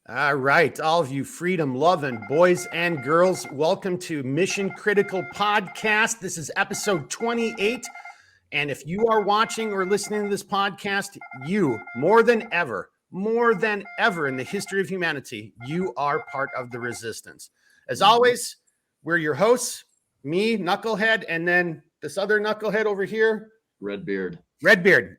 All right, all of you freedom-loving boys and girls, welcome to Mission Critical Podcast. This is episode 28, and if you are watching or listening to this podcast, you, more than ever in the history of humanity, you are part of the resistance. As always, we're your hosts, me, Knucklehead, and then this other Knucklehead over here, Redbeard.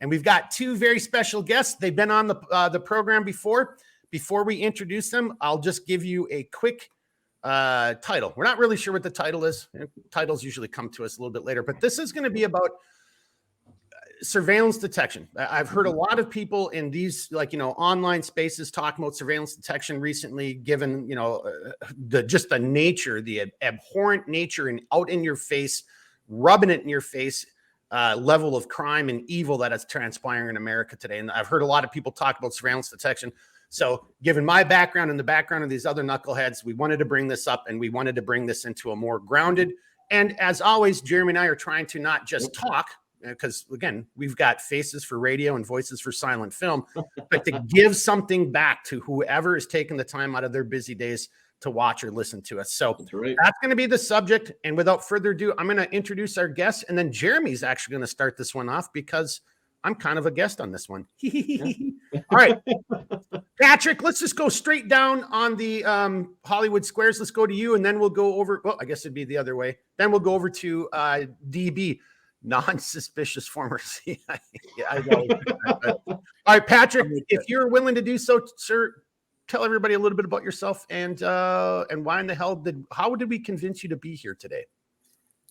And we've got two very special guests. They've been on the program before. Before we introduce them, I'll just give you a quick title. We're not really sure what the title is. Titles usually come to us a little bit later, but this is going to be about surveillance detection. I've heard a lot of people in these, online spaces talking about surveillance detection recently, given, the nature, the abhorrent nature and out in your face, rubbing it in your face level of crime and evil that is transpiring in America today. And I've heard a lot of people talk about surveillance detection. So given my background and the background of these other knuckleheads, we wanted to bring this up, and we wanted to bring this into a more grounded. And as always, Jeremy and I are trying to not just talk, because again, we've got faces for radio and voices for silent film, but to give something back to whoever is taking the time out of their busy days to watch or listen to us. So that's going to be the subject. And without further ado, I'm going to introduce our guests, and then Jeremy's actually going to start this one off because I'm kind of a guest on this one. All right, Patrick, let's just go straight down on the Hollywood squares. Let's go to you, and then we'll go over, well, I guess it'd be the other way. Then we'll go over to DB, non-suspicious former CIA. All right, Patrick, if you're willing to do so, sir, tell everybody a little bit about yourself and why in the hell how did we convince you to be here today?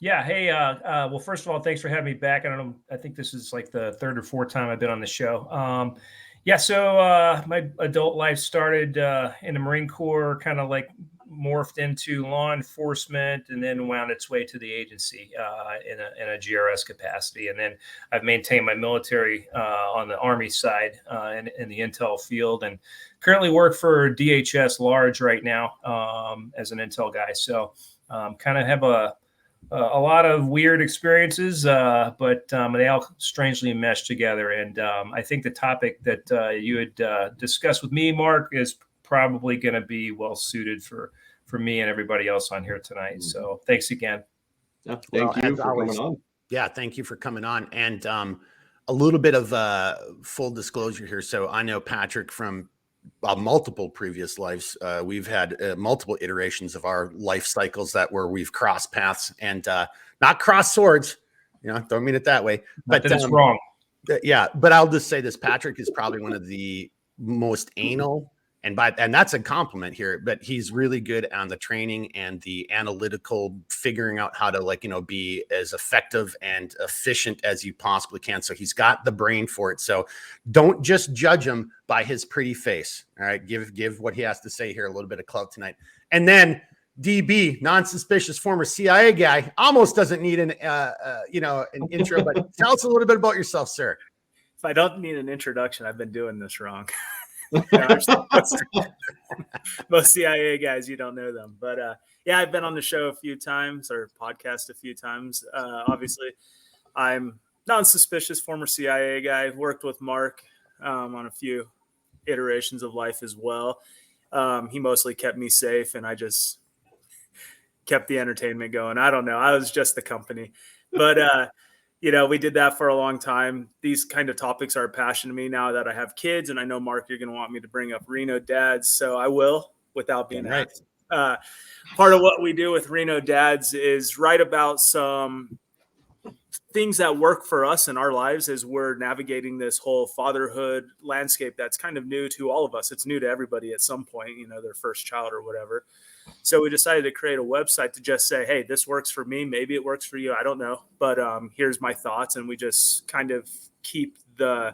Yeah. Hey, well, first of all, thanks for having me back. I think this is like the third or fourth time I've been on the show. So my adult life started in the Marine Corps, kind of like morphed into law enforcement, and then wound its way to the agency in a GRS capacity. And then I've maintained my military on the Army side in the intel field, and currently work for DHS Large right now as an intel guy. So kind of have a lot of weird experiences, but they all strangely mesh together. And I think the topic that you had discussed with me, Mark, is probably going to be well suited for me and everybody else on here tonight. So thanks again. Yeah, thank you for coming on. Yeah, thank you for coming on. And a little bit of full disclosure here. So I know Patrick from multiple previous lives. We've had multiple iterations of our life cycles where we've crossed paths and not crossed swords. Don't mean it that way. But that's wrong. Yeah, but I'll just say this: Patrick is probably one of the most anal, and that's a compliment here. But he's really good on the training and the analytical, figuring out how to be as effective and efficient as you possibly can. So he's got the brain for it. So don't just judge him by his pretty face. All right, give what he has to say here a little bit of clout tonight. And then DB, non-suspicious former CIA guy, almost doesn't need an intro, but tell us a little bit about yourself, sir. If I don't need an introduction, I've been doing this wrong. Most CIA guys, you don't know them, but I've been on the show a few times or podcast a few times. Obviously, I'm non-suspicious former CIA guy. Worked with Mark on a few iterations of life as well. He mostly kept me safe, and I just kept the entertainment going. I don't know. I was just the company, but we did that for a long time. These kind of topics are a passion to me now that I have kids, and I know, Mark, you're going to want me to bring up Reno Dads, so I will without being asked. Part of what we do with Reno Dads is write about some things that work for us in our lives as we're navigating this whole fatherhood landscape that's kind of new to all of us. It's new to everybody at some point, their first child or whatever. So we decided to create a website to just say, hey, this works for me. Maybe it works for you. I don't know. But here's my thoughts. And we just kind of keep the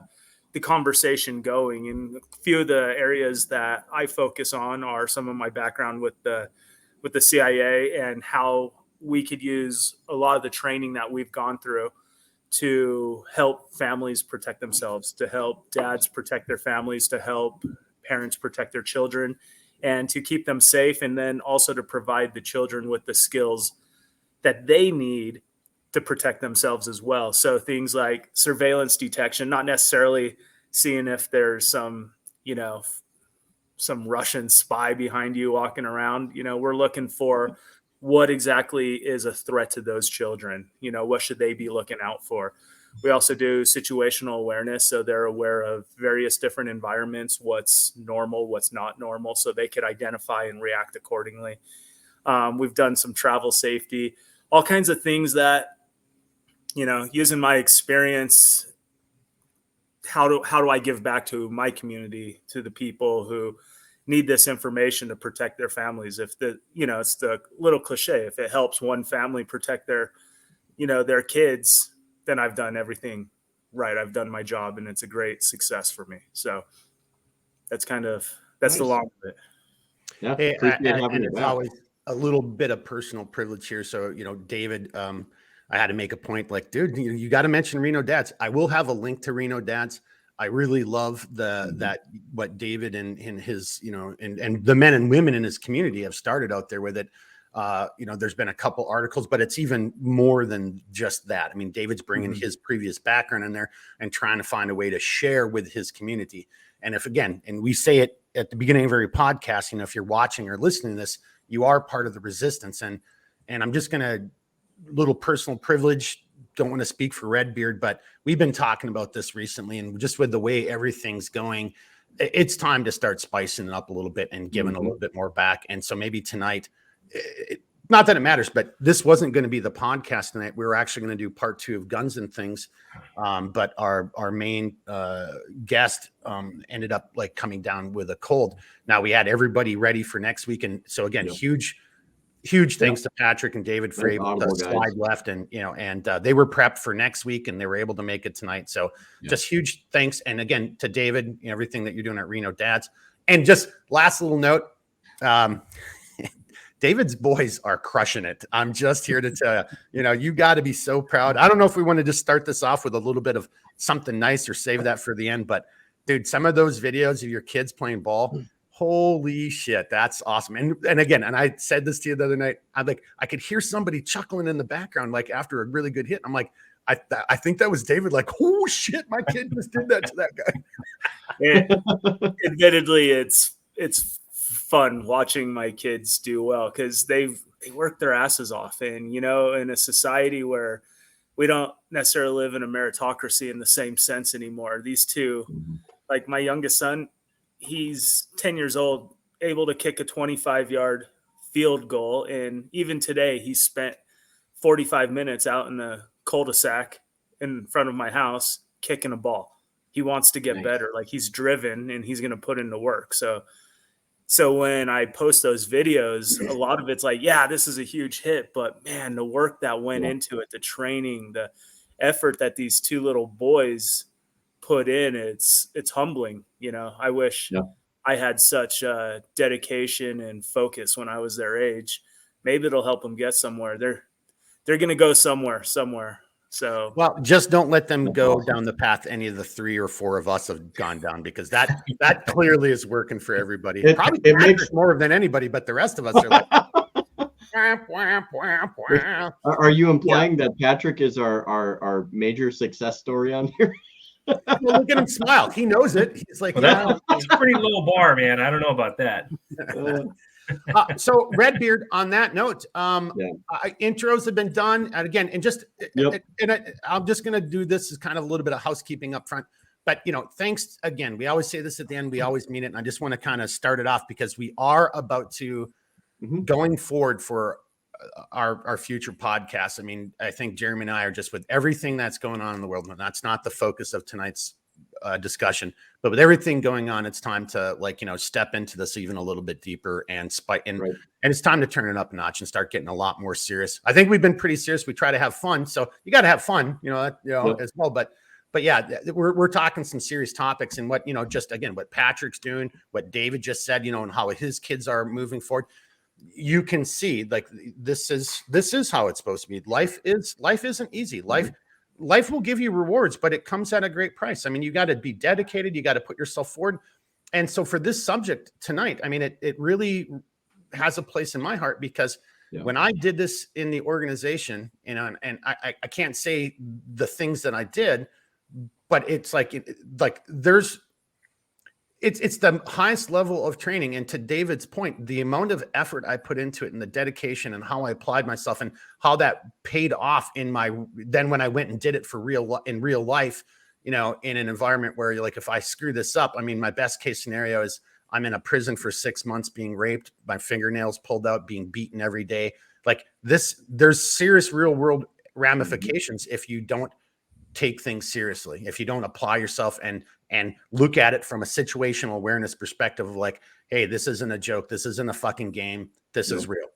conversation going. And a few of the areas that I focus on are some of my background with the CIA and how we could use a lot of the training that we've gone through to help families protect themselves, to help dads protect their families, to help parents protect their children, and to keep them safe, and then also to provide the children with the skills that they need to protect themselves as well. So things like surveillance detection, not necessarily seeing if there's some, some Russian spy behind you walking around. We're looking for what exactly is a threat to those children. What should they be looking out for? We also do situational awareness, so they're aware of various different environments, what's normal, what's not normal, so they could identify and react accordingly. We've done some travel safety, all kinds of things that, using my experience, how do I give back to my community, to the people who need this information to protect their families? If it's the little cliche, if it helps one family protect their kids, then I've done everything right. I've done my job, and it's a great success for me. So that's nice. The long of it. Yeah. Hey, and it's always a little bit of personal privilege here. So, David, I had to make a point like, dude, you got to mention Reno Dads. I will have a link to Reno Dads. I really love what David and his, and the men and women in his community have started out there with it. There's been a couple articles, but it's even more than just that. I mean, David's bringing his previous background in there and trying to find a way to share with his community. And and we say it at the beginning of every podcast, if you're watching or listening to this, you are part of the resistance. And I'm just going to, little personal privilege, don't want to speak for Redbeard, but we've been talking about this recently, and just with the way everything's going, it's time to start spicing it up a little bit and giving a little bit more back. And so maybe tonight, not that it matters, but this wasn't going to be the podcast tonight. We were actually going to do part 2 of Guns and Things. But our main guest ended up coming down with a cold. Now we had everybody ready for next week. And so again, huge thanks to Patrick and David for able to slide left, and they were prepped for next week, and they were able to make it tonight. So just huge thanks. And again, to David, everything that you're doing at Reno Dads. And just last little note, David's boys are crushing it. I'm just here to tell you, you got to be so proud. I don't know if we want to just start this off with a little bit of something nice or save that for the end, but dude, some of those videos of your kids playing ball, holy shit, that's awesome. And again, and I said this to you the other night, I could hear somebody chuckling in the background, after a really good hit. I'm like, I think that was David, oh shit, my kid just did that to that guy. Admittedly, it's fun watching my kids do well, because they work their asses off. And, in a society where we don't necessarily live in a meritocracy in the same sense anymore, these two, like my youngest son, he's 10 years old, able to kick a 25-yard field goal. And even today, he spent 45 minutes out in the cul-de-sac in front of my house kicking a ball. He wants to get better. He's driven, and he's going to put in the work. So when I post those videos, a lot of it's this is a huge hit, but man, the work that went into it, the training, the effort that these two little boys put in, it's humbling. I wish I had such dedication and focus when I was their age. Maybe it'll help them get somewhere. They're going to go somewhere. So, well, just don't let them go down the path any of the 3 or 4 of us have gone down, because that clearly is working for everybody. It makes more than anybody, but the rest of us are like, Are you implying that Patrick is our major success story on here? Look at him smile. He knows it. He's like, that's a pretty low bar, man. I don't know about that. So Redbeard, on that note, intros have been done. And again, I'm just going to do this as kind of a little bit of housekeeping up front. But, thanks again. We always say this at the end. We always mean it. And I just want to kind of start it off, because we are about to, going forward for our future podcasts. I mean, I think Jeremy and I are just, with everything that's going on in the world, and that's not the focus of tonight's discussion, but with everything going on, it's time to step into this even a little bit deeper and and it's time to turn it up a notch and start getting a lot more serious. I think we've been pretty serious. We try to have fun, so you got to have fun, as well. But yeah, we're talking some serious topics, and what just again, what Patrick's doing, what David just said, and how his kids are moving forward. You can see this is how it's supposed to be. Life isn't easy. Life will give you rewards, but it comes at a great price. I mean, you got to be dedicated. You got to put yourself forward. And so for this subject tonight, I mean, it really has a place in my heart, because when I did this in the organization, and I can't say the things that I did, but it's it's the highest level of training. And to David's point, the amount of effort I put into it and the dedication and how I applied myself and how that paid off then when I went and did it in real life, in an environment where you're like, if I screw this up, I mean, my best case scenario is I'm in a prison for 6 months being raped, my fingernails pulled out, being beaten every day. Like this, there's serious real world ramifications if you don't take things seriously, if you don't apply yourself and look at it from a situational awareness perspective of like, hey, this isn't a joke. This isn't a fucking game. This is real.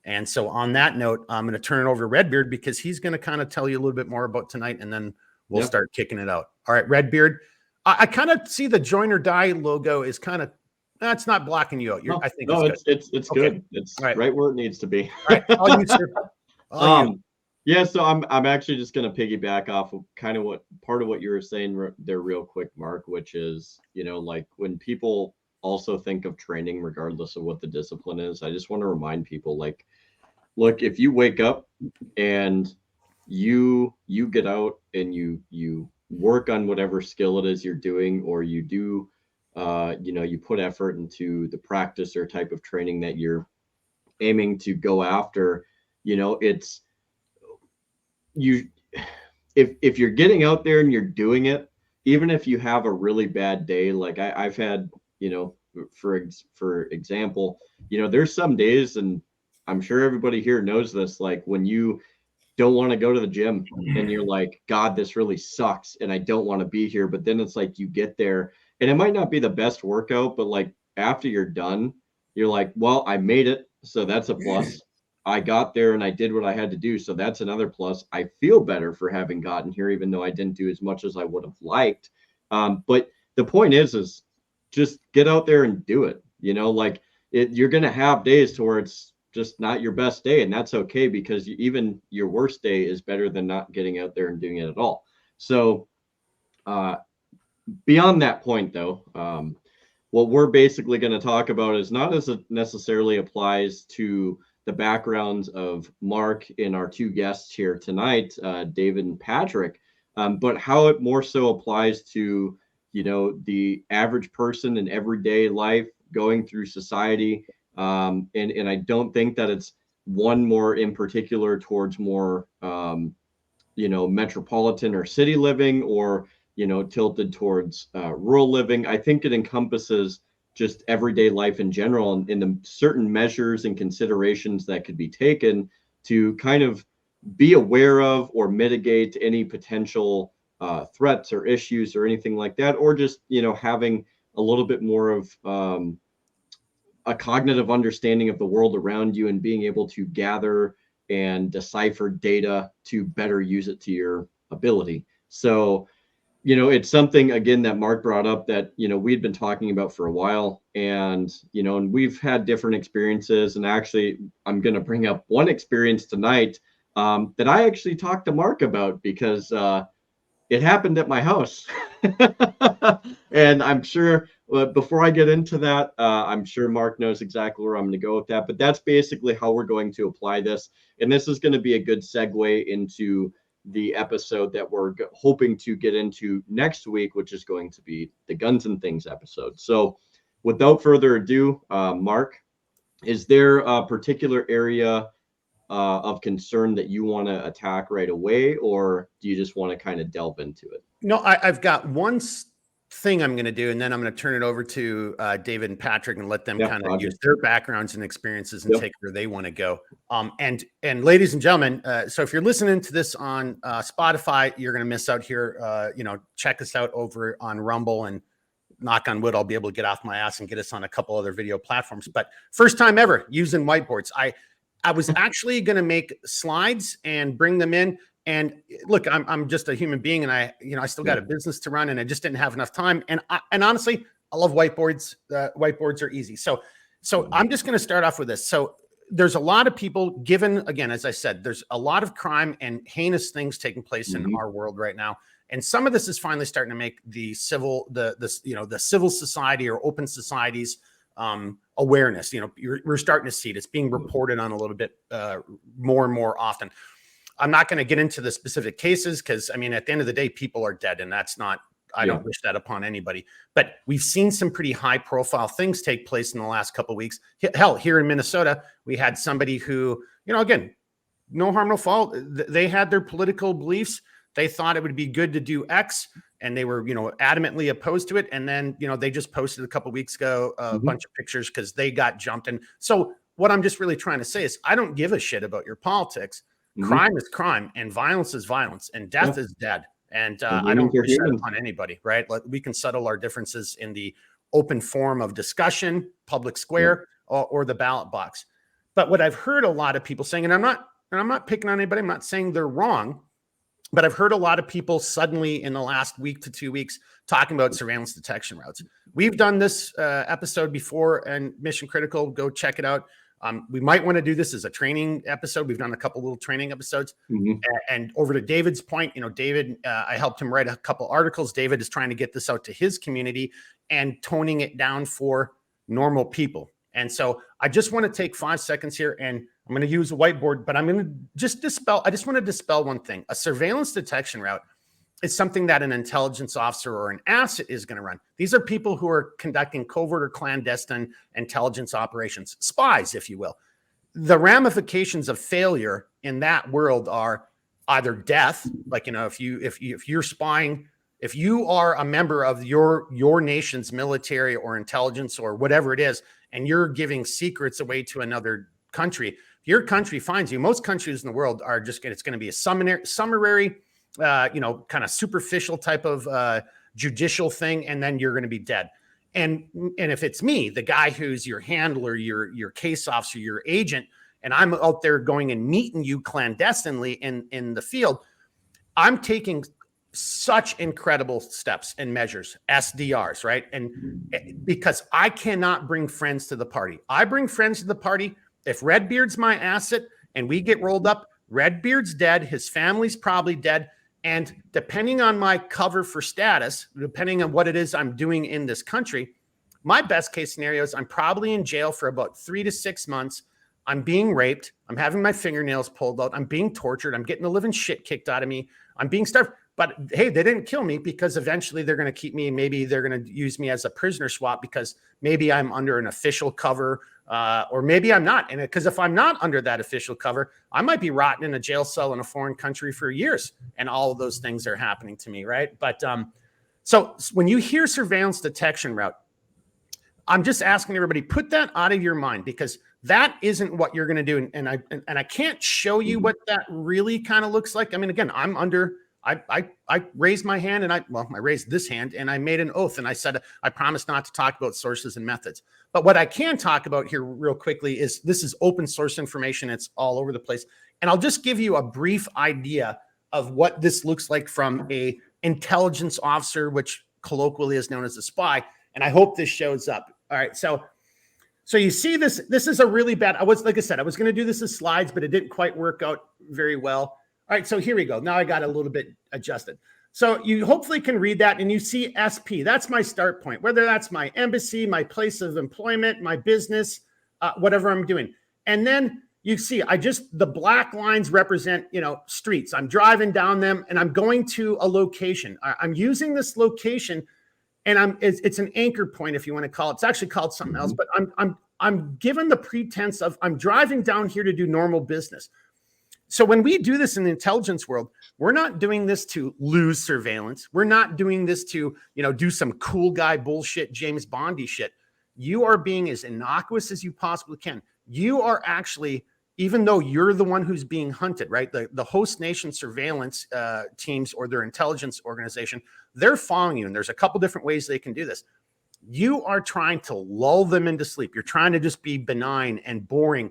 And so on that note, I'm going to turn it over to Redbeard because he's going to kind of tell you a little bit more about tonight, and then we'll start kicking it out. All right, Redbeard. I kind of see the Join or Die logo is kind of, it's not blocking you out. I think it's good. It's right where it needs to be. All right, all you, sir. Yeah, so I'm actually just going to piggyback off of kind of part of what you were saying there real quick, Mark, which is, like when people also think of training, regardless of what the discipline is, I just want to remind people, like, look, if you wake up and you get out and you work on whatever skill it is you're doing, or you do, you put effort into the practice or type of training that you're aiming to go after, it's, if you're getting out there and you're doing it, even if you have a really bad day, like I've had, for example, there's some days, and I'm sure everybody here knows this, like when you don't want to go to the gym and you're like, God, this really sucks and I don't want to be here. But then it's like you get there and it might not be the best workout, but like after you're done, you're like, well, I made it. So that's a plus. I got there and I did what I had to do. So that's another plus. I feel better for having gotten here, even though I didn't do as much as I would have liked. But the point is just get out there and do it. Like you're going to have days to where it's just not your best day. And that's okay, because even your worst day is better than not getting out there and doing it at all. So beyond that point, though, what we're basically going to talk about is not as it necessarily applies to the backgrounds of Mark and our two guests here tonight, David and Patrick, but how it more so applies to, the average person in everyday life going through society. And I don't think that it's one more in particular towards more, metropolitan or city living, or, tilted towards rural living. I think it encompasses just everyday life in general, and the certain measures and considerations that could be taken to kind of be aware of or mitigate any potential threats or issues or anything like that, or just, having a little bit more of a cognitive understanding of the world around you and being able to gather and decipher data to better use it to your ability. So, it's something, again, that Mark brought up that, we'd been talking about for a while, and, and we've had different experiences. And actually, I'm going to bring up one experience tonight that I actually talked to Mark about, because it happened at my house. And I'm sure before I get into that, I'm sure Mark knows exactly where I'm going to go with that. But that's basically how we're going to apply this. And this is going to be a good segue into the episode that we're hoping to get into next week, which is going to be the Guns and Things episode. So without further ado, Mark, is there a particular area of concern that you want to attack right away, or do you just want to kind of delve into it? No, I've got one thing I'm going to do, and then I'm going to turn it over to David and Patrick and let them kind of use their backgrounds and experiences and take where they want to go. And ladies and gentlemen, so if you're listening to this on Spotify, you're going to miss out here. Check us out over on Rumble, and knock on wood, I'll be able to get off my ass and get us on a couple other video platforms. But first time ever using whiteboards. I was actually going to make slides and bring them in. And look, I'm just a human being, and I still got a business to run, and I just didn't have enough time. And honestly, I love whiteboards. Whiteboards are easy. So I'm just going to start off with this. So there's a lot of people, given, again, as I said, there's a lot of crime and heinous things taking place in our world right now. And some of this is finally starting to make the civil society or open societies awareness. We're starting to see it. It's being reported on a little bit more and more often. I'm not going to get into the specific cases because, I mean, at the end of the day, people are dead, and that's not don't wish that upon anybody. But we've seen some pretty high profile things take place in the last couple of weeks. Hell, here in Minnesota, we had somebody who, again, no harm, no foul. They had their political beliefs. They thought it would be good to do X, and they were, adamantly opposed to it. And then, they just posted a couple of weeks ago a bunch of pictures because they got jumped. And so what I'm just really trying to say is I don't give a shit about your politics. Crime is crime, and violence is violence, and death is dead. And I don't wish that upon anybody, right? We can settle our differences in the open forum of discussion, public square, or the ballot box. But what I've heard a lot of people saying, and I'm not picking on anybody, I'm not saying they're wrong, but I've heard a lot of people suddenly in the last week to 2 weeks talking about surveillance detection routes. We've done this episode before, and Mission Critical, go check it out. We might want to do this as a training episode. We've done a couple little training episodes. And over to David's point, David, I helped him write a couple articles. David is trying to get this out to his community and toning it down for normal people. And so I just want to take 5 seconds here, and I'm going to use a whiteboard, but I'm going to just want to dispel one thing. A surveillance detection route is something that an intelligence officer or an asset is going to run. These are people who are conducting covert or clandestine intelligence operations, spies, if you will. The ramifications of failure in that world are either death, like, if you're spying, if you are a member of your nation's military or intelligence or whatever it is, and you're giving secrets away to another country, if your country finds you, most countries in the world are just, it's going to be a summary, kind of superficial type of judicial thing, and then you're going to be dead. And if it's me, the guy who's your handler, your case officer, your agent, and I'm out there going and meeting you clandestinely in the field, I'm taking such incredible steps and measures, SDRs, right? And because I cannot bring friends to the party. I bring friends to the party. If Redbeard's my asset and we get rolled up, Redbeard's dead. His family's probably dead. And depending on my cover for status, depending on what it is I'm doing in this country, my best case scenario is I'm probably in jail for about 3 to 6 months. I'm being raped. I'm having my fingernails pulled out. I'm being tortured. I'm getting the living shit kicked out of me. I'm being starved. But hey, they didn't kill me because eventually they're going to keep me. Maybe they're going to use me as a prisoner swap because maybe I'm under an official cover, or maybe I'm not. And because if I'm not under that official cover, I might be rotting in a jail cell in a foreign country for years. And all of those things are happening to me, right? But so when you hear surveillance detection route, I'm just asking everybody, put that out of your mind, because that isn't what you're going to do. And I can't show you what that really kind of looks like. I mean, again, I raised my hand and I raised this hand and I made an oath and I said, I promise not to talk about sources and methods. But what I can talk about here real quickly is this is open source information. It's all over the place. And I'll just give you a brief idea of what this looks like from a intelligence officer, which colloquially is known as a spy. And I hope this shows up. All right. So you see this is a really bad, like I said, I was going to do this as slides, but it didn't quite work out very well. All right, so here we go. Now I got a little bit adjusted. So you hopefully can read that and you see SP. That's my start point, whether that's my embassy, my place of employment, my business, whatever I'm doing. And then you see, the black lines represent, streets. I'm driving down them and I'm going to a location. I'm using this location and it's an anchor point, if you want to call it. It's actually called something else, but I'm given the pretense of I'm driving down here to do normal business. So when we do this in the intelligence world, we're not doing this to lose surveillance. We're not doing this to, do some cool guy bullshit, James Bondy shit. You are being as innocuous as you possibly can. You are actually, even though you're the one who's being hunted, right? The host nation surveillance teams or their intelligence organization, they're following you. And there's a couple different ways they can do this. You are trying to lull them into sleep. You're trying to just be benign and boring.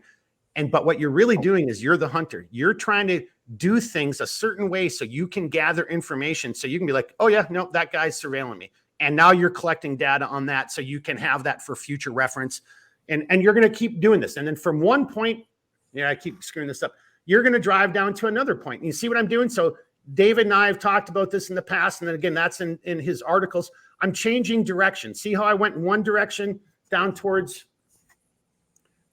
But what you're really doing is you're the hunter. You're trying to do things a certain way so you can gather information so you can be like, oh yeah, no, that guy's surveilling me. And now you're collecting data on that so you can have that for future reference. And you're going to keep doing this. And then from one point, I keep screwing this up. You're going to drive down to another point. And you see what I'm doing? So David and I have talked about this in the past. And then again, that's in his articles. I'm changing direction. See how I went in one direction down towards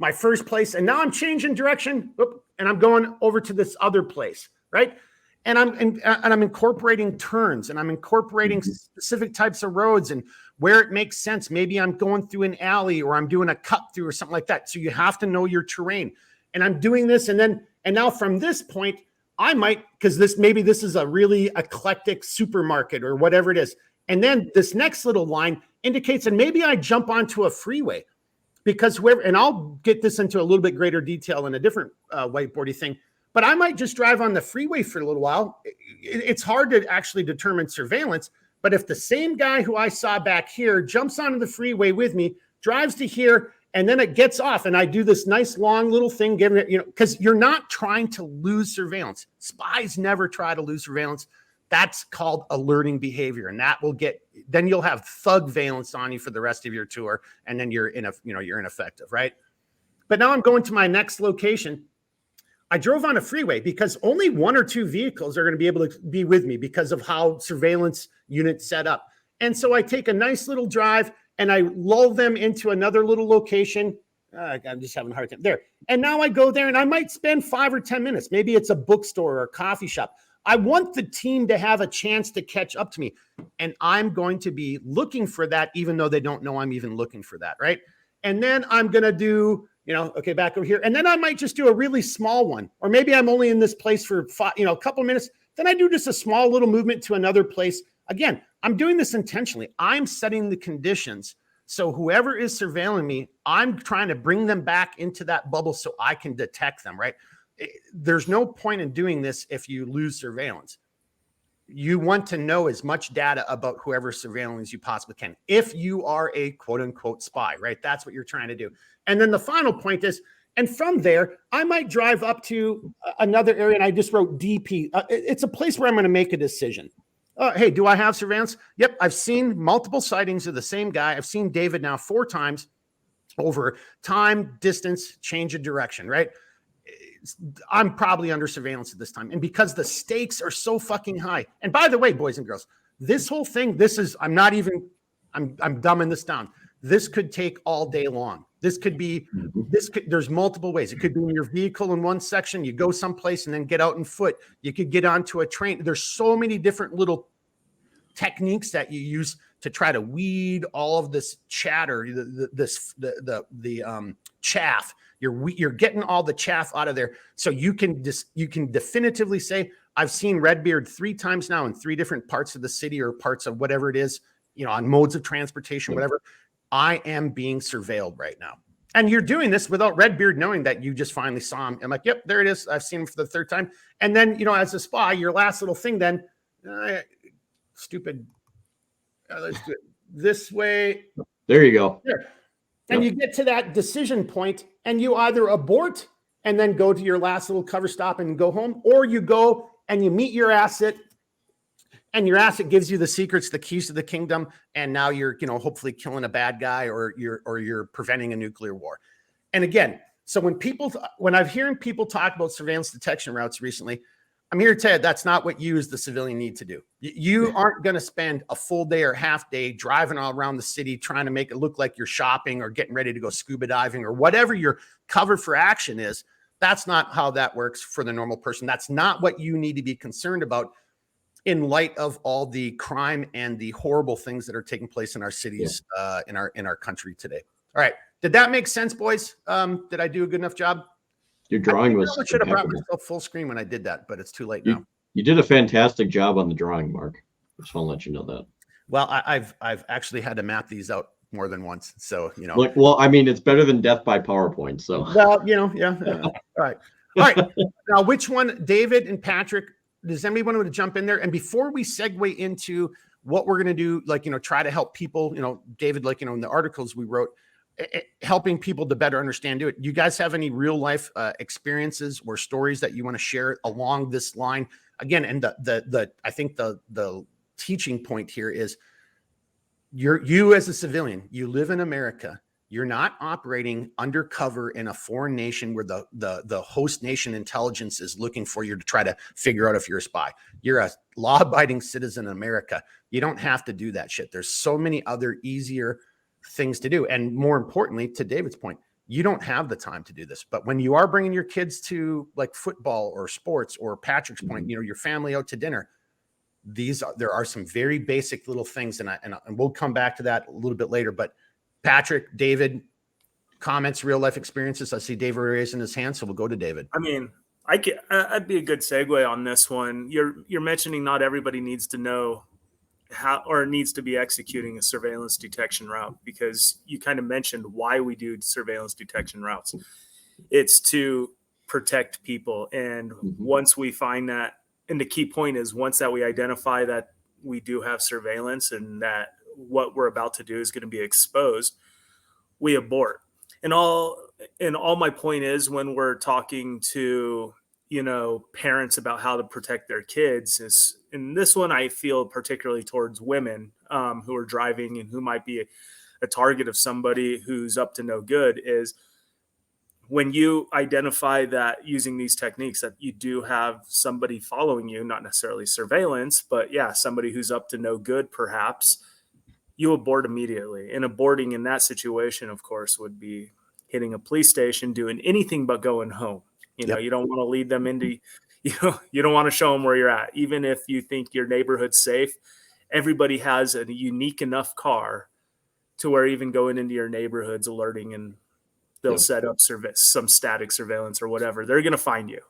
my first place, and now I'm changing direction, and I'm going over to this other place, right? and I'm incorporating turns, and I'm incorporating specific types of roads, and where it makes sense. Maybe I'm going through an alley, or I'm doing a cut through or something like that. So you have to know your terrain. And I'm doing this, and now from this point, I might, because this is a really eclectic supermarket or whatever it is. And then this next little line indicates, and maybe I jump onto a freeway, because and I'll get this into a little bit greater detail in a different whiteboardy thing, but I might just drive on the freeway for a little while. It's hard to actually determine surveillance, but if the same guy who I saw back here jumps onto the freeway with me, drives to here, and then it gets off, and I do this nice long little thing, giving it, because you're not trying to lose surveillance. Spies never try to lose surveillance. That's called alerting behavior, and that will then you'll have thug valence on you for the rest of your tour, and then you're ineffective, right? But now I'm going to my next location. I drove on a freeway because only 1 or 2 vehicles are going to be able to be with me because of how surveillance units set up. And so I take a nice little drive and I lull them into another little location. I'm just having a hard time there. And now I go there and I might spend 5 or 10 minutes. Maybe it's a bookstore or a coffee shop. I want the team to have a chance to catch up to me. And I'm going to be looking for that, even though they don't know I'm even looking for that, right? And then I'm going to do, okay, back over here. And then I might just do a really small one. Or maybe I'm only in this place for a couple minutes. Then I do just a small little movement to another place. Again, I'm doing this intentionally. I'm setting the conditions. So whoever is surveilling me, I'm trying to bring them back into that bubble so I can detect them, right? There's no point in doing this if you lose surveillance. You want to know as much data about whoever's surveilling as you possibly can. If you are a quote unquote spy, right? That's what you're trying to do. And then the final point is, and from there, I might drive up to another area, and I just wrote DP. It's a place where I'm going to make a decision. Hey, do I have surveillance? Yep. I've seen multiple sightings of the same guy. I've seen David now 4 times over time, distance, change of direction, right? I'm probably under surveillance at this time. And because the stakes are so fucking high. And by the way, boys and girls, this whole thing, I'm dumbing this down. This could take all day long. There's multiple ways. It could be in your vehicle in one section. You go someplace and then get out on foot. You could get onto a train. There's so many different little techniques that you use to try to weed all of this chatter, the chaff. You're getting all the chaff out of there. So you can definitively say, I've seen Redbeard 3 times now in 3 different parts of the city or parts of whatever it is, on modes of transportation, whatever. I am being surveilled right now. And you're doing this without Redbeard knowing that you just finally saw him. I'm like, yep, there it is. I've seen him for the 3rd time. And then, as a spy, your last little thing then, stupid. Let's do it this way. There you go. There. And you get to that decision point and you either abort and then go to your last little cover stop and go home, or you go and you meet your asset, and your asset gives you the secrets, the keys to the kingdom. And now you're, hopefully killing a bad guy, or you're preventing a nuclear war. And again, so when I'm hearing people talk about surveillance detection routes recently, I'm here to tell you that's not what you as the civilian need to do. You aren't going to spend a full day or half day driving all around the city trying to make it look like you're shopping or getting ready to go scuba diving or whatever your cover for action is. That's not how that works for the normal person. That's not what you need to be concerned about in light of all the crime and the horrible things that are taking place in our cities, in our country today. All right. Did that make sense, boys? Did I do a good enough job? Your drawing was. I should have brought myself full screen when I did that, but it's too late now. You did a fantastic job on the drawing, Mark. Just want to let you know that. Well, I've actually had to map these out more than once, so Look, well, I mean, it's better than death by PowerPoint. So. Well, yeah. All right. Now, which one, David and Patrick? Does anybody want to jump in there? And before we segue into what we're going to do, try to help people, David, in the articles we wrote, helping people to better understand it. You guys have any real life experiences or stories that you want to share along this line? Again, and I think the teaching point here is you as a civilian, you live in America. You're not operating undercover in a foreign nation where the host nation intelligence is looking for you to try to figure out if you're a spy. You're a law-abiding citizen in America. You don't have to do that shit. There's so many other easier things to do. And more importantly, to David's point, you don't have the time to do this. But when you are bringing your kids to like football or sports, or Patrick's point, you know, your family out to dinner, there are some very basic little things, and we'll come back to that a little bit later. But Patrick, David, comments, real life experiences. I see David raising his hand, so we'll go to David. I mean, I'd be a good segue on this one. You're mentioning not everybody needs to know how or needs to be executing a surveillance detection route, because you kind of mentioned why we do surveillance detection routes. It's to protect people. And once we find that, and the key point is once that we identify that we do have surveillance and that what we're about to do is going to be exposed, we abort. And all my point is, when we're talking to, you know, parents about how to protect their kids, is in this one, I feel particularly towards women who are driving and who might be a target of somebody who's up to no good, is when you identify that using these techniques that you do have somebody following you, not necessarily surveillance, but yeah, somebody who's up to no good, perhaps, you abort immediately. And aborting in that situation, of course, would be hitting a police station, doing anything but going home. You know, you don't want to lead them into, you don't want to show them where you're at. Even if you think your neighborhood's safe, everybody has a unique enough car to where even going into your neighborhood's alerting, and they'll set up some static surveillance or whatever. They're going to find you.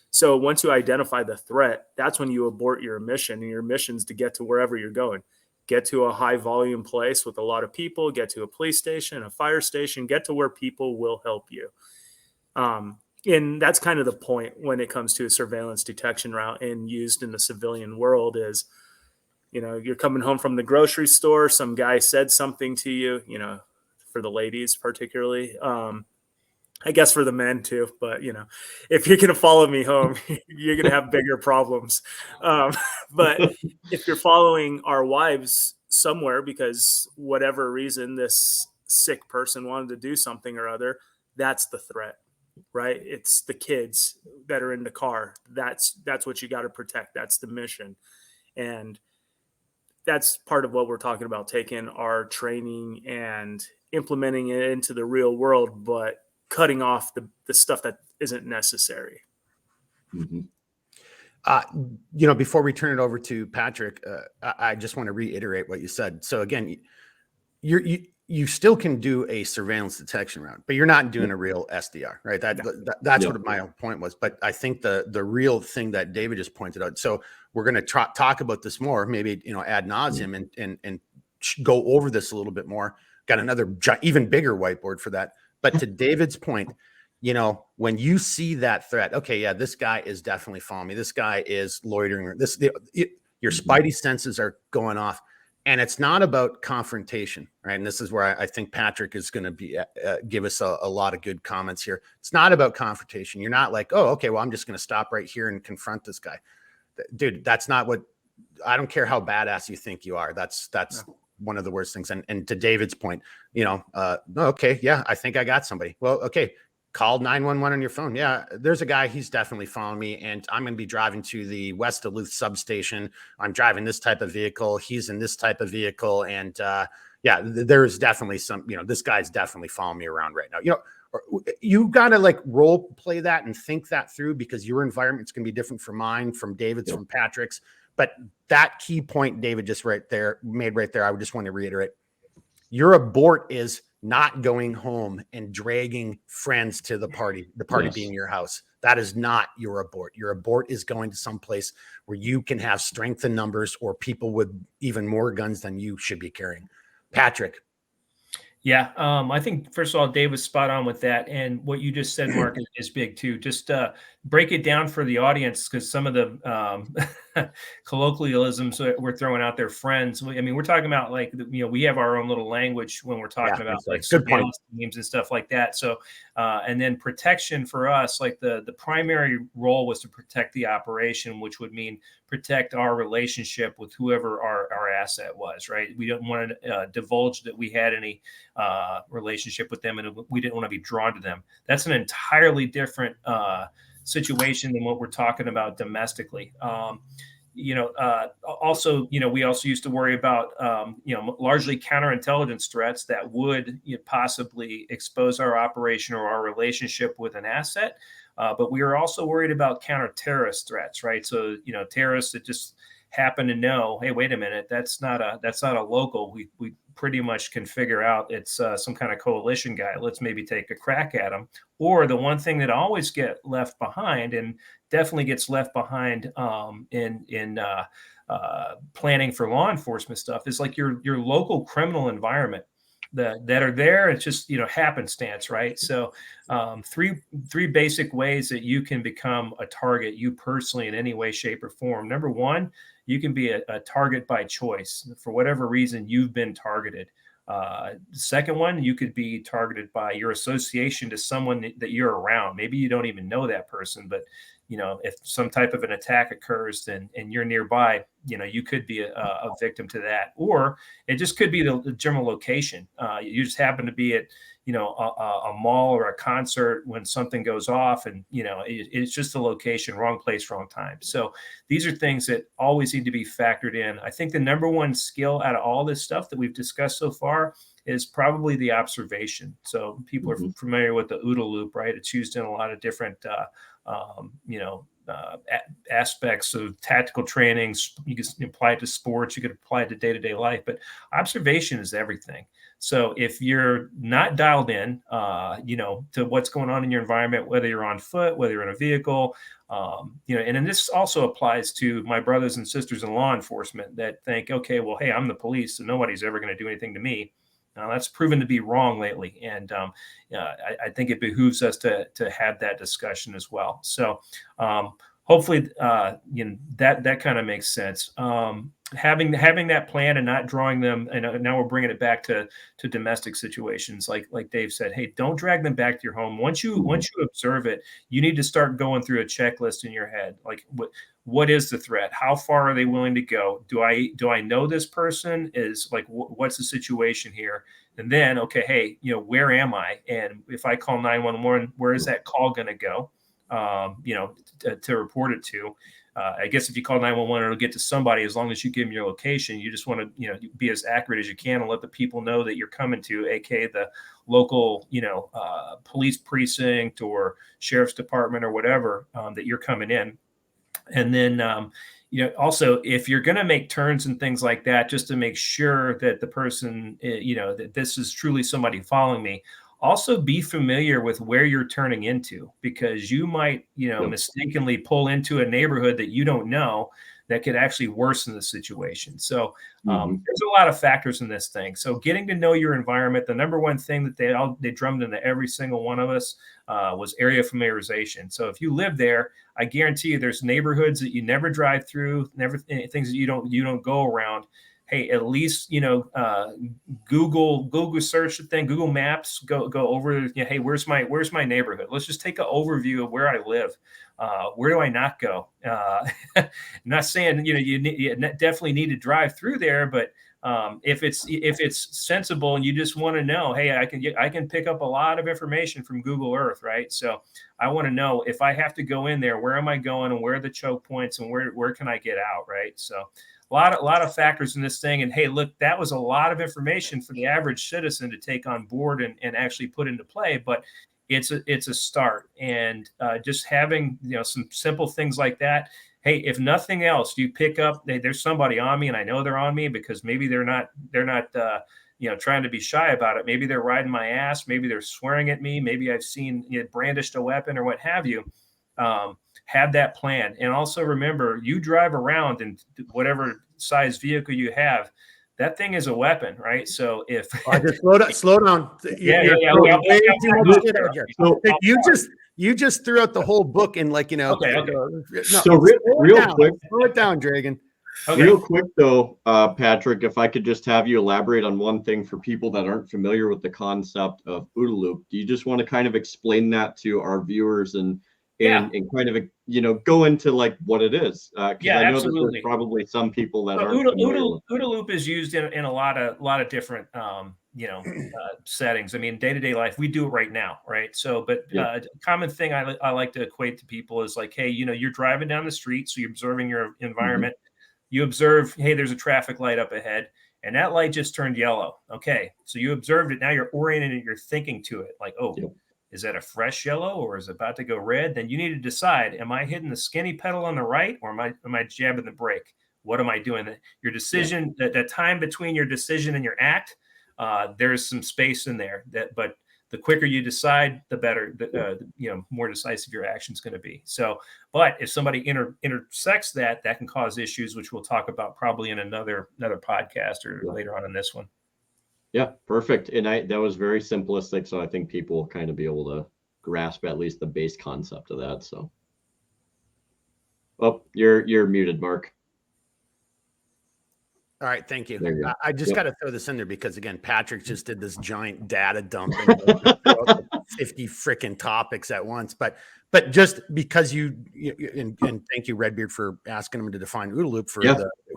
So once you identify the threat, that's when you abort your mission. And your mission is to get to wherever you're going. Get to a high volume place with a lot of people, get to a police station, a fire station, get to where people will help you. And that's kind of the point when it comes to a surveillance detection route and used in the civilian world is, you know, you're coming home from the grocery store, some guy said something to you, you know, for the ladies particularly, I guess for the men too, but you know, if you're going to follow me home, you're going to have bigger problems. But if you're following our wives somewhere because whatever reason, this sick person wanted to do something or other, that's the threat, right? It's the kids that are in the car. That's what you got to protect. That's the mission. And that's part of what we're talking about, taking our training and implementing it into the real world, but cutting off the stuff that isn't necessary. You know, before we turn it over to Patrick, I just want to reiterate what you said. So again, you still can do a surveillance detection route, but you're not doing a real SDR, right? That's what my point was. But I think the real thing that David just pointed out. So we're going to talk about this more, maybe, you know, ad nauseum and go over this a little bit more. Got another even bigger whiteboard for that. But to David's point, you know, when you see that threat, okay, yeah, this guy is definitely following me. This guy is loitering. Your spidey senses are going off, and it's not about confrontation, right? And this is where I think Patrick is going to be give us a lot of good comments here. It's not about confrontation. You're not like, oh, okay, well, I'm just going to stop right here and confront this guy, dude. That's not what. I don't care how badass you think you are. That's one of the worst things. And to David's point, you know, okay, yeah, I think I got somebody. Well, okay, call 911 on your phone. Yeah, there's a guy, he's definitely following me, and I'm going to be driving to the West Duluth substation. I'm driving this type of vehicle. He's in this type of vehicle. And yeah, there's definitely some, you know, this guy's definitely following me around right now. You know, you got to like role play that and think that through, because your environment's going to be different from mine, from David's, from Patrick's. But that key point David just made right there, I would just want to reiterate. Your abort is not going home and dragging friends to the party being your house. That is not your abort. Your abort is going to some place where you can have strength in numbers, or people with even more guns than you should be carrying. Patrick. Yeah, I think, first of all, Dave was spot on with that. And what you just said, Mark, is big too. Just break it down for the audience, because some of the colloquialisms we're throwing out there, friends. I mean, we're talking about, like, you know, we have our own little language when we're talking about like surveillance teams and stuff like that. So, and then protection for us, like the primary role was to protect the operation, which would mean protect our relationship with whoever our asset was, right? We didn't want to divulge that we had any relationship with them, and we didn't want to be drawn to them. That's an entirely different situation than what we're talking about domestically. Also, we also used to worry about, largely counterintelligence threats that would possibly expose our operation or our relationship with an asset. But we were also worried about counter-terrorist threats, right? So, terrorists that just happen to know, hey, wait a minute, that's not a local. We pretty much can figure out it's some kind of coalition guy. Let's maybe take a crack at him. Or the one thing that always get left behind, and definitely gets left behind in planning for law enforcement stuff, is like your local criminal environment that are there. It's just happenstance, right? So three basic ways that you can become a target, you personally, in any way, shape, or form. Number one, you can be a target by choice. For whatever reason, you've been targeted. The second one, you could be targeted by your association to someone that you're around. Maybe you don't even know that person, but if some type of an attack occurs and you're nearby, you could be a victim to that. Or it just could be the general location. You just happen to be at a mall or a concert when something goes off, and it's just a location, wrong place, wrong time. So these are things that always need to be factored in. I think the number one skill out of all this stuff that we've discussed so far is probably the observation. So people are familiar with the OODA loop, right? It's used in a lot of different aspects of tactical trainings. You can apply it to sports, you could apply it to day-to-day life, but observation is everything. So if you're not dialed in, to what's going on in your environment, whether you're on foot, whether you're in a vehicle, and then this also applies to my brothers and sisters in law enforcement that think, okay, well, hey, I'm the police, so nobody's ever going to do anything to me. Now, that's proven to be wrong lately, and I think it behooves us to have that discussion as well. So hopefully, that kind of makes sense. Having that plan and not drawing them, and now we're bringing it back to domestic situations, like Dave said. Hey, don't drag them back to your home. Once you observe it, you need to start going through a checklist in your head, like what is the threat? How far are they willing to go? Do I know this person? Is like, what's the situation here? And then, okay, hey, where am I? And if I call 911, where is that call going to go? To report it to. I guess if you call 911, it'll get to somebody as long as you give them your location. You just want to, be as accurate as you can and let the people know that you're coming to, aka the local, police precinct or sheriff's department or whatever, that you're coming in. And then, also, if you're going to make turns and things like that, just to make sure that the person, that this is truly somebody following me, also be familiar with where you're turning into, because you might, mistakenly pull into a neighborhood that you don't know that could actually worsen the situation. So there's a lot of factors in this thing. So getting to know your environment, the number one thing that they drummed into every single one of us was area familiarization. So if you live there, I guarantee you there's neighborhoods that you never drive through, things that you don't go around. Hey, at least, Google search the thing, Google Maps, go over, hey, where's my neighborhood? Let's just take an overview of where I live. Where do I not go? I'm not saying, you definitely need to drive through there, but if it's sensible and you just want to know, hey, I can pick up a lot of information from Google Earth, right? So I want to know if I have to go in there, where am I going, and where are the choke points, and where can I get out, right? So a lot of factors in this thing. And hey, look, that was a lot of information for the average citizen to take on board and actually put into play. But it's a start. And just having some simple things like that. Hey, if nothing else, you pick up, there's somebody on me, and I know they're on me because maybe they're not trying to be shy about it. Maybe they're riding my ass. Maybe they're swearing at me. Maybe I've seen brandished a weapon or what have you. Have that plan. And also remember, you drive around in whatever size vehicle you have, that thing is a weapon, right? So if slow down. You just threw out the whole book and Okay. So real quick, slow it down, Dragon. Okay. Real quick though, Patrick, if I could just have you elaborate on one thing for people that aren't familiar with the concept of OODA loop. Do you just want to kind of explain that to our viewers and kind of go into like what it is? I know that there's probably some people that aren't familiar. OODA loop is used in a lot of different settings. I mean, day-to-day life, we do it right now, right? So, but a common thing I like to equate to people is like, hey, you're driving down the street, so you're observing your environment. You observe, hey, there's a traffic light up ahead, and that light just turned yellow. Okay, so you observed it. Now you're oriented your thinking to it. Like, oh, Yep. is that a fresh yellow or is it about to go red? Then you need to decide, am I hitting the skinny pedal on the right or am I jabbing the brake? What am I doing? Your decision, that time between your decision and your act, there's some space in there. But the quicker you decide, the better, more decisive your action's going to be. So, but if somebody intersects that can cause issues, which we'll talk about probably in another podcast or later on in this one. Yeah, perfect. And that was very simplistic, so I think people will kind of be able to grasp at least the base concept of that. So, oh, you're muted, Mark. All right, thank you. There you go. I just got to throw this in there because again, Patrick just did this giant data dump and 50 freaking topics at once. But just because and thank you, Redbeard, for asking him to define OODA loop for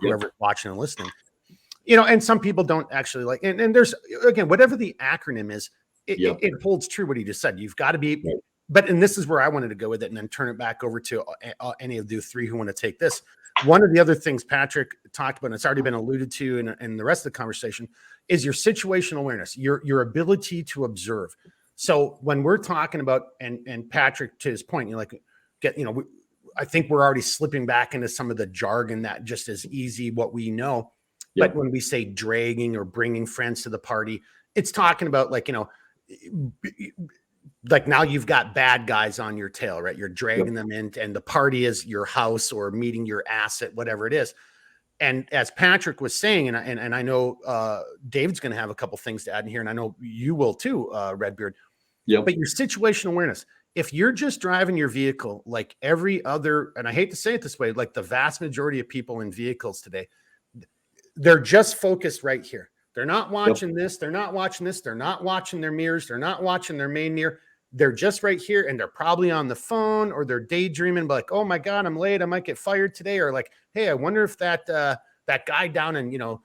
whoever's watching and listening. And some people don't actually like, and there's, again, whatever the acronym is, it holds true what he just said. You've got to be, and this is where I wanted to go with it and then turn it back over to any of the three who want to take this. One of the other things Patrick talked about, and it's already been alluded to in the rest of the conversation, is your situational awareness, your ability to observe. So when we're talking about, and Patrick, to his point, I think we're already slipping back into some of the jargon that just is easy what we know. But when we say dragging or bringing friends to the party, it's talking about like now you've got bad guys on your tail, right? You're dragging them in, and the party is your house or meeting your asset, whatever it is. And as Patrick was saying, and I know David's going to have a couple things to add in here, and I know you will too, Redbeard. But your situational awareness, if you're just driving your vehicle like every other, and I hate to say it this way, like the vast majority of people in vehicles today, they're just focused right here. They're not watching this. They're not watching this. They're not watching their mirrors. They're not watching their main mirror. They're just right here, and they're probably on the phone or they're daydreaming, like, oh my God, I'm late. I might get fired today. Or like, hey, I wonder if that guy down in,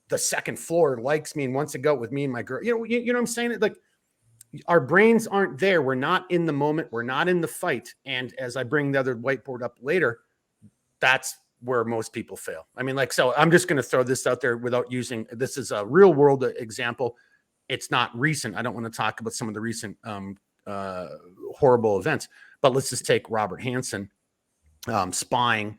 the second floor likes me and wants to go out with me and my girl. You know what I'm saying? Like, our brains aren't there. We're not in the moment. We're not in the fight. And as I bring the other whiteboard up later, that's where most people fail. I mean, so I'm just going to throw this out there without using, this is a real world example. It's not recent. I don't want to talk about some of the recent horrible events, but let's just take Robert Hansen spying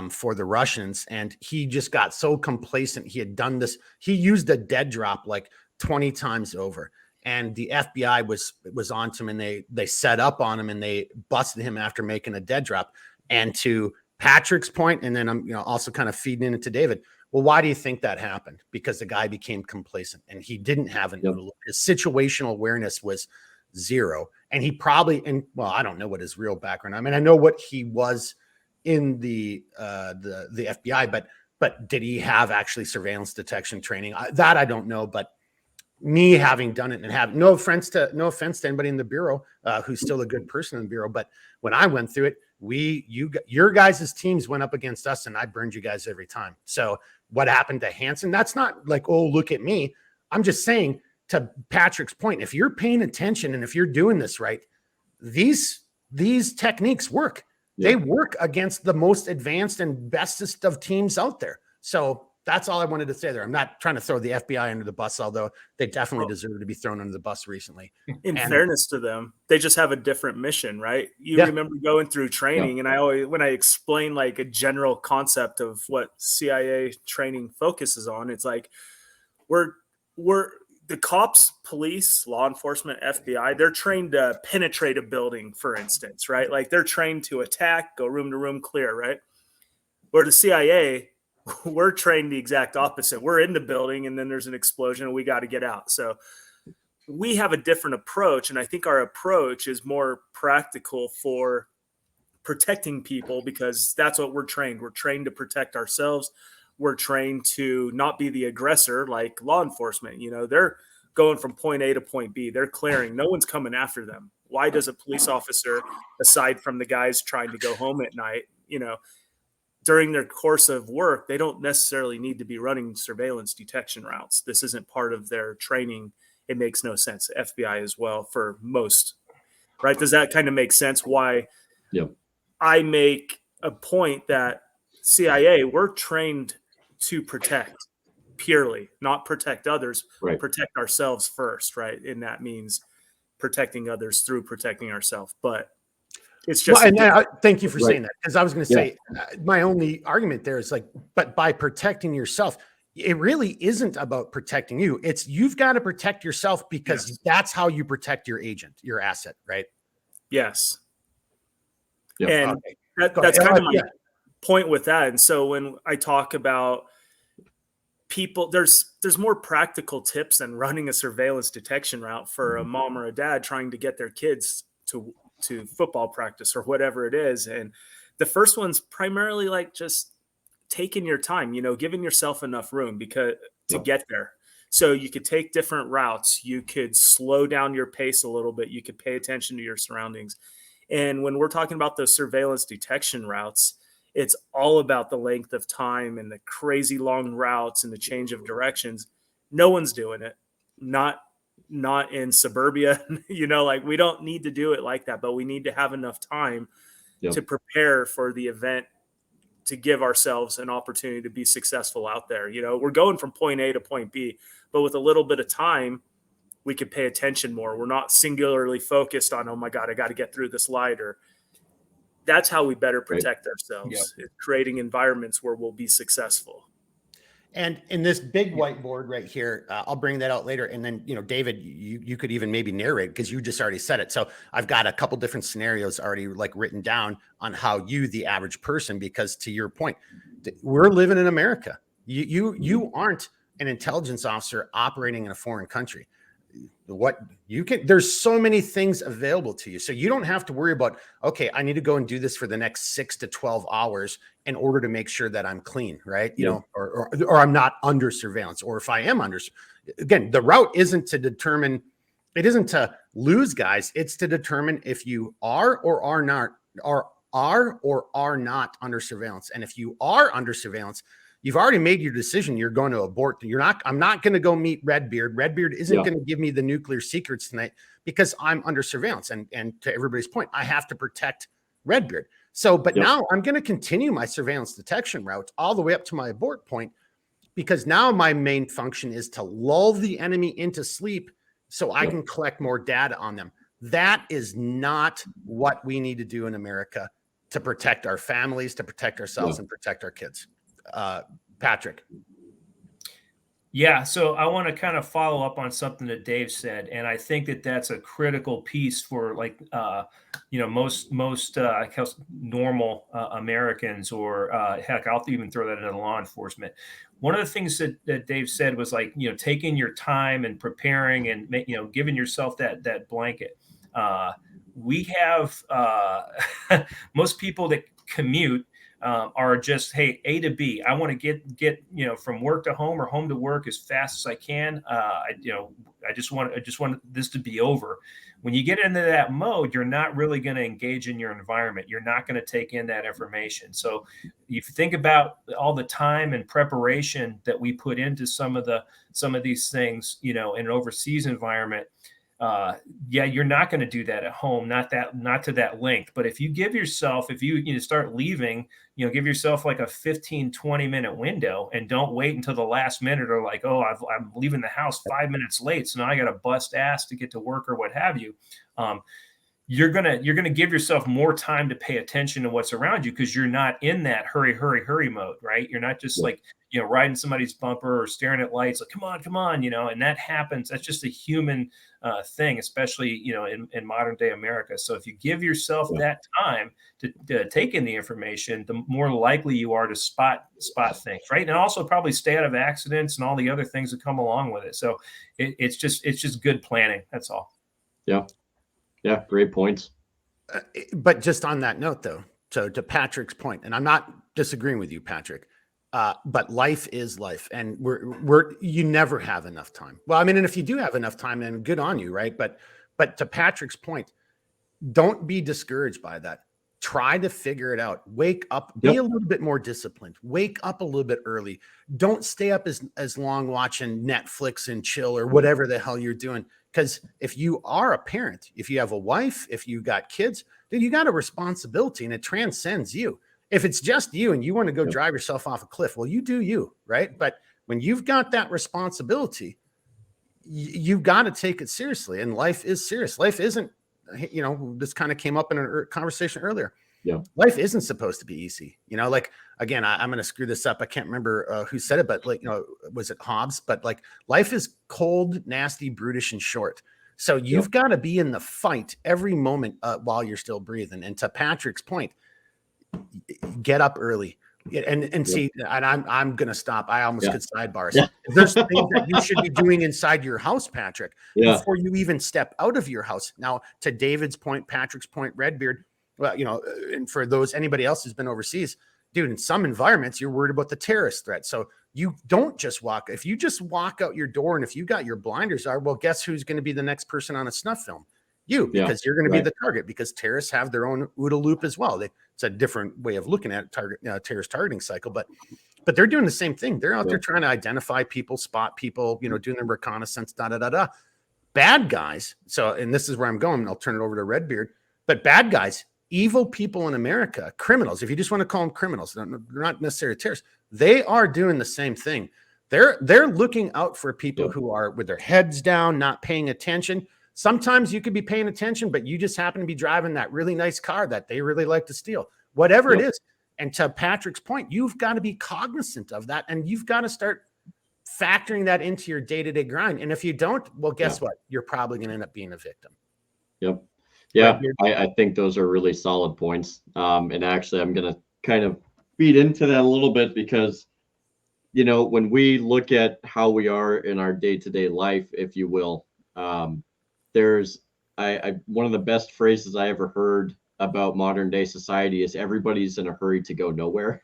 for the Russians. And he just got so complacent. He had done this. He used a dead drop like 20 times over. And the FBI was onto him, and they set up on him and they busted him after making a dead drop. And to Patrick's point, and then I'm also kind of feeding into David. Well, why do you think that happened? Because the guy became complacent and he didn't have his situational awareness was zero. And he probably, I don't know what his real background. I mean, I know what he was in the FBI, but did he have actually surveillance detection training? That I don't know. But me having done it and have no offense to anybody in the Bureau who's still a good person in the Bureau, but when I went through it, your guys' teams went up against us and I burned you guys every time. So what happened to Hansen? That's not like, oh, look at me. I'm just saying, to Patrick's point, if you're paying attention and if you're doing this right, these techniques work. They work against the most advanced and bestest of teams out there. So that's all I wanted to say there. I'm not trying to throw the FBI under the bus, although they definitely deserve to be thrown under the bus recently. In fairness to them, they just have a different mission, right? You remember going through training, and when I explain like a general concept of what CIA training focuses on, it's like we're the cops, police, law enforcement, FBI, they're trained to penetrate a building, for instance, right? Like they're trained to attack, go room to room, clear, right? Where the CIA, we're trained the exact opposite. We're in the building and then there's an explosion and we got to get out. So we have a different approach. And I think our approach is more practical for protecting people because that's what we're trained. We're trained to protect ourselves. We're trained to not be the aggressor like law enforcement. They're going from point A to point B. They're clearing. No one's coming after them. Why does a police officer, aside from the guys trying to go home at night, during their course of work, they don't necessarily need to be running surveillance detection routes. This isn't part of their training. It makes no sense. FBI as well for most, right? Does that kind of make sense? Why I make a point that CIA, we're trained to protect purely, not protect others, Right. protect ourselves first, right? And that means protecting others through protecting ourselves. But it's just thank you for Right. saying that, because I was going to say my only argument there is like, but by protecting yourself, it really isn't about protecting you. It's you've got to protect yourself because that's how you protect your agent, your asset, right? yes. Yep. And Okay. that's kind of my point with that. And so when I talk about people, there's more practical tips than running a surveillance detection route for a mom or a dad trying to get their kids to football practice or whatever it is. And the first one's primarily like just taking your time, giving yourself enough room to get there. So you could take different routes. You could slow down your pace a little bit. You could pay attention to your surroundings. And when we're talking about those surveillance detection routes, it's all about the length of time and the crazy long routes and the change of directions. No one's doing it. Not in suburbia, like we don't need to do it like that, but we need to have enough time to prepare for the event, to give ourselves an opportunity to be successful out there. We're going from point A to point B, but with a little bit of time, we could pay attention more. We're not singularly focused on, oh my God, I got to get through this light. Or that's how we better protect ourselves, creating environments where we'll be successful. And in this big whiteboard right here, I'll bring that out later. And then, David, you could even maybe narrate because you just already said it. So I've got a couple different scenarios already like written down on how you, the average person, because to your point, we're living in America. You aren't an intelligence officer operating in a foreign country. There's so many things available to you. So you don't have to worry about, okay, I need to go and do this for the next 6 to 12 hours in order to make sure that I'm clean, right? Or I'm not under surveillance, or if I am again, the route isn't to lose guys. It's to determine if you are or are not under surveillance. And if you are under surveillance, you've already made your decision. You're going to abort. I'm not going to go meet Redbeard. Redbeard isn't going to give me the nuclear secrets tonight because I'm under surveillance. And to everybody's point, I have to protect Redbeard. So, but now I'm going to continue my surveillance detection route all the way up to my abort point, because now my main function is to lull the enemy into sleep so I can collect more data on them. That is not what we need to do in America to protect our families, to protect ourselves and protect our kids. Patrick. Yeah, so I want to kind of follow up on something that Dave said, and I think that that's a critical piece for most normal Americans, or heck, I'll even throw that into law enforcement. One of the things that Dave said was taking your time and preparing and giving yourself that blanket. We have most people that commute are just, hey, A to B. I want to get from work to home or home to work as fast as I can. I just want this to be over. When you get into that mode, you're not really going to engage in your environment. You're not going to take in that information. So if you think about all the time and preparation that we put into some of these things, in an overseas environment, you're not going to do that at home, not to that length. But if you give yourself, if you start leaving, give yourself like a 15-20 minute window, and don't wait until the last minute, or like, oh, I'm leaving the house 5 minutes late, so now I got to bust ass to get to work or what have you. You're gonna give yourself more time to pay attention to what's around you, because you're not in that hurry mode, right? You're not just riding somebody's bumper or staring at lights, like, come on, and that happens. That's just a human thing, especially, in modern day America. So if you give yourself that time to take in the information, the more likely you are to spot things, right? And also probably stay out of accidents and all the other things that come along with it. So it's just good planning. That's all. Yeah, great points. But just on that note, though, so to Patrick's point, and I'm not disagreeing with you, Patrick, but life is life, and you never have enough time. Well, I mean, and if you do have enough time, then good on you, right? But to Patrick's point, don't be discouraged by that. Try to figure it out. Wake up, be a little bit more disciplined. Wake up a little bit early. Don't stay up as long watching Netflix and chill or whatever the hell you're doing. Because if you are a parent, if you have a wife, if you got kids, then you got a responsibility, and it transcends you. If it's just you and you want to go drive yourself off a cliff, well, you do you, right? But when you've got that responsibility, you've got to take it seriously. And life is serious. Life isn't, you know, this kind of came up in a conversation earlier. Yeah. Life isn't supposed to be easy. You know, like, again, I'm going to screw this up. I can't remember who said it, but like, you know, was it Hobbes? But like, life is cold, nasty, brutish, and short. So you've got to be in the fight every moment while you're still breathing. And to Patrick's point, get up early. And see, and I'm gonna stop. I almost could sidebars. There's things that you should be doing inside your house, Patrick, before you even step out of your house. Now, to David's point, Patrick's point, Redbeard, well, you know, and for anybody else who's been overseas, dude, in some environments, you're worried about the terrorist threat. So you don't just walk. If you just walk out your door and if you got your blinders on, well, guess who's going to be the next person on a snuff film? You, because you're going to be the target, because terrorists have their own OODA loop as well. It's a different way of looking at terrorist targeting cycle, but they're doing the same thing. They're out there trying to identify people, spot people, you know, doing their reconnaissance, Bad guys. So, and this is where I'm going. I'll turn it over to Redbeard, but bad guys, evil people in America, criminals, if you just want to call them criminals, they're not necessarily terrorists. They are doing the same thing. They're looking out for people who are with their heads down, not paying attention. Sometimes you could be paying attention, but you just happen to be driving that really nice car that they really like to steal, whatever it is. And to Patrick's point, you've got to be cognizant of that. And you've got to start factoring that into your day-to-day grind. And if you don't, well, guess what? You're probably going to end up being a victim. Yep. Yeah. I think those are really solid points. And actually I'm going to kind of feed into that a little bit because, you know, when we look at how we are in our day-to-day life, if you will, there's one of the best phrases I ever heard about modern day society is everybody's in a hurry to go nowhere.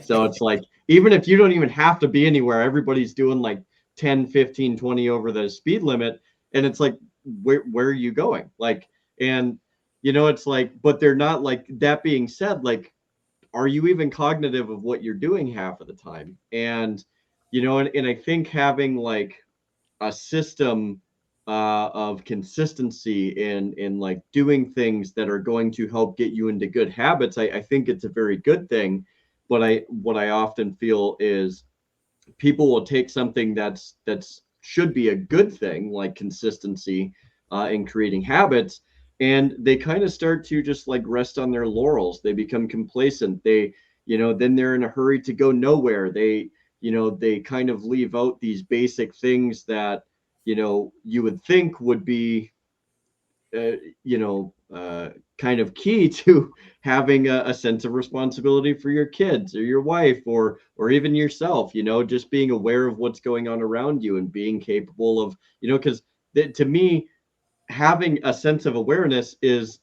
So it's like, even if you don't even have to be anywhere, everybody's doing like 10, 15, 20 over the speed limit. And it's like, where are you going? Like, and you know, it's like, but they're not. Like, that being said, like, are you even cognitive of what you're doing half of the time? And, you know, and I think having like a system of consistency in like doing things that are going to help get you into good habits, I think it's a very good thing. But what I often feel is people will take something that's should be a good thing, like consistency in creating habits, and they kind of start to just like rest on their laurels. They become complacent. They, you know, then they're in a hurry to go nowhere. They, you know, they kind of leave out these basic things that, you know, you would think would be, kind of key to having a sense of responsibility for your kids or your wife or even yourself, you know, just being aware of what's going on around you and being capable of, you know, because to me, having a sense of awareness is,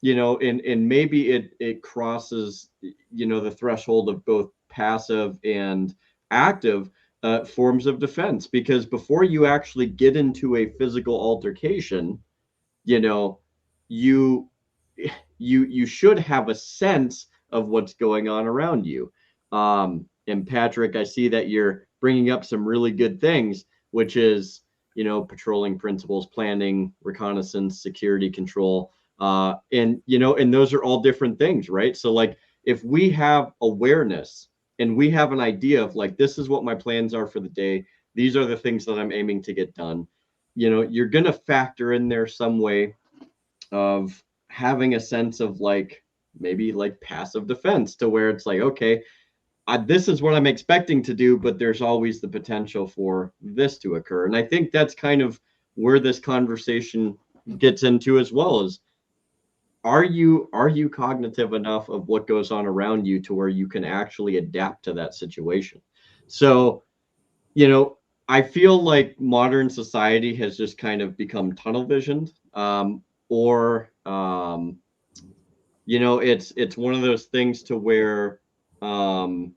you know, and maybe it crosses, you know, the threshold of both passive and active forms of defense, because before you actually get into a physical altercation, you know, you should have a sense of what's going on around you. And Patrick, I see that you're bringing up some really good things, which is, you know, patrolling principles, planning, reconnaissance, security control, and, you know, and those are all different things, right? So like, if we have awareness and we have an idea of like, this is what my plans are for the day, these are the things that I'm aiming to get done, you know, you're going to factor in there some way of having a sense of like, maybe like passive defense, to where it's like, okay, this is what I'm expecting to do, but there's always the potential for this to occur. And I think that's kind of where this conversation gets into as well, is are you cognitive enough of what goes on around you to where you can actually adapt to that situation? So, you know, I feel like modern society has just kind of become tunnel visioned, you know, it's one of those things to where, you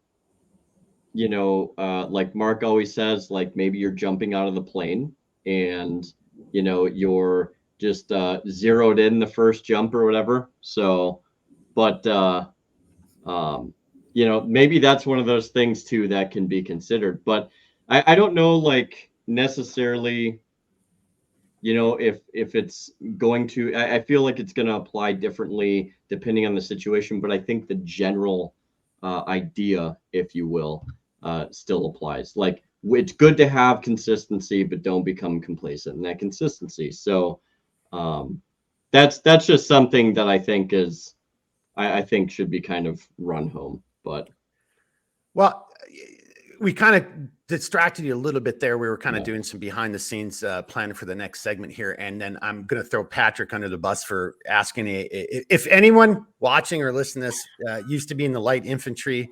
know, like Mark always says, like maybe you're jumping out of the plane and, you know, you're just zeroed in the first jump or whatever. So, but, you know, maybe that's one of those things too that can be considered. But I don't know, like necessarily, you know, if it's going to, I feel like it's going to apply differently depending on the situation, but I think the general idea, if you will, still applies. Like, it's good to have consistency, but don't become complacent in that consistency. So that's just something that I think is, I think should be kind of run home. But well, we kind of distracted you a little bit there. We were kind of doing some behind the scenes planning for the next segment here. And then I'm going to throw Patrick under the bus for asking if anyone watching or listening to this used to be in the light infantry,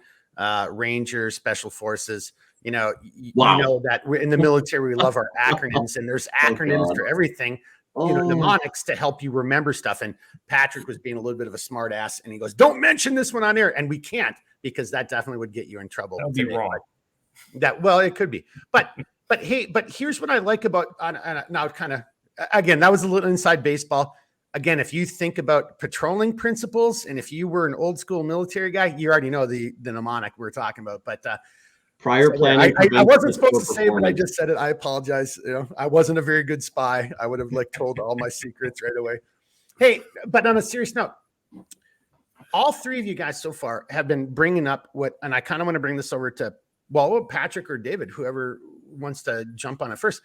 Rangers, special forces, you know, Wow. you know that we're in the military, we love our acronyms, and there's acronyms for everything, you know, mnemonics to help you remember stuff. And Patrick was being a little bit of a smart ass, and he goes, don't mention this one on air. And we can't, because that definitely would get you in trouble. That would be wrong. Well, it could be, but here's what I like about now, kind of, again, that was a little inside baseball. Again, if you think about patrolling principles, and if you were an old school military guy, you already know the mnemonic we're talking about. But prior planning, I wasn't supposed to say it, but I just said it. I apologize. You know, I wasn't a very good spy. I would have told all my secrets right away. Hey, but on a serious note, all three of you guys so far have been bringing up and I kind of want to bring this over to, well, Patrick or David, whoever wants to jump on it first.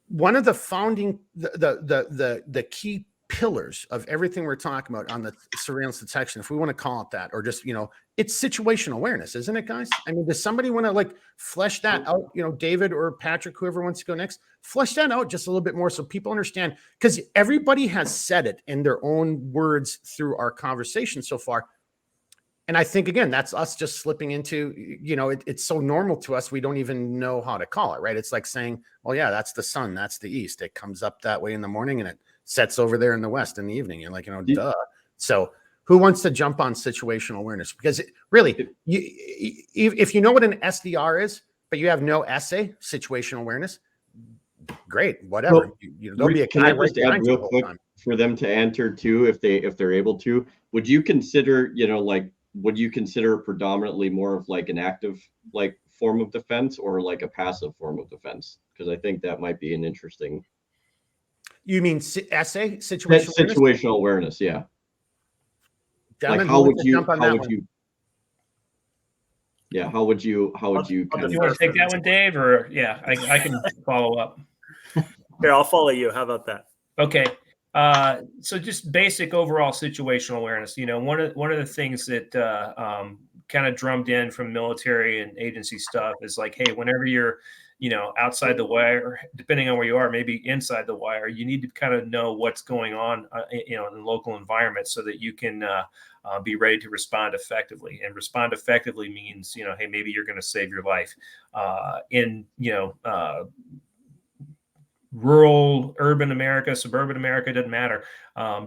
One of the founding, the key pillars of everything we're talking about on the surveillance detection, if we want to call it that, or just, you know, it's situational awareness, isn't it, guys? I mean, does somebody want to flesh that out? You know, David or Patrick, whoever wants to go next, flesh that out just a little bit more so people understand, because everybody has said it in their own words through our conversation so far. And I think, again, that's us just slipping into, you know, it's so normal to us, we don't even know how to call it, right? It's like saying, well, yeah, that's the sun, that's the east. It comes up that way in the morning and it sets over there in the west in the evening. You're like, you know, duh. So who wants to jump on situational awareness? Because if you know what an SDR is, but you have no essay, situational awareness, great, whatever. Well, there'll be a can I just add real quick for them to enter too, if they're able to? Would you consider, you know, would you consider predominantly more of an active form of defense, or a passive form of defense? Because I think that might be an interesting. You mean essay situational awareness? Yeah. Devin, how would you? Yeah. How would you? You want to take that one, Dave, or I can follow up. Here, I'll follow you. How about that? Okay. So just basic overall situational awareness. You know, one of the things that kind of drummed in from military and agency stuff is hey, whenever you're, you know, outside the wire, depending on where you are, maybe inside the wire, you need to kind of know what's going on, you know, in the local environment, so that you can be ready to respond effectively. And respond effectively means, you know, hey, maybe you're going to save your life in, you know, rural, urban America, suburban America, doesn't matter.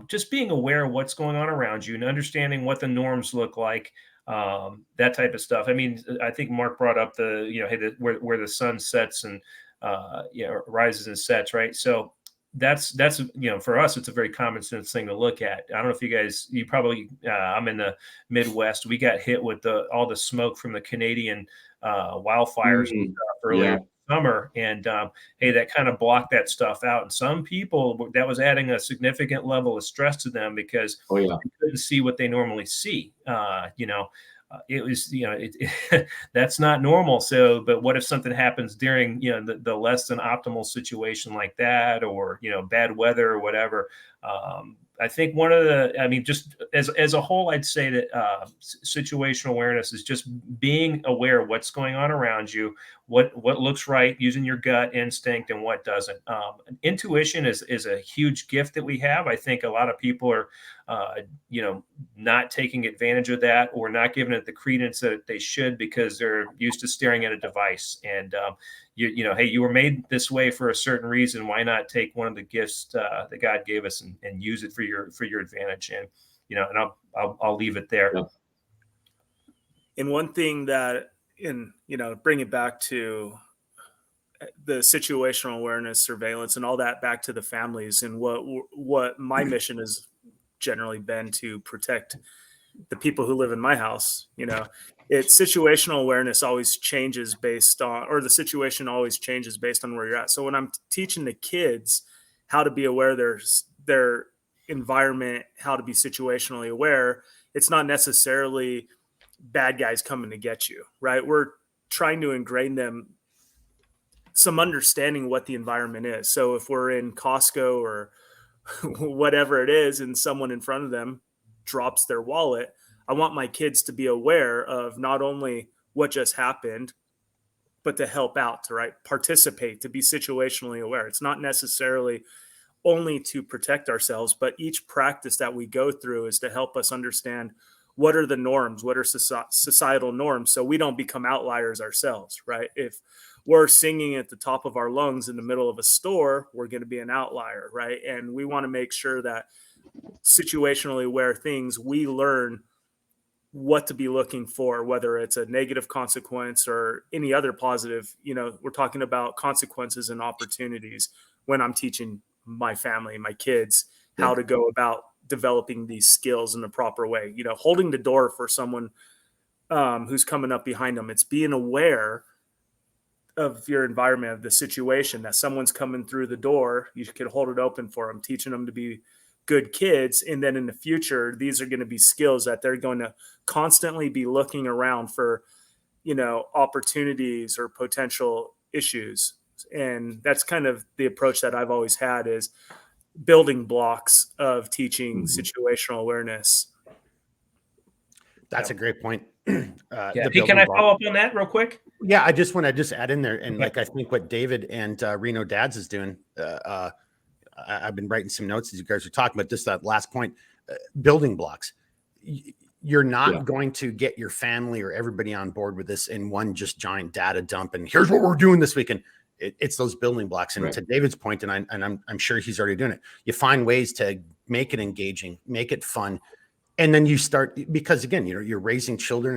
Just being aware of what's going on around you and understanding what the norms look like, that type of stuff. I mean, I think Mark brought up hey, where the sun sets and rises and sets, right? So that's you know, for us, it's a very common sense thing to look at. I don't know if you probably I'm in the Midwest. We got hit with all the smoke from the Canadian wildfires earlier. Summer, and hey, that kind of blocked that stuff out. And some people, that was adding a significant level of stress to them, because they couldn't see what they normally see. You know, it was, you know, that's not normal. So, but what if something happens during, you know, the less than optimal situation like that, or, you know, bad weather or whatever? I think just as a whole, I'd say that situational awareness is just being aware of what's going on around you, what looks right, using your gut instinct, and what doesn't. Intuition is a huge gift that we have. I think a lot of people are, you know, not taking advantage of that, or not giving it the credence that they should, because they're used to staring at a device. And you know, hey, you were made this way for a certain reason. Why not take one of the gifts that God gave us and use it for your advantage? And, you know, and I'll leave it there. Yeah. And one thing that, you know, bring it back to the situational awareness, surveillance, and all that, back to the families, and what my mission has generally been to protect the people who live in my house. You know, it's situational awareness always changes based on, or the situation always changes based on where you're at. So when I'm teaching the kids, how to be aware their environment, how to be situationally aware. It's not necessarily bad guys coming to get you, right? We're trying to ingrain them some understanding what the environment is. So if we're in Costco or whatever it is, and someone in front of them drops their wallet, I want my kids to be aware of not only what just happened, but to help out, to participate, to be situationally aware. It's not necessarily only to protect ourselves, but each practice that we go through is to help us understand what are the norms, what are societal norms, so we don't become outliers ourselves, right? If we're singing at the top of our lungs in the middle of a store, we're going to be an outlier, right? And we want to make sure that situationally aware things, we learn what to be looking for, whether it's a negative consequence or any other positive. We're talking about consequences and opportunities when I'm teaching my family, my kids, how to go about developing these skills in the proper way. Holding the door for someone who's coming up behind them. It's being aware of your environment, of the situation, that someone's coming through the door. You can hold it open for them, teaching them to be good kids. And then in the future, these are going to be skills that they're going to constantly be looking around for, opportunities or potential issues. And that's kind of the approach that I've always had, is building blocks of teaching situational awareness. That's a great point. Can I follow up on that real quick? Yeah, I just want to just add in there, and I think what David and Reno Dads is doing. I've been writing some notes as you guys are talking, but just that last point, building blocks. You're not going to get your family or everybody on board with this in one just giant data dump. And here's what we're doing this weekend. It's those building blocks. And to David's point, and I'm sure he's already doing it. You find ways to make it engaging, make it fun. And then you start, because again, you're raising children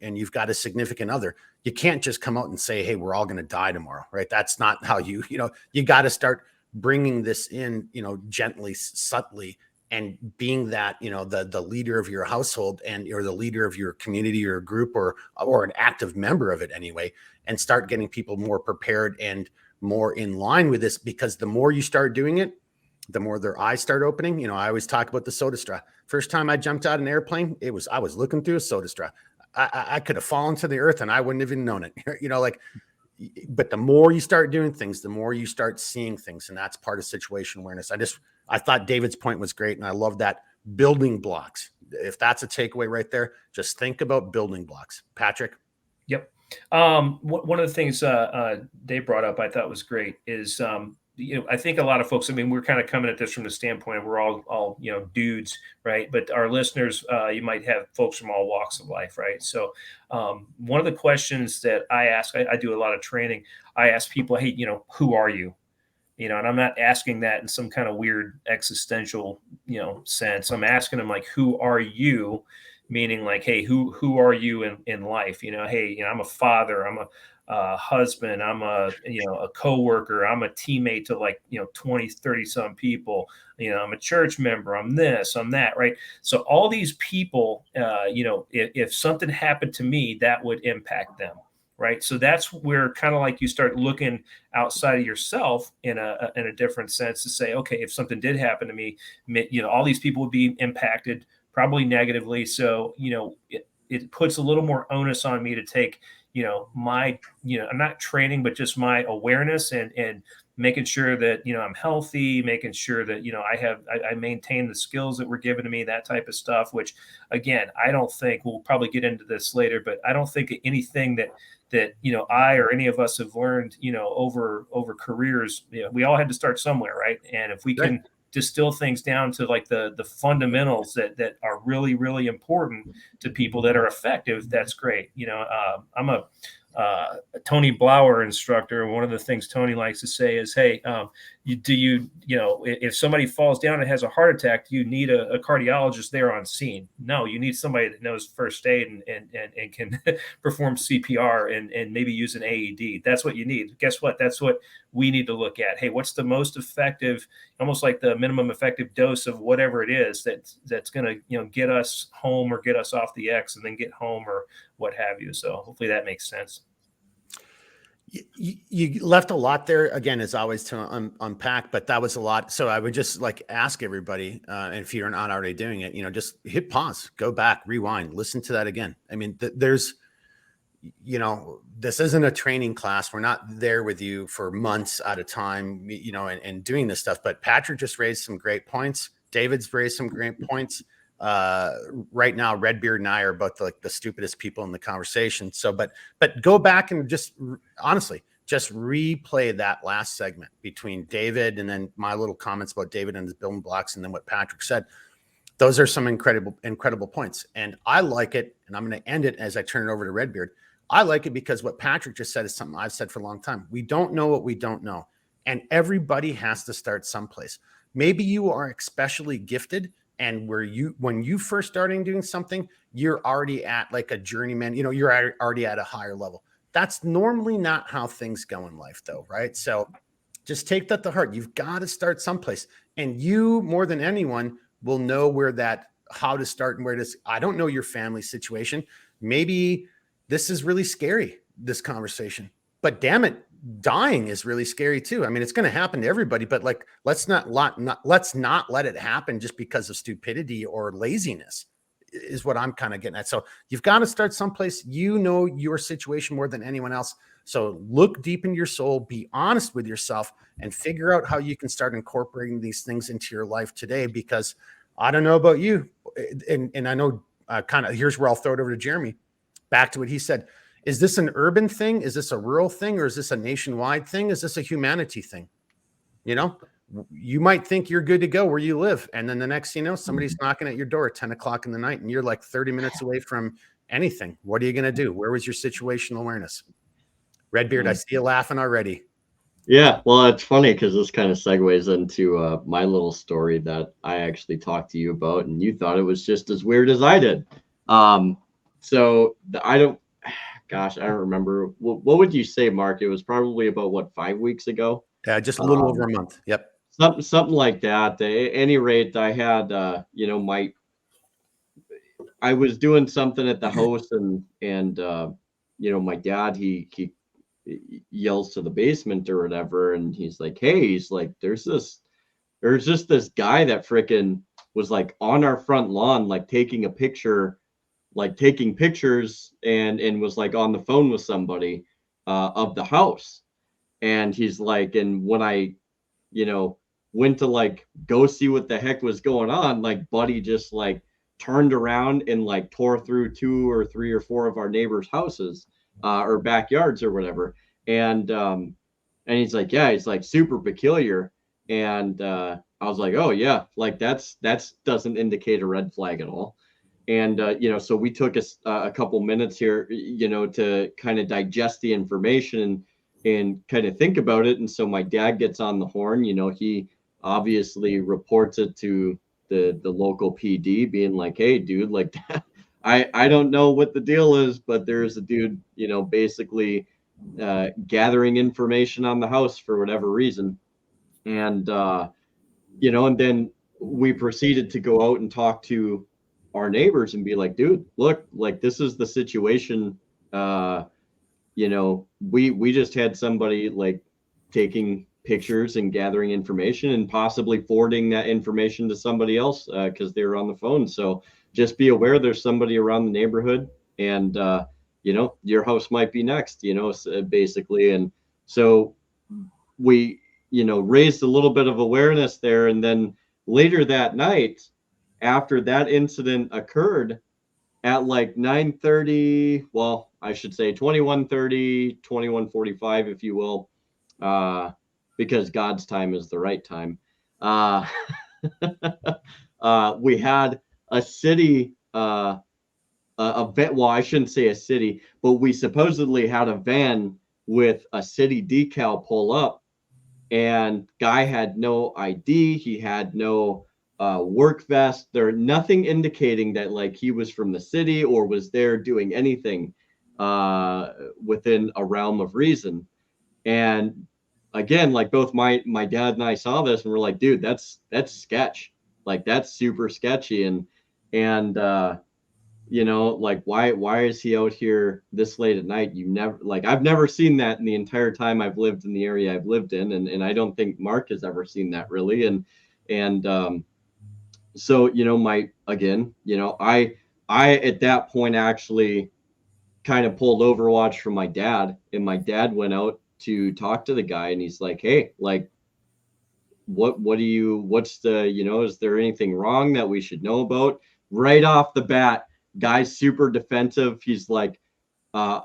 and you've got a significant other. You can't just come out and say, hey, we're all going to die tomorrow, right? That's not how you got to start bringing this in, gently, subtly, and being that, the leader of your household or the leader of your community or group or an active member of it anyway, and start getting people more prepared and more in line with this, because the more you start doing it, the more their eyes start opening. I always talk about the soda straw. First time I jumped out an airplane, I was looking through a soda straw. I could have fallen to the earth and I wouldn't have even known it. But the more you start doing things, the more you start seeing things. And that's part of situational awareness. I thought David's point was great. And I love that, building blocks. If that's a takeaway right there, just think about building blocks. Patrick. Yep. One of the things Dave brought up, I thought was great, is I think a lot of folks, we're kind of coming at this from the standpoint of we're all dudes, right? But our listeners, you might have folks from all walks of life, right? So one of the questions that I ask, I do a lot of training. I ask people, hey, who are you? And I'm not asking that in some kind of weird existential, sense. I'm asking them, like, who are you? Meaning, like, hey, who are you in life? Hey, I'm a father, I'm a husband, I'm a coworker, I'm a teammate to 20, 30 some people, I'm a church member, I'm this, I'm that, right? So all these people, if something happened to me, that would impact them, right? So that's where kind of like you start looking outside of yourself in a different sense to say, okay, if something did happen to me, all these people would be impacted, probably negatively. So, it puts a little more onus on me to take, my, I'm not training, but just my awareness and making sure that, I'm healthy, making sure that, I maintain the skills that were given to me, that type of stuff, which again, I don't think, we'll probably get into this later, but I don't think anything that I or any of us have learned, over careers, we all had to start somewhere, right? And if we can distill things down to like the fundamentals that are really, really important to people that are effective, that's great. I'm a Tony Blauer instructor. One of the things Tony likes to say is, hey, if somebody falls down and has a heart attack, do you need a cardiologist there on scene? No, you need somebody that knows first aid and can perform CPR and maybe use an AED. That's what you need. Guess what? That's what we need to look at. Hey, what's the most effective, almost like the minimum effective dose of whatever it is that's going to, get us home or get us off the X and then get home or what have you. So hopefully that makes sense. You left a lot there again, as always, to unpack, but that was a lot. So I would just like ask everybody, and if you're not already doing it, just hit pause, go back, rewind, listen to that again. I mean, there's, this isn't a training class. We're not there with you for months at a time, and doing this stuff. But Patrick just raised some great points. David's raised some great points. Right now, Redbeard and I are both like the stupidest people in the conversation. So, but go back and just honestly, just replay that last segment between David and then my little comments about David and his building blocks, and then what Patrick said. Those are some incredible points. And I like it. And I'm going to end it as I turn it over to Redbeard. I like it because what Patrick just said is something I've said for a long time. We don't know what we don't know. And everybody has to start someplace. Maybe you are especially gifted, and when you first starting doing something, you're already at like a journeyman, you're already at a higher level. That's normally not how things go in life though, right? So just take that to heart. You've got to start someplace, and you more than anyone will know how to start and where it is. I don't know your family situation. Maybe this is really scary, this conversation, but damn it, dying is really scary too. I mean, it's going to happen to everybody, but like, let's not let it happen just because of stupidity or laziness is what I'm kind of getting at. So you've got to start someplace. Your situation more than anyone else. So look deep in your soul, be honest with yourself, and figure out how you can start incorporating these things into your life today. Because I don't know about you, and I know here's where I'll throw it over to Jeremy. Back to what he said. Is this an urban thing? Is this a rural thing? Or is this a nationwide thing? Is this a humanity thing? You might think you're good to go where you live. And then the next, somebody's knocking at your door at 10 o'clock in the night, and you're like 30 minutes away from anything. What are you going to do? Where was your situational awareness? Redbeard, I see you laughing already. Yeah, well, it's funny because this kind of segues into my little story that I actually talked to you about, and you thought it was just as weird as I did. I don't remember. What would you say, Mark? It was probably about 5 weeks ago? Yeah, just a little over a month. Yep. Something like that. At any rate, I had, I was doing something at the house, and my dad, he yells to the basement or whatever, and he's like, hey, he's like, there's just this guy that frickin' was like on our front lawn, like taking pictures and was like on the phone with somebody of the house. And he's like, and when I, went to like go see what the heck was going on, like buddy just like turned around and like tore through 2 or 3 or 4 of our neighbors' houses or backyards or whatever. And he's like, yeah, he's like super peculiar. And I was like, oh yeah, like that's doesn't indicate a red flag at all. And, so we took a couple minutes here, to kind of digest the information and kind of think about it. And so my dad gets on the horn, he obviously reports it to the local PD, being like, hey, dude, like, I don't know what the deal is, but there's a dude, basically gathering information on the house for whatever reason. And, and then we proceeded to go out and talk to our neighbors and be like, dude, look, like this is the situation. We just had somebody like taking pictures and gathering information and possibly forwarding that information to somebody else because they were on the phone. So just be aware there's somebody around the neighborhood, and your house might be next, basically. And so we raised a little bit of awareness there. And then later that night, after that incident occurred at like 9:30, well, I should say 21:30, 21:45, if you will, because God's time is the right time. We had a city event. Well, I shouldn't say a city, but we supposedly had a van with a city decal pull up, and guy had no ID. He had no work vest. There nothing indicating that like he was from the city or was there doing anything within a realm of reason. And again, like both my dad and I saw this and we're like, dude, that's sketch. Like that's super sketchy. And you know, like why is he out here this late at night? You never, like, I've never seen that in the entire time I've lived in the area I've lived in, and I don't think Mark has ever seen that really. And so, you know, I at that point actually kind of pulled Overwatch from my dad, and my dad went out to talk to the guy, and he's like, hey, like, what's the, you know, is there anything wrong that we should know about? Right off the bat, guy's super defensive. He's like, I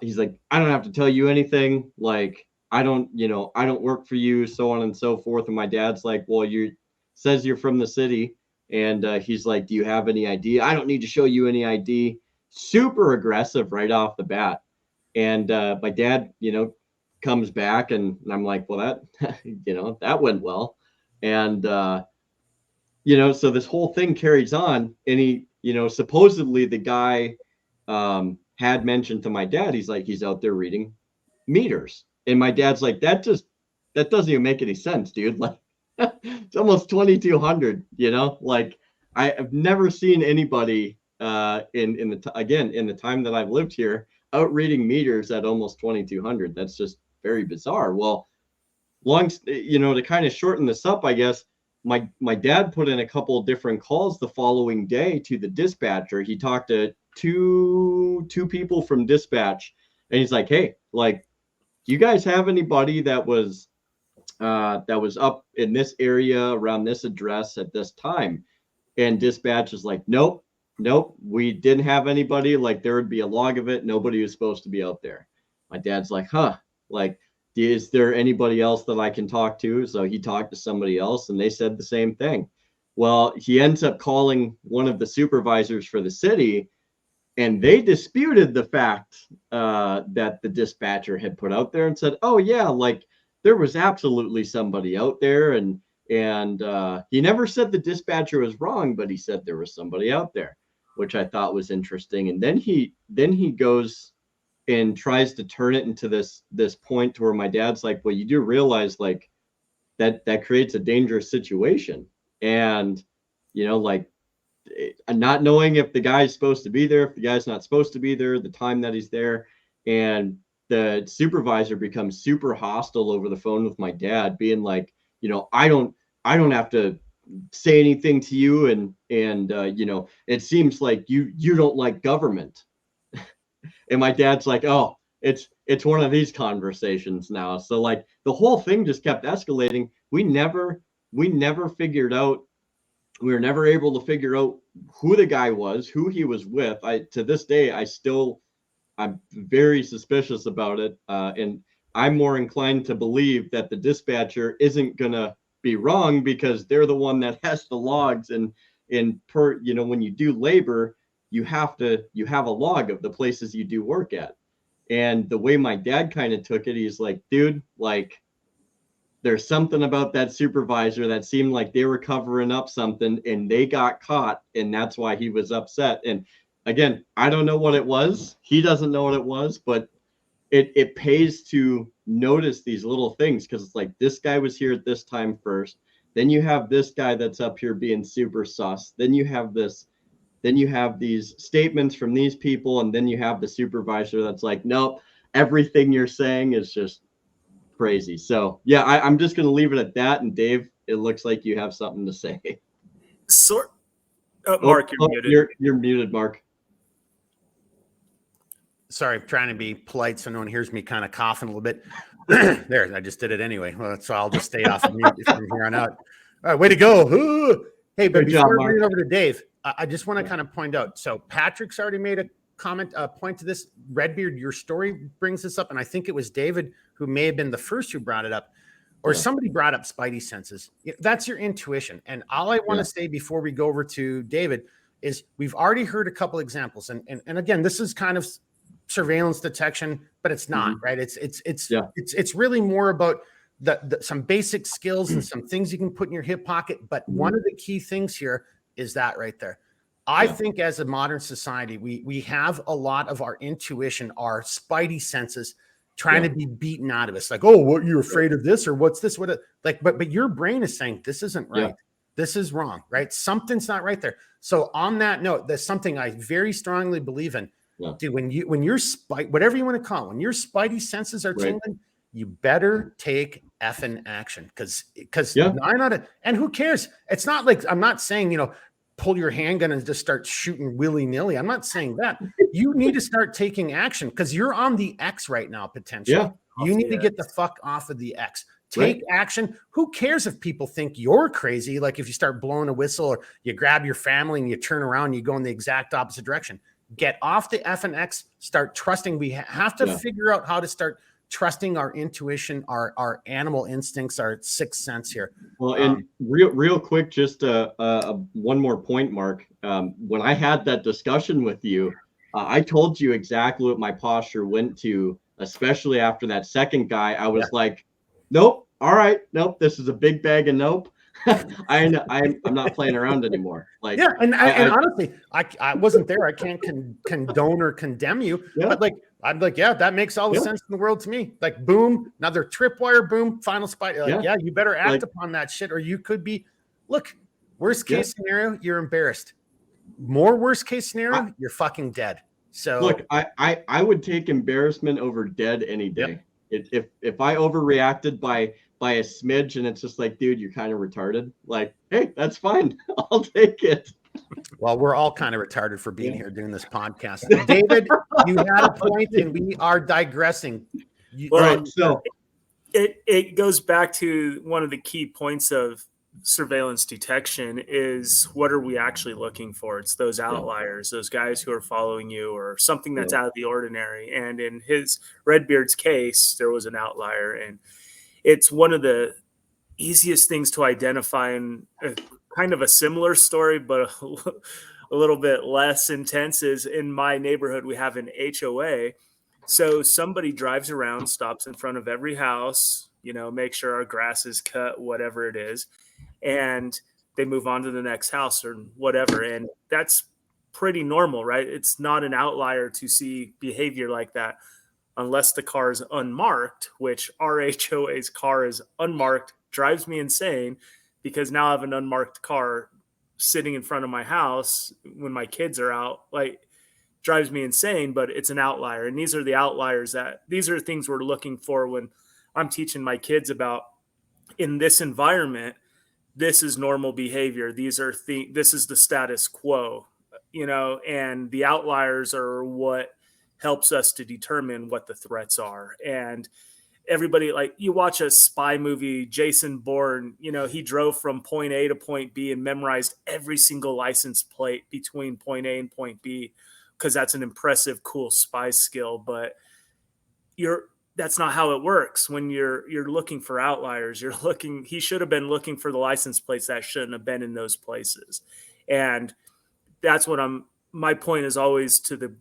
don't have to tell you anything. Like, I don't work for you, so on and so forth. And my dad's like, well, says you're from the city. And he's like, do you have any ID? I don't need to show you any ID. Super aggressive right off the bat. And my dad, you know, comes back, and I'm like, well, that, you know, that went well. And, you know, so this whole thing carries on, and he, you know, supposedly the guy had mentioned to my dad, he's like, he's out there reading meters. And my dad's like, that doesn't even make any sense, dude. Like, it's almost 2,200, you know, like I've never seen anybody in the time that I've lived here out reading meters at almost 2,200. That's just very bizarre. Well, you know, to kind of shorten this up, I guess my dad put in a couple of different calls the following day to the dispatcher. He talked to two people from dispatch, and he's like, hey, like, do you guys have anybody that was up in this area around this address at this time? And dispatch is like, nope, we didn't have anybody. Like, there would be a log of it. Nobody was supposed to be out there. My dad's like, huh, like, is there anybody else that I can talk to? So he talked to somebody else, and they said the same thing. Well, he ends up calling one of the supervisors for the city, and they disputed the fact that the dispatcher had put out there and said, oh yeah, like, there was absolutely somebody out there. And he never said the dispatcher was wrong, but he said there was somebody out there, which I thought was interesting. And then he goes and tries to turn it into this point to where my dad's like, well, you do realize, like, that creates a dangerous situation. And, you know, like, not knowing if the guy's supposed to be there, if the guy's not supposed to be there, the time that he's there. And the supervisor becomes super hostile over the phone with my dad, being like, you know, I don't have to say anything to you. And you know, it seems like you don't like government. And my dad's like, oh, it's one of these conversations now. So, like, the whole thing just kept escalating. We were never able to figure out who the guy was, who he was with. To this day, I'm very suspicious about it. And I'm more inclined to believe that the dispatcher isn't going to be wrong, because they're the one that has the logs. And per, you know, when you do labor, you have a log of the places you do work at. And the way my dad kind of took it, he's like, dude, like, there's something about that supervisor that seemed like they were covering up something, and they got caught, and that's why he was upset. And again, I don't know what it was. He doesn't know what it was, but it pays to notice these little things, because it's like, this guy was here at this time first. Then you have this guy that's up here being super sus. Then you have these statements from these people, and then you have the supervisor that's like, nope, everything you're saying is just crazy. So yeah, I'm just going to leave it at that. And Dave, it looks like you have something to say. Mark, you're muted. You're muted, Mark. Sorry, I'm trying to be polite so no one hears me kind of coughing a little bit. There, I just did it anyway. Well, so I'll just stay off of mute from here on out. All right, way to go. Ooh. Hey, but before I bring it over to Dave, I just want to kind of point out. So Patrick's already made a comment, point to this. Redbeard, your story brings this up, and I think it was David who may have been the first who brought it up, or somebody brought up spidey senses. That's your intuition. And all I want to say before we go over to David is we've already heard a couple examples, and again, this is kind of surveillance detection, but it's not right. It's really more about the some basic skills and some things you can put in your hip pocket. But one of the key things here is that right there. I think as a modern society, we have a lot of our intuition, our spidey senses trying to be beaten out of us. Like, oh, what, you're afraid of this, or what's this? But your brain is saying this isn't right. This is wrong, right? Something's not right there. So on that note, there's something I very strongly believe in. Yeah. Dude, when you're whatever you want to call it, when your spidey senses are tingling, you better take effing action. Because 9 out of, and who cares? It's not like, I'm not saying, you know, pull your handgun and just start shooting willy-nilly. I'm not saying that. You need to start taking action because you're on the X right now, potentially. Yeah. You need to get the fuck off of the X. Take action. Who cares if people think you're crazy? Like if you start blowing a whistle or you grab your family and you turn around and you go in the exact opposite direction. Get off the F and X. Start trusting. We have to figure out how to start trusting our intuition, our animal instincts, our sixth sense here. Well, and real quick, just one more point, Mark. When I had that discussion with you, I told you exactly what my posture went to, especially after that second guy. I was like, nope. All right. Nope. This is a big bag of nope. I'm not playing around anymore. Like, and honestly, I wasn't there. I can't condone or condemn you, but like, I'm like, that makes all the sense in the world to me. Like, boom, another tripwire, boom, final spot. Like, you better act upon that shit, or you could be. Look, worst case scenario, you're embarrassed. More worst case scenario, you're fucking dead. So look, I would take embarrassment over dead any day. If I overreacted by a smidge and it's just like, dude, you're kind of retarded. Like, hey, that's fine. I'll take it. Well, we're all kind of retarded for being here doing this podcast. David, you had a point and we are digressing. So it goes back to one of the key points of surveillance detection is what are we actually looking for? It's those outliers, those guys who are following you or something that's out of the ordinary. And in Redbeard's case, there was an outlier, and it's one of the easiest things to identify in kind of a similar story, but a little bit less intense is in my neighborhood, we have an HOA. So somebody drives around, stops in front of every house, make sure our grass is cut, whatever it is. And they move on to the next house or whatever. And that's pretty normal, right? It's not an outlier to see behavior like that unless the car is unmarked, which our HOA's car is unmarked, drives me insane because now I have an unmarked car sitting in front of my house when my kids are out, like drives me insane, but it's an outlier. And these are the outliers these are things we're looking for when I'm teaching my kids about in this environment. This is normal behavior. This is the status quo, and the outliers are what helps us to determine what the threats are. And everybody, like you watch a spy movie, Jason Bourne, he drove from point A to point B and memorized every single license plate between point A and point B because that's an impressive, cool spy skill. But that's not how it works. When you're looking for outliers, he should have been looking for the license plates that shouldn't have been in those places. And that's what my point is always to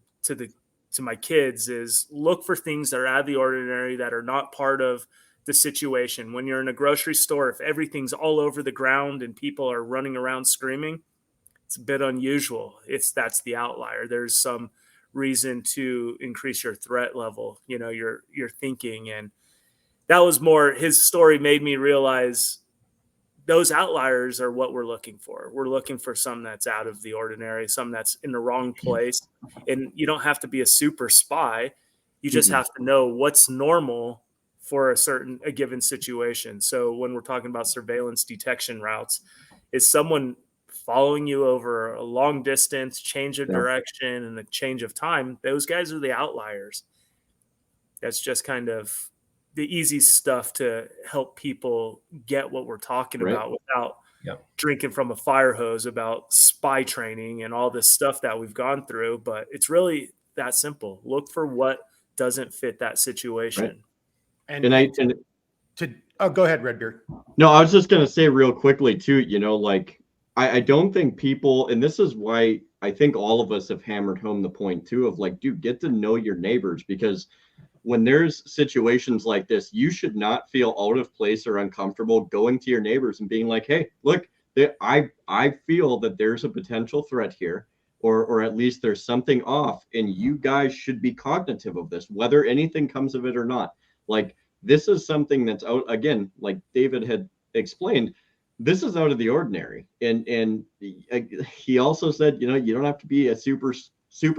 my kids is look for things that are out of the ordinary, that are not part of the situation. When you're in a grocery store, if everything's all over the ground and people are running around screaming, it's a bit unusual. That's the outlier. There's some reason to increase your threat level, your thinking. And that was more, his story made me realize those outliers are what we're looking for. We're looking for something that's out of the ordinary, something that's in the wrong place. And you don't have to be a super spy. You just have to know what's normal for a given situation. So when we're talking about surveillance detection routes, is someone following you over a long distance, change of direction, and a change of time, those guys are the outliers. That's just kind of the easy stuff to help people get what we're talking about without drinking from a fire hose about spy training and all this stuff that we've gone through. But it's really that simple. Look for what doesn't fit that situation. Right. Go ahead, Redbeard. No, I was just going to say real quickly too, I don't think people, and this is why I think all of us have hammered home the point too of like, dude, get to know your neighbors, because when there's situations like this, you should not feel out of place or uncomfortable going to your neighbors and being like, hey, look, I feel that there's a potential threat here, or at least there's something off, and you guys should be cognitive of this, whether anything comes of it or not. Like, this is something that's out, again, like David had explained, this is out of the ordinary. And he also said, you know, you don't have to be a super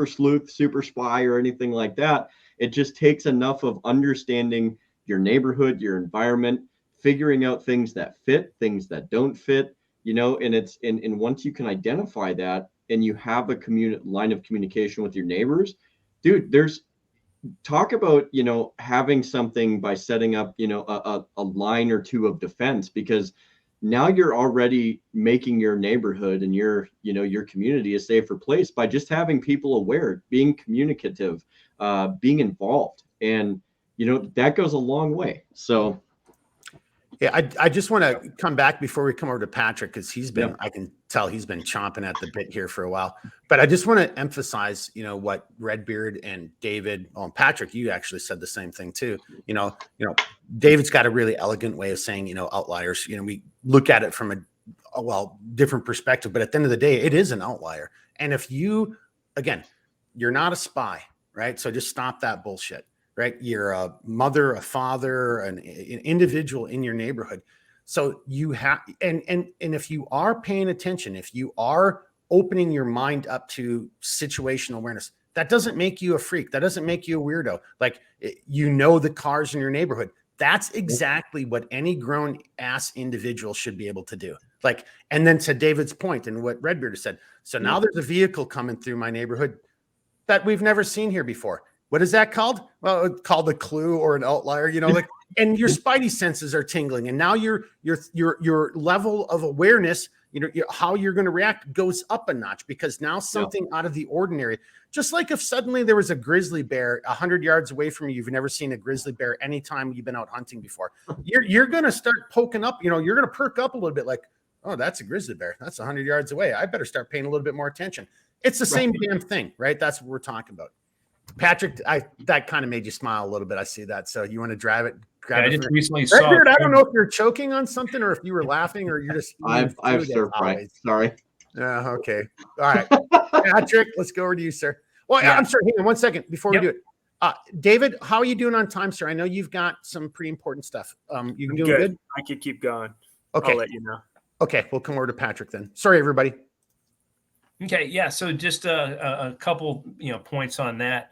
sleuth, super spy, or anything like that. It just takes enough of understanding your neighborhood, your environment, figuring out things that fit, things that don't fit, you know, and and once you can identify that and you have a line of communication with your neighbors, dude, talk about, you know, having something by setting up, you know, a line or two of defense, because now you're already making your neighborhood and your community a safer place by just having people aware, being communicative, being involved. And, you know, that goes a long way. So. Yeah, I just want to come back before we come over to Patrick, because I can tell he's been chomping at the bit here for a while. But I just want to emphasize, you know, what Redbeard and David, and Patrick, you actually said the same thing too. You know, David's got a really elegant way of saying, you know, outliers. You know, we look at it from a different perspective, but at the end of the day, it is an outlier. And if you're not a spy, right? So just stop that bullshit. Right? You're a mother, a father, an individual in your neighborhood. So you have, and if you are paying attention, if you are opening your mind up to situational awareness, that doesn't make you a freak. That doesn't make you a weirdo. Like, you know, the cars in your neighborhood. That's exactly what any grown ass individual should be able to do. Like, and then to David's point and what Redbeard said. So now there's a vehicle coming through my neighborhood that we've never seen here before. What is that called? Well, it's called a clue or an outlier, you know, like, and your spidey senses are tingling. And now your level of awareness, you know, how you're going to react goes up a notch, because now something out of the ordinary, just like if suddenly there was a grizzly bear 100 yards away from you, you've never seen a grizzly bear anytime you've been out hunting before, you're going to start poking up, you know, you're going to perk up a little bit, like, oh, that's a grizzly bear. That's 100 yards away. I better start paying a little bit more attention. It's the same damn thing, right? That's what we're talking about. Patrick, that kind of made you smile a little bit. I see that. So you want to grab it? I just recently saw. Redbeard, I don't know if you're choking on something or if you were laughing or you're just. I've surprised. Sorry. Yeah. Okay. All right. Patrick, let's go over to you, sir. Well, I'm sorry. Hang on 1 second before we do it. David, how are you doing on time, sir? I know you've got some pretty important stuff. You can do good. I could keep going. Okay. I'll let you know. Okay. We'll come over to Patrick then. Sorry, everybody. Okay, yeah. So just a couple, you know, points on that.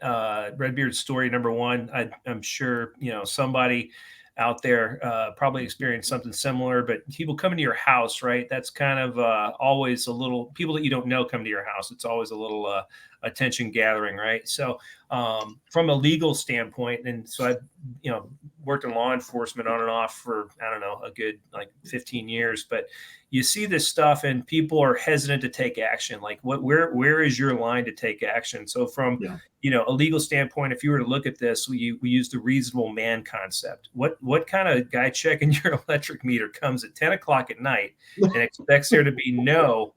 Redbeard's story, number one. I'm sure, you know, somebody out there probably experienced something similar. But people coming to your house, right? That's kind of always a little. People that you don't know come to your house. It's always a little attention gathering, right? So from a legal standpoint, and so I, you know, worked in law enforcement on and off for, I don't know, a good like 15 years, but you see this stuff and people are hesitant to take action. Like, where is your line to take action? So from, you know, a legal standpoint, if you were to look at this, we use the reasonable man concept. What kind of guy checking your electric meter comes at 10 o'clock at night and expects there to be no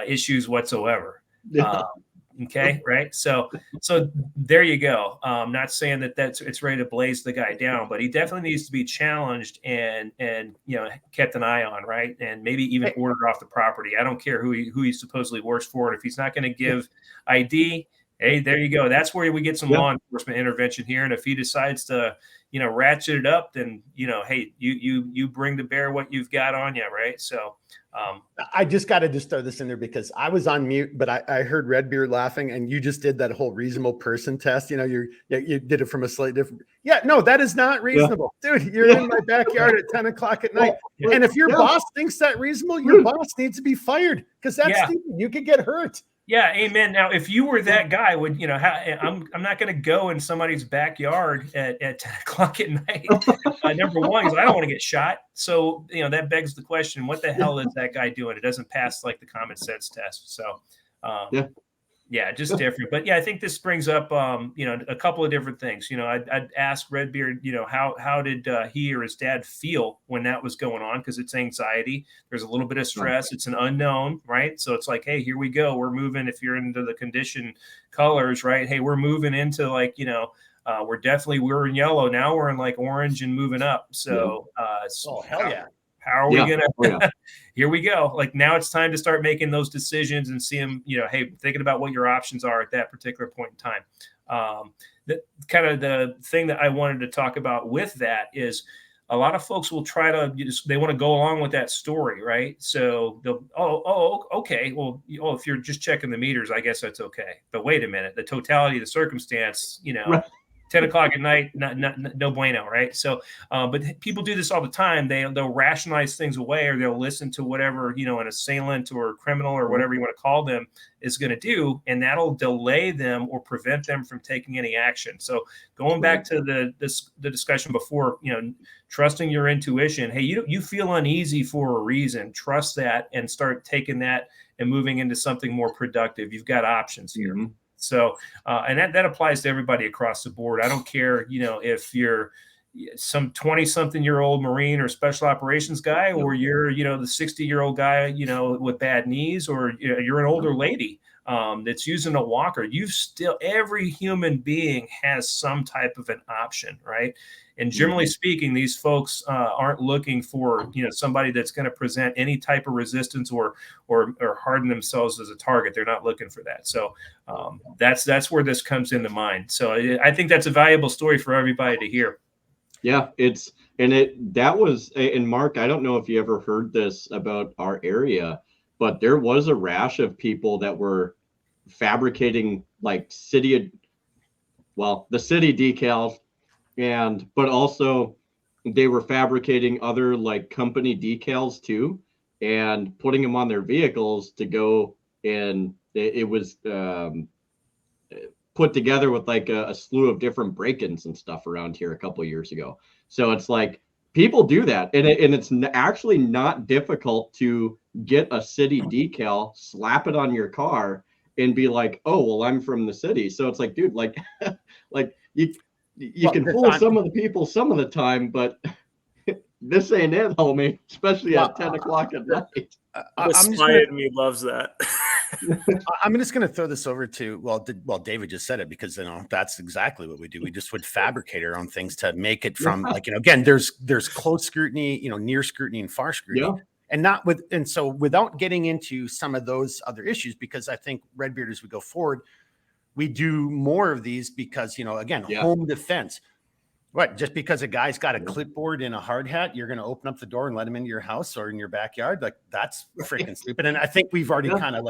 issues whatsoever? Okay, right. So there you go. Not saying that it's ready to blaze the guy down, but he definitely needs to be challenged and you know, kept an eye on, right? And maybe even ordered off the property. I don't care who he supposedly works for. And if he's not going to give ID, hey, there you go. That's where we get some law enforcement intervention here. And if he decides to, you know, ratchet it up, then, you know, hey, you bring to bear what you've got on you, right? So I just got to throw this in there because I was on mute, but I heard Redbeard laughing, and you just did that whole reasonable person test. You know, you did it from a slightly different. Yeah, no, that is not reasonable, dude. You're in my backyard at 10 o'clock at night, and if your boss thinks that reasonable, your boss needs to be fired, because that's stupid. You could get hurt. Yeah, amen. Now, if you were that guy, would you know? I'm not going to go in somebody's backyard at 10 o'clock at night. Number one, because I don't want to get shot. So you know that begs the question: what the hell is that guy doing? It doesn't pass like the common sense test. So, yeah, just different. But yeah, I think this brings up you know, a couple of different things. You know, I'd ask Redbeard, you know, how did he or his dad feel when that was going on? Because it's anxiety. There's a little bit of stress. It's an unknown, right? So it's like, hey, here we go. We're moving. If you're into the condition colors, right? Hey, we're moving into like, you know, we're in yellow. Now we're in like orange and moving up. So, oh, hell yeah. How are we going to, here we go. Like now it's time to start making those decisions and see them, you know, hey, thinking about what your options are at that particular point in time. The kind of the thing that I wanted to talk about with that is a lot of folks will try to they want to go along with that story, right? So they'll, okay, well, if you're just checking the meters, I guess that's okay. But wait a minute, the totality of the circumstance, 10 o'clock at night, no bueno, right? So, but people do this all the time. They'll rationalize things away, or they'll listen to whatever, an assailant or a criminal or whatever you want to call them is going to do, and that'll delay them or prevent them from taking any action. So going back to the discussion before, trusting your intuition. Hey, you feel uneasy for a reason. Trust that and start taking that and moving into something more productive. You've got options here. Mm-hmm. So, and that applies to everybody across the board. I don't care, if you're some 20-something-year-old Marine or special operations guy, or you're, the 60-year-old guy, with bad knees, or you're an older lady that's using a walker. Every human being has some type of an option, right? And generally speaking, these folks aren't looking for, somebody that's going to present any type of resistance or harden themselves as a target. They're not looking for that. So that's where this comes into mind. So I think that's a valuable story for everybody to hear. Yeah, and Mark, I don't know if you ever heard this about our area, but there was a rash of people that were fabricating like the city decals, but also they were fabricating other like company decals too, and putting them on their vehicles to go. And it was put together with like a slew of different break-ins and stuff around here a couple of years ago. So it's like people do that, and it's actually not difficult to get a city decal, slap it on your car, and be like, oh, well, I'm from the city. So it's like, dude, like you can fool some of the people some of the time, but this ain't it, homie, especially at 10 o'clock at night. The spy in me loves that. I'm just going to throw this over to, David just said it, because, that's exactly what we do. We just would fabricate our own things to make it from again, there's close scrutiny, near scrutiny and far scrutiny. Yeah. And so without getting into some of those other issues, because I think Redbeard, as we go forward, we do more of these because, home defense. What, just because a guy's got a clipboard and a hard hat, you're going to open up the door and let him into your house or in your backyard? Like, that's freaking stupid. And I think we've already kind of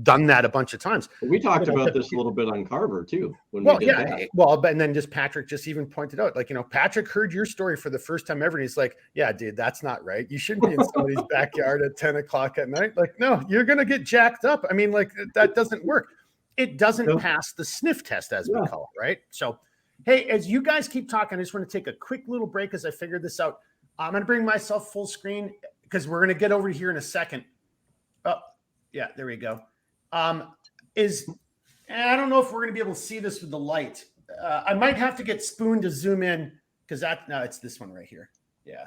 done that a bunch of times. We talked about this a little bit on Carver too. And then Patrick just even pointed out, Patrick heard your story for the first time ever. And he's like, yeah, dude, that's not right. You shouldn't be in somebody's backyard at 10 o'clock at night. Like, no, you're going to get jacked up. I mean, that doesn't work. It doesn't pass the sniff test, as we call it, right? So, hey, as you guys keep talking, I just want to take a quick little break as I figure this out. I'm going to bring myself full screen because we're going to get over here in a second. Oh, yeah, there we go. I don't know if we're going to be able to see this with the light. I might have to get Spoon to zoom in because it's this one right here. Yeah.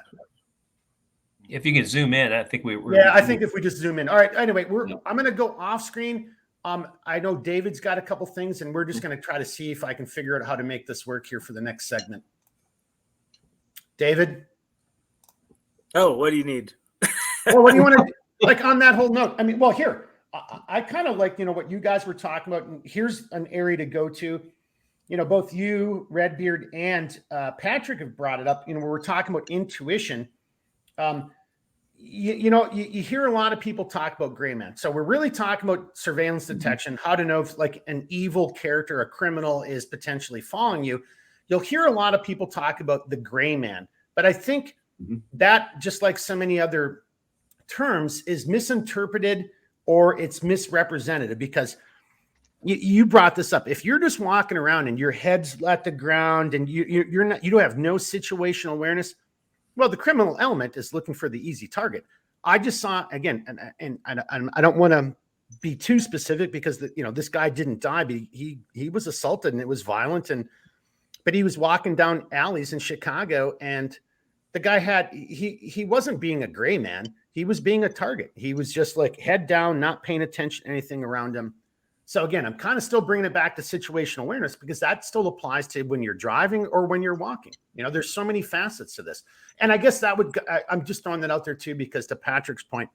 If you can zoom in, I think I think if we just zoom in. All right. Anyway, I'm going to go off screen. I know David's got a couple things, and we're just going to try to see if I can figure out how to make this work here for the next segment. David? Oh, what do you need? Well, what do you want to on that whole note? I mean, here, I kind of like, what you guys were talking about. And here's an area to go to. Both you, Redbeard, and Patrick have brought it up. Where we're talking about intuition. You hear a lot of people talk about gray man. So we're really talking about surveillance detection, how to know if an evil character, a criminal is potentially following you. You'll hear a lot of people talk about the gray man, but I think that, just like so many other terms, is misinterpreted or it's misrepresented, because you brought this up. If you're just walking around and your head's at the ground and you don't have no situational awareness, well, the criminal element is looking for the easy target. I just saw, again, and I don't want to be too specific because this guy didn't die, but he was assaulted and it was violent, but he was walking down alleys in Chicago, and the guy he wasn't being a gray man. He was being a target. He was just head down, not paying attention to anything around him. So again, I'm kind of still bringing it back to situational awareness, because that still applies to when you're driving or when you're walking. There's so many facets to this. And I guess I'm just throwing that out there too, because to Patrick's point,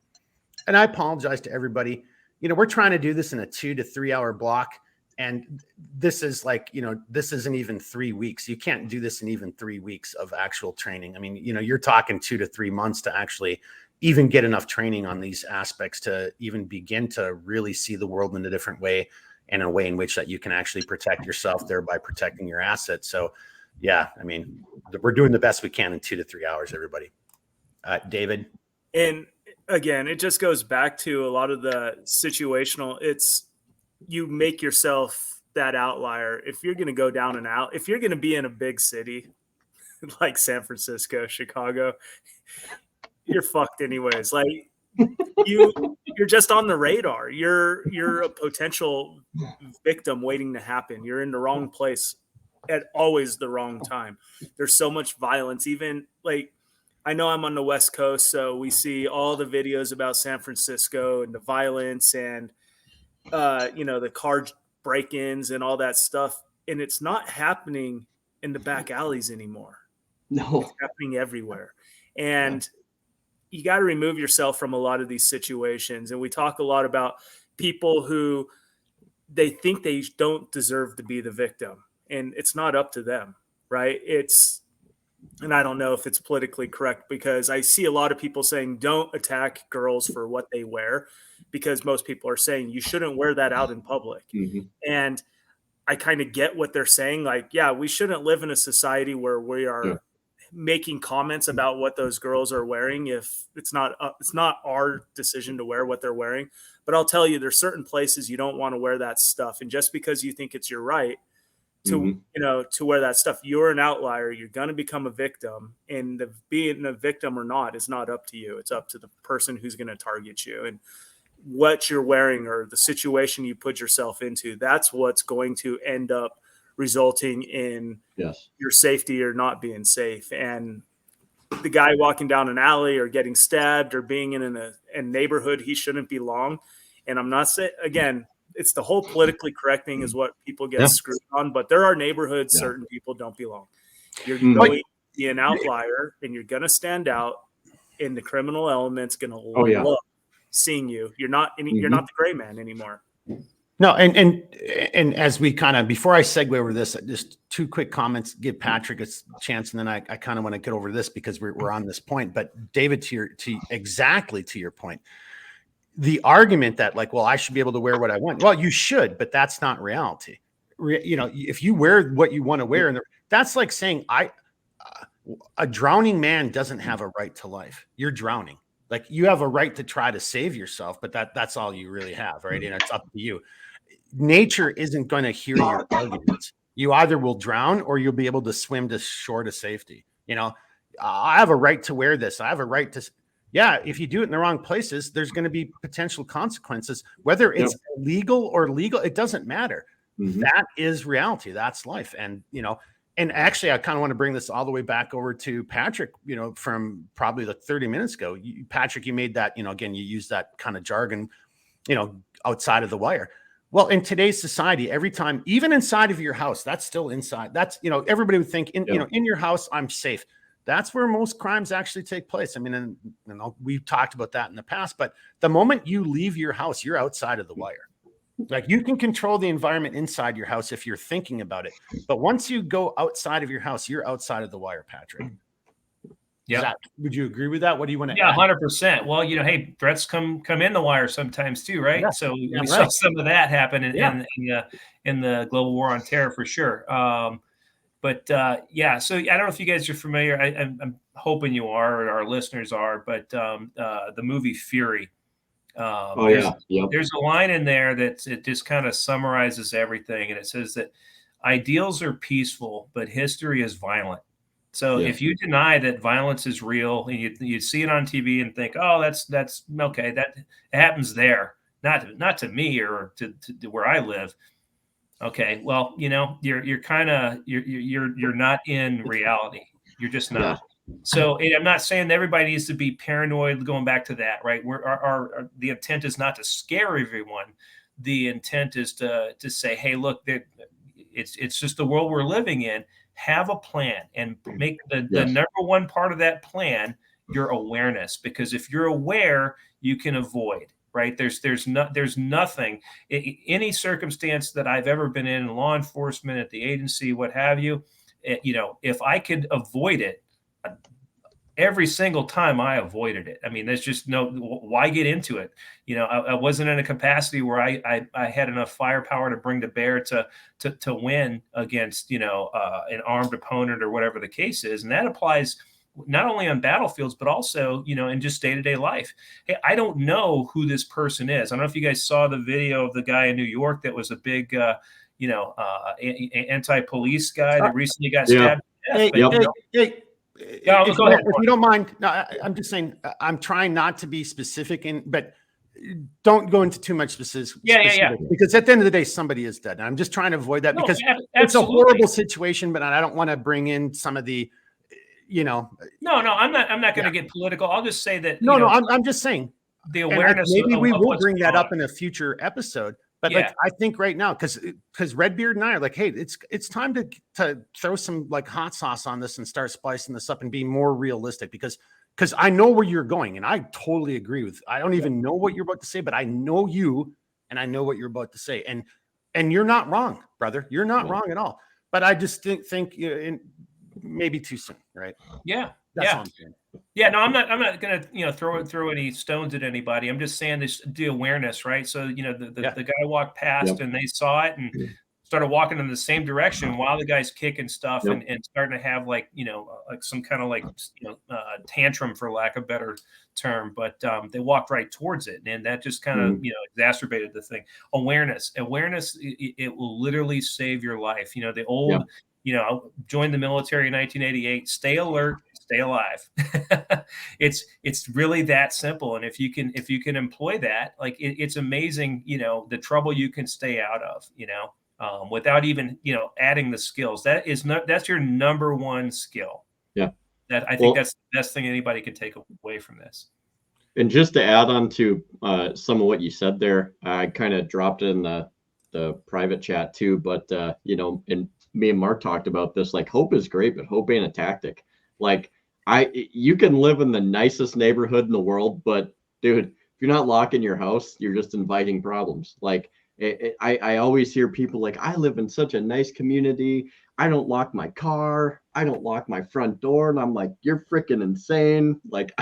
and I apologize to everybody, we're trying to do this in a 2 to 3 hour block. And this is like, this isn't even 3 weeks. You can't do this in even 3 weeks of actual training. I mean, you're talking 2 to 3 months to actually even get enough training on these aspects to even begin to really see the world in a different way, and a way in which that you can actually protect yourself, thereby protecting your assets. So yeah, I mean, we're doing the best we can in 2 to 3 hours, everybody. David. And again, it just goes back to a lot of the situational. It's, you make yourself that outlier. If you're going to go down and out, if you're going to be in a big city like San Francisco, Chicago, you're fucked anyways. Like you're just on the radar. You're a potential victim waiting to happen. You're in the wrong place at always the wrong time. There's so much violence. Even like, I know I'm on the West Coast, so we see all the videos about San Francisco and the violence and the car break-ins and all that stuff. And it's not happening in the back alleys anymore. No, it's happening everywhere. And you got to remove yourself from a lot of these situations. And we talk a lot about people who they think they don't deserve to be the victim, and it's not up to them, right? And I don't know if it's politically correct, because I see a lot of people saying don't attack girls for what they wear, because most people are saying you shouldn't wear that out in public. Mm-hmm. And I kind of get what they're saying. Like, yeah, we shouldn't live in a society where we are making comments about what those girls are wearing if it's not our decision to wear what they're wearing. But I'll tell you, there's certain places you don't want to wear that stuff. And just because you think it's your right to to wear that stuff, you're an outlier. You're going to become a victim, and being a victim or not is not up to you. It's up to the person who's going to target you, and what you're wearing or the situation you put yourself into. That's what's going to end up resulting in your safety or not being safe. And the guy walking down an alley or getting stabbed or being in a neighborhood he shouldn't belong. And I'm not saying, again, it's the whole politically correct thing is what people get screwed on, but there are neighborhoods certain people don't belong. You're going to be an outlier, and you're going to stand out, and the criminal element's going to love seeing you. You're not you're not the gray man anymore. No, and as we kind of, before I segue over this, just 2 quick comments, give Patrick a chance, and then I kind of want to get over this because we're on this point. But David, to your point, the argument that like, well, I should be able to wear what I want. Well, you should, but that's not reality. If you wear what you want to wear, and that's like saying a drowning man doesn't have a right to life. You're drowning. Like, you have a right to try to save yourself, but that's all you really have, right? And it's up to you. Nature isn't going to hear your arguments. You either will drown or you'll be able to swim to shore to safety. I have a right to wear this. I have a right to. Yeah, if you do it in the wrong places, there's going to be potential consequences, whether it's illegal or legal. It doesn't matter. Mm-hmm. That is reality. That's life. And, and actually, I kind of want to bring this all the way back over to Patrick, from probably like 30 minutes ago. Patrick, you made that, again, you use that kind of jargon, outside of the wire. Well, in today's society, every time, even inside of your house, that's still inside. That's, everybody would think in your house, I'm safe. That's where most crimes actually take place. I mean, and we've talked about that in the past, but the moment you leave your house, you're outside of the wire. Like, you can control the environment inside your house if you're thinking about it. But once you go outside of your house, you're outside of the wire, Patrick. Yeah. Would you agree with that? What do you want to add? 100%. Well, hey, threats come in the wire sometimes too, right? Yeah. So we saw some of that happen in the global war on terror for sure. But so I don't know if you guys are familiar. I'm hoping you are, or our listeners are, but the movie Fury. There's a line in there that it just kind of summarizes everything, and it says that ideals are peaceful, but history is violent. So if you deny that violence is real, and you see it on TV and think, oh, that's okay, that happens there, not to me or to where I live. Okay, well, you're not in reality. You're just not. Yeah. So, and I'm not saying that everybody needs to be paranoid. Going back to that, right? The intent is not to scare everyone. The intent is to say, hey, look, it's just the world we're living in. Have a plan and make the number one part of that plan your awareness, because if you're aware, you can avoid. right? There's nothing, any circumstance that I've ever been in law enforcement, at the agency, what have you, if I could avoid it, every single time I avoided it. I mean, there's just why get into it? I wasn't in a capacity where I had enough firepower to bring to bear to win against, an armed opponent or whatever the case is. And that applies not only on battlefields, but also, in just day-to-day life. Hey, I don't know who this person is. I don't know if you guys saw the video of the guy in New York that was a big, anti-police guy that recently got stabbed. If you don't mind, no, I'm just saying, I'm trying not to be specific, but don't go into too much specific. Because at the end of the day, somebody is dead. And I'm just trying to avoid that because it's a horrible situation, but I don't want to bring in some of the, No, I'm not going to get political. I'll just say that. I'm just saying the awareness. Maybe we will bring that up in a future episode. But I think right now, because Redbeard and I are like, hey, it's time to throw some like hot sauce on this and start spicing this up and be more realistic because I know where you're going and I totally agree with. I don't even know what you're about to say, but I know you and I know what you're about to say, and you're not wrong, brother. You're not wrong at all. But I just think maybe too soon, right? That's all I'm saying. Yeah, no, I'm not gonna throw any stones at anybody. I'm just saying this, the awareness, right? So the guy walked past and they saw it and started walking in the same direction while the guy's kicking stuff and starting to have like some kind of tantrum, for lack of a better term. But they walked right towards it, and that just kind of exacerbated the thing. Awareness, it will literally save your life. The old. Joined the military in 1988. Stay alert, stay alive. It's really that simple. And if you can employ that, like it's amazing, the trouble you can stay out of, without even, adding the skills. That's your number one skill. Yeah. That I think that's the best thing anybody can take away from this. And just to add on to some of what you said there, I kind of dropped it in the private chat too, but and me and Mark talked about this, like hope is great, but hope ain't a tactic. Like you can live in the nicest neighborhood in the world, but dude, if you're not locking your house, you're just inviting problems. Like I always hear people like, I live in such a nice community. I don't lock my car. I don't lock my front door. And I'm like, you're freaking insane. Like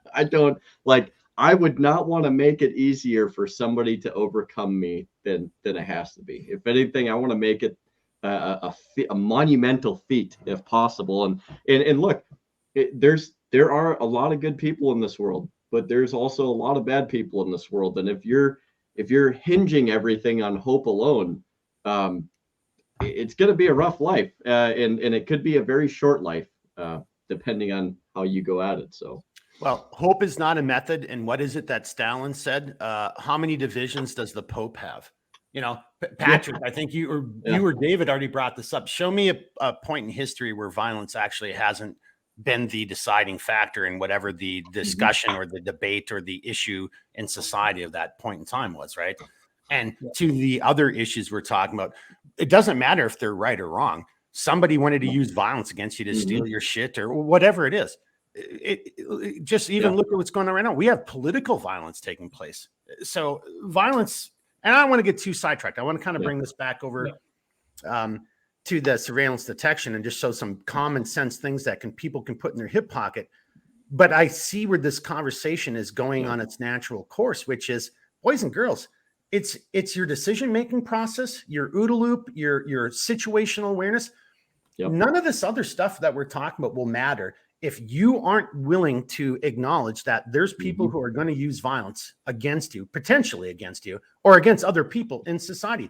I would not want to make it easier for somebody to overcome me than it has to be. If anything, I want to make it a monumental feat if possible. And look, there are a lot of good people in this world, but there's also a lot of bad people in this world. And if you're hinging everything on hope alone, it's going to be a rough life, and it could be a very short life, depending on how you go at it. So. Well, hope is not a method. And what is it that Stalin said? How many divisions does the Pope have? Patrick, I think you or David already brought this up. Show me a point in history where violence actually hasn't been the deciding factor in whatever the discussion or the debate or the issue in society of that point in time was, right? And to the other issues we're talking about, it doesn't matter if they're right or wrong. Somebody wanted to use violence against you to steal your shit or whatever it is. It just even look at what's going on right now. We have political violence taking place. So violence. And I don't want to get too sidetracked. I want to kind of bring this back over to the surveillance detection and just show some common sense things that people can put in their hip pocket. But I see where this conversation is going on its natural course, which is, boys and girls, it's your decision-making process, your OODA loop, your situational awareness. None of this other stuff that we're talking about will matter if you aren't willing to acknowledge that there's people who are going to use violence against you, potentially against you, or against other people in society.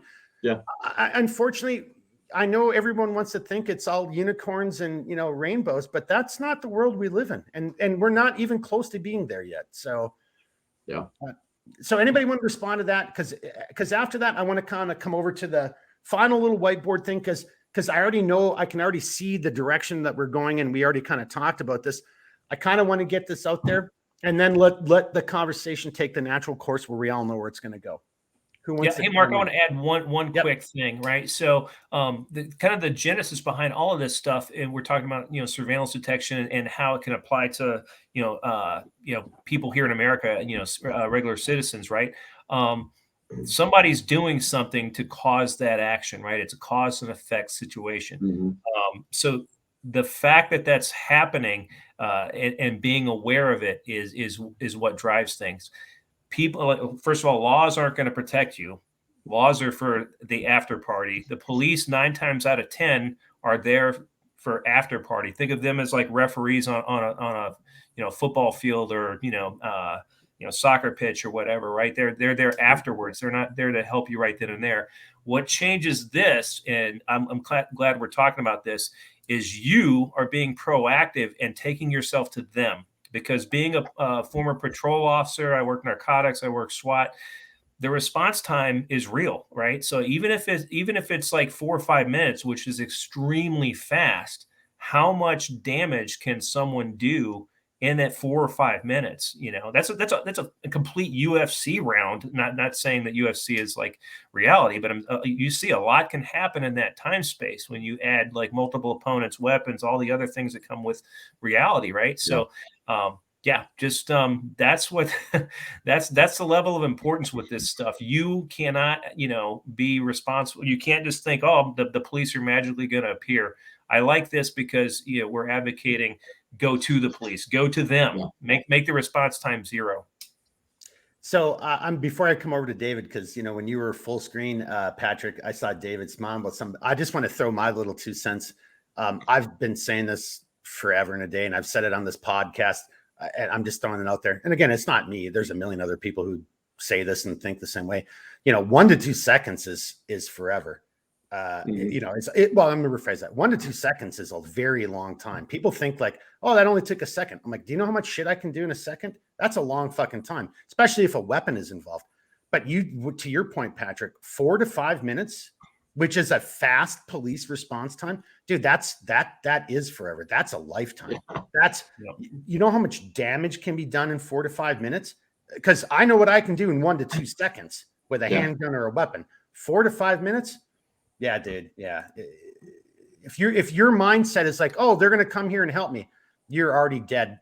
Unfortunately, I know everyone wants to think it's all unicorns and rainbows, but that's not the world we live in, and we're not even close to being there yet. So, so anybody want to respond to that? Because after that, I want to kind of come over to the final little whiteboard thing because I already know, I can already see the direction that we're going, and we already kind of talked about this. I kind of want to get this out there and then let the conversation take the natural course where we all know where it's going to go. Who wants Yeah. to Hey, Mark, I chime want in? to add one Yep. quick thing, right? So, the kind of the genesis behind all of this stuff, and we're talking about, surveillance detection and how it can apply to, people here in America, regular citizens, right? Somebody's doing something to cause that action, right? It's a cause and effect situation. Mhm. So the fact that that's happening, and being aware of it is what drives things. People, first of all, laws aren't going to protect you. Laws are for the after party. The police, 9 times out of 10, are there for after party. Think of them as like referees on a football field, or soccer pitch or whatever, right? They're there afterwards. They're not there to help you right then and there. What changes this, and I'm glad we're talking about this, is you are being proactive and taking yourself to them. Because being a former patrol officer, I work narcotics, I work SWAT. The response time is real, right? So even if it's like 4 or 5 minutes, which is extremely fast, how much damage can someone do in that 4 or 5 minutes? That's a complete UFC round. Not saying that UFC is like reality, but you see a lot can happen in that time space when you add like multiple opponents, weapons, all the other things that come with reality, right? So. Just that's what that's the level of importance with this stuff. You cannot, be responsible. You can't just think, oh, the police are magically going to appear. I like this because we're advocating go to the police, go to them, make the response time 0. So I'm before I come over to David, because when you were full screen, Patrick, I saw David smile about something. I just want to throw my little 2 cents. I've been saying this forever and a day, and I've said it on this podcast. And I'm just throwing it out there. And again, it's not me. There's a million other people who say this and think the same way. 1 to 2 seconds is forever. Well, I'm going to rephrase that. 1 to 2 seconds is a very long time. People think like, oh, that only took a second. I'm like, do you know how much shit I can do in a second? That's a long fucking time, especially if a weapon is involved. But to your point, Patrick, 4 to 5 minutes, which is a fast police response time, dude, that is forever. That's a lifetime. That's, you know how much damage can be done in 4 to 5 minutes? Because I know what I can do in 1 to 2 seconds with a handgun or a weapon. 4 to 5 minutes. Yeah, dude. Yeah. If your mindset is like, oh, they're going to come here and help me, you're already dead.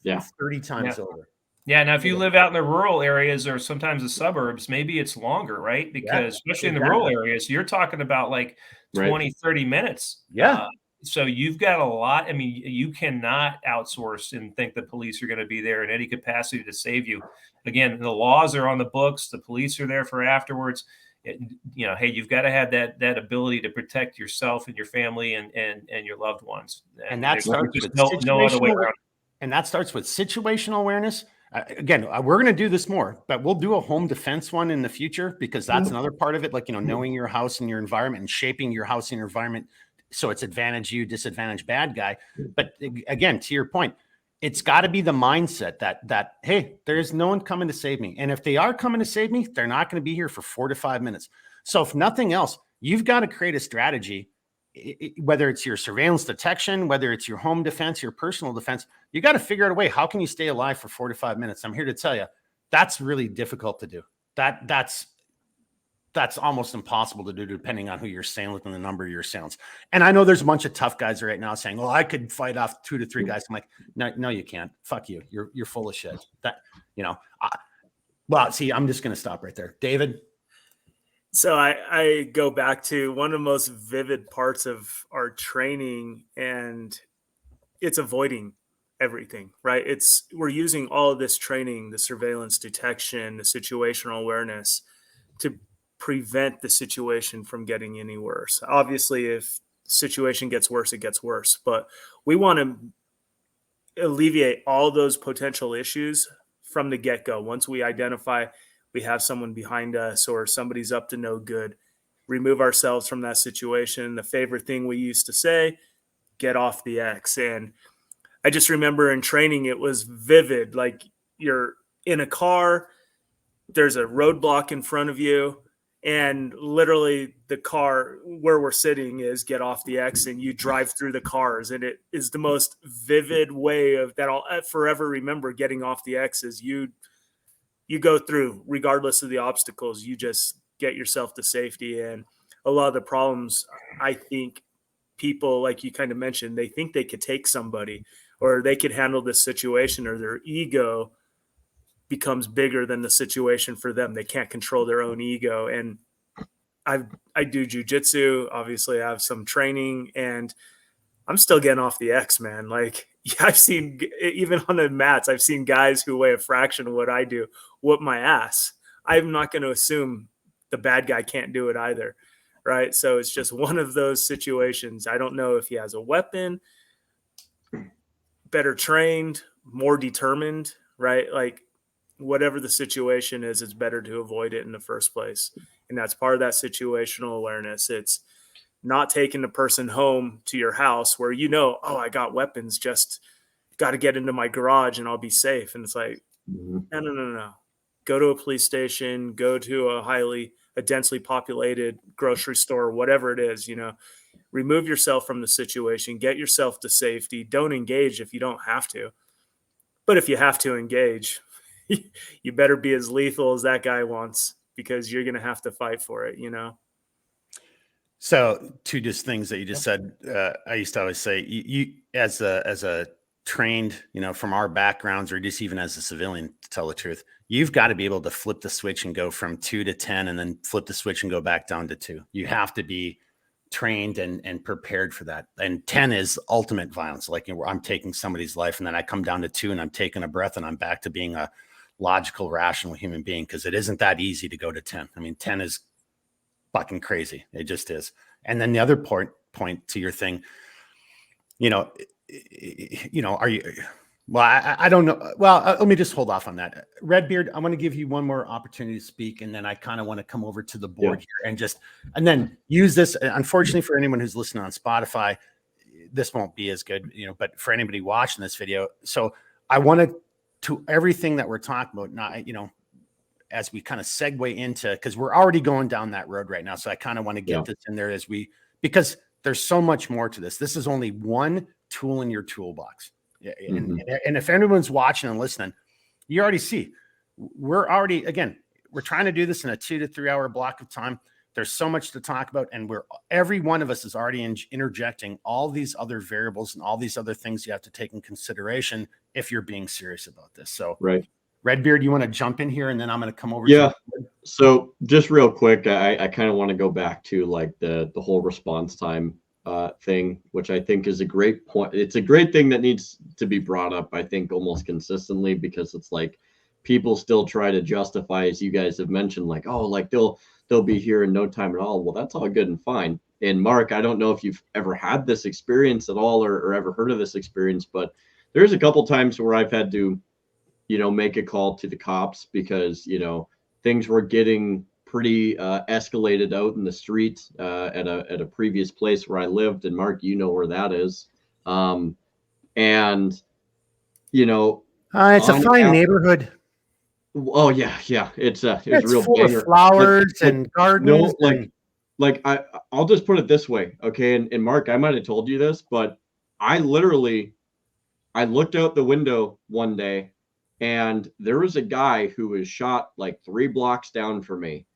30 times over. Yeah. Now, if you live out in the rural areas or sometimes the suburbs, maybe it's longer, right? Because especially in the rural areas, you're talking about like 20, 30 minutes. Yeah. So you've got a lot. I mean, you cannot outsource and think the police are going to be there in any capacity to save you. Again, the laws are on the books. The police are there for afterwards. Hey, you've got to have that ability to protect yourself and your family and your loved ones. And that starts with no other way around. And that starts with situational awareness. Again, we're going to do this more, but we'll do a home defense one in the future, because that's another part of it. Like, knowing your house and your environment and shaping your house and your environment so it's advantage you, disadvantage bad guy. But again, to your point, it's got to be the mindset that, hey, there's no one coming to save me. And if they are coming to save me, they're not going to be here for 4 to 5 minutes. So if nothing else, you've got to create a strategy, whether it's your surveillance detection, whether it's your home defense, your personal defense. You got to figure out a way. How can you stay alive for 4 to 5 minutes? I'm here to tell you, that's really difficult to do. That's almost impossible to do, depending on who you're assailant and the number of your assailants. And I know there's a bunch of tough guys right now saying, well, I could fight off 2 to 3 guys. I'm like, no, you can't. Fuck you. You're full of shit. Well, see, I'm just going to stop right there. David? So I go back to one of the most vivid parts of our training, and it's avoiding everything, right? We're using all of this training, the surveillance detection, the situational awareness, to prevent the situation from getting any worse. Obviously, if the situation gets worse, it gets worse, but we want to alleviate all those potential issues from the get-go. Once we identify we have someone behind us or somebody's up to no good, remove ourselves from that situation. The favorite thing we used to say, get off the X. And I just remember in training, it was vivid. Like, you're in a car, there's a roadblock in front of you, and literally the car where we're sitting is get off the X, and you drive through the cars. And it is the most vivid way of that I'll forever remember. Getting off the X is you you go through, regardless of the obstacles, you just get yourself to safety. And a lot of the problems, I think people, like you kind of mentioned, they think they could take somebody or they could handle this situation, or their ego becomes bigger than the situation for them. They can't control their own ego. And I do jujitsu. Obviously, I have some training, and I'm still getting off the X, man. Like, I've seen, even on the mats, I've seen guys who weigh a fraction of what I do whoop my ass. I'm not going to assume the bad guy can't do it either, right? So it's just one of those situations. I don't know if he has a weapon, better trained, more determined, right? Like, whatever the situation is, it's better to avoid it in the first place. And that's part of that situational awareness. It's not taking the person home to your house where, oh, I got weapons, just got to get into my garage and I'll be safe. And it's like, no. Go to a police station, go to a densely populated grocery store, whatever it is, remove yourself from the situation, get yourself to safety. Don't engage if you don't have to. But if you have to engage, you better be as lethal as that guy wants, because you're going to have to fight for it, So two just things that you just said, I used to always say, you as a trained, from our backgrounds, or just even as a civilian, to tell the truth, you've got to be able to flip the switch and go from 2 to 10 and then flip the switch and go back down to 2. You have to be trained and prepared for that. And 10 is ultimate violence. Like, I'm taking somebody's life, and then I come down to 2 and I'm taking a breath and I'm back to being a logical, rational human being, because it isn't that easy to go to 10. I mean, 10 is fucking crazy. It just is. And then the other point to your thing, are you, well, I don't know. Well, let me just hold off on that. Redbeard, I want to give you one more opportunity to speak, and then I kind of want to come over to the board here and then use this. Unfortunately, for anyone who's listening on Spotify, this won't be as good, but for anybody watching this video. So I wanted to everything that we're talking about now, as we kind of segue into, because we're already going down that road right now. So I kind of want to get this in there because there's so much more to this. This is only one tool in your toolbox. And if anyone's watching and listening, you already see, we're trying to do this in a 2 to 3 hour block of time. There's so much to talk about, and every one of us is already interjecting all these other variables and all these other things you have to take in consideration if you're being serious about this. So, right. Redbeard, you want to jump in here, and then I'm going to come over. Yeah. So just real quick, I kind of want to go back to like the whole response time thing, which I think is a great point. It's a great thing that needs to be brought up, I think, almost consistently, because it's like people still try to justify, as you guys have mentioned, like, oh, like they'll be here in no time at all. Well, that's all good and fine. And Mark, I don't know if you've ever had this experience at all, or ever heard of this experience, but there's a couple times where I've had to, make a call to the cops because, things were getting pretty escalated out in the street at a previous place where I lived. And Mark, where that is. It's a fine neighborhood. Oh yeah. It's real full of flowers and gardens. I'll just put it this way. Okay. And Mark, I might've told you this, but I looked out the window one day, and there was a guy who was shot like 3 blocks down from me,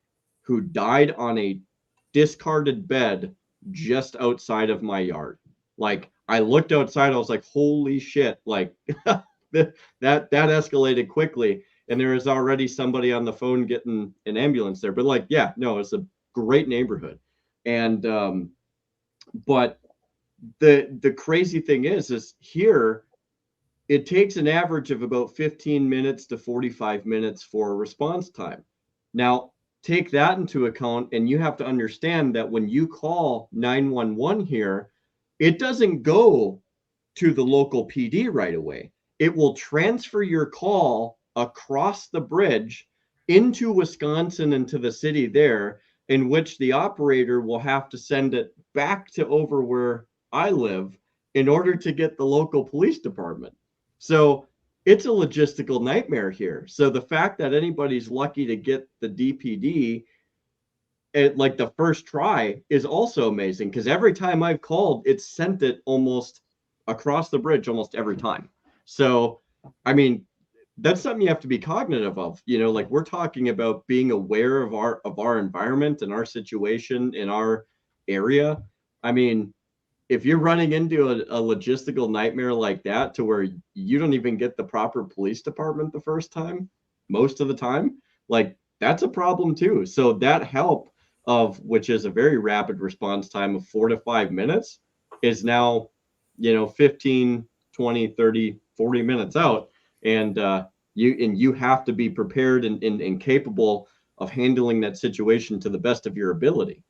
who died on a discarded bed just outside of my yard. Like, I looked outside, I was like, holy shit, like that escalated quickly. And there is already somebody on the phone getting an ambulance there. But like, yeah, no, it's a great neighborhood. And but the crazy thing is here, it takes an average of about 15 minutes to 45 minutes for a response time. Now, take that into account, and you have to understand that when you call 911 here, it doesn't go to the local PD right away. It will transfer your call across the bridge into Wisconsin and to the city there, in which the operator will have to send it back to over where I live in order to get the local police department. So it's a logistical nightmare here. So the fact that anybody's lucky to get the DPD at like the first try is also amazing, because every time I've called, it's sent it almost across the bridge almost every time. So, I mean, that's something you have to be cognitive of. You know, like we're talking about being aware of our environment and our situation in our area. I mean, if you're running into a logistical nightmare like that to where you don't even get the proper police department the first time, most of the time, like that's a problem too. So that help of, which is a very rapid response time of 4 to 5 minutes, is now, 15, 20, 30, 40 minutes out. And you have to be prepared and capable of handling that situation to the best of your ability.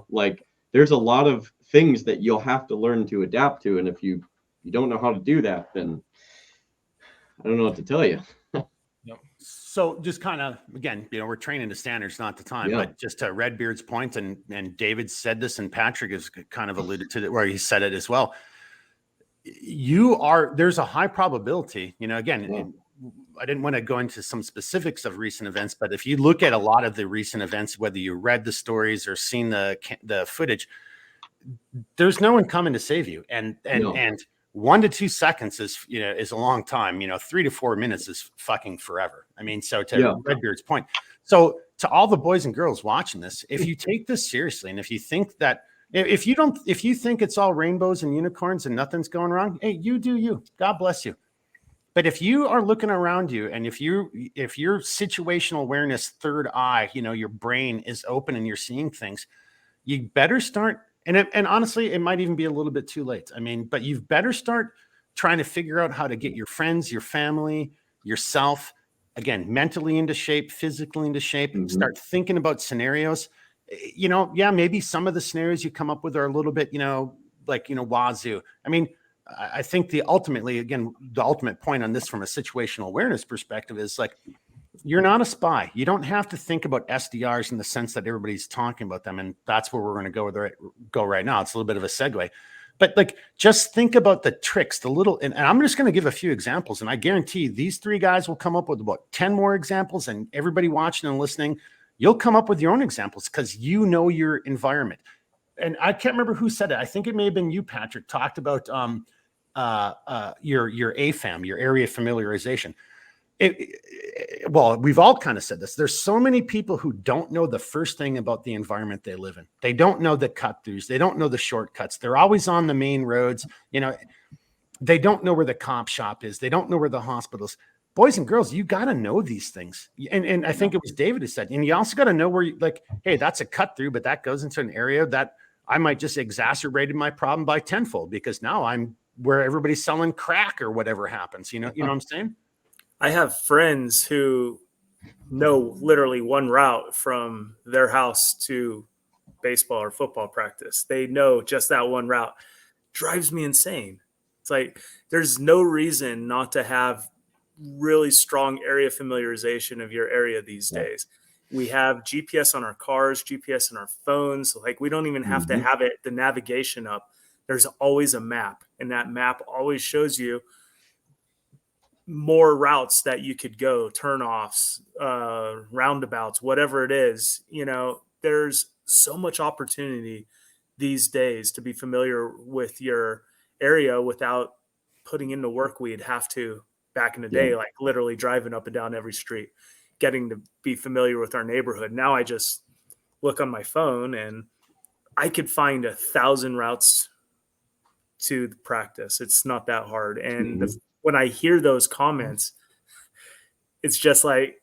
Like there's a lot of things that you'll have to learn to adapt to. And if you don't know how to do that, then I don't know what to tell you. So just kind of, again, we're training to standards, not the time, but just to Redbeard's point, and David said this, and Patrick has kind of alluded to it where he said it as well. There's a high probability, again, I didn't want to go into some specifics of recent events, but if you look at a lot of the recent events, whether you read the stories or seen the footage, there's no one coming to save you. And 1 to 2 seconds is a long time. 3 to 4 minutes is fucking forever. I mean, so to Redbeard's point, so to all the boys and girls watching this, if you take this seriously, and if you think that, if you think it's all rainbows and unicorns and nothing's going wrong, hey, you do you. God bless you. But if you are looking around you, and if your situational awareness, third eye, your brain is open and you're seeing things, you better start. And honestly, it might even be a little bit too late. I mean, but you've better start trying to figure out how to get your friends, your family, yourself, again, mentally into shape, physically into shape, and start thinking about scenarios. Maybe some of the scenarios you come up with are a little bit, wazoo. I mean, I think the ultimate point on this from a situational awareness perspective is like, you're not a spy. You don't have to think about SDRs in the sense that everybody's talking about them. And that's where we're going to go right now. It's a little bit of a segue, but like, just think about the tricks, and I'm just going to give a few examples. And I guarantee these 3 guys will come up with about 10 more examples, and everybody watching and listening, you'll come up with your own examples because your environment. And I can't remember who said it. I think it may have been you, Patrick, talked about your AFAM, your area familiarization. Well, we've all kind of said this. There's so many people who don't know the first thing about the environment they live in. They don't know the cut throughs. They don't know the shortcuts. They're always on the main roads. They don't know where the cop shop is. They don't know where the hospitals. Boys and girls, you got to know these things. And I think it was David who said, and you also got to know where hey, that's a cut through, but that goes into an area that I might just exacerbated my problem by tenfold because now I'm where everybody's selling crack or whatever happens. You know what I'm saying? I have friends who know literally one route from their house to baseball or football practice. They know just that one route. Drives me insane. It's like there's no reason not to have really strong area familiarization of your area these days. We have GPS on our cars, GPS on our phones. Like we don't even have to have the navigation up. There's always a map, and that map always shows you more routes that you could go, turnoffs, roundabouts, whatever it is. There's so much opportunity these days to be familiar with your area without putting in the work we'd have to back in the day, like literally driving up and down every street, getting to be familiar with our neighborhood. Now I just look on my phone and I could find 1,000 routes to the practice. It's not that hard. And when I hear those comments, it's just like,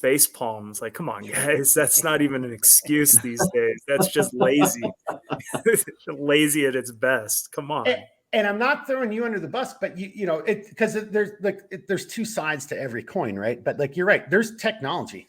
face palms. Like, come on, guys, that's not even an excuse these days. That's just lazy, lazy at its best. Come on. And I'm not throwing you under the bus, but because there's 2 sides to every coin, right? But you're right. There's technology.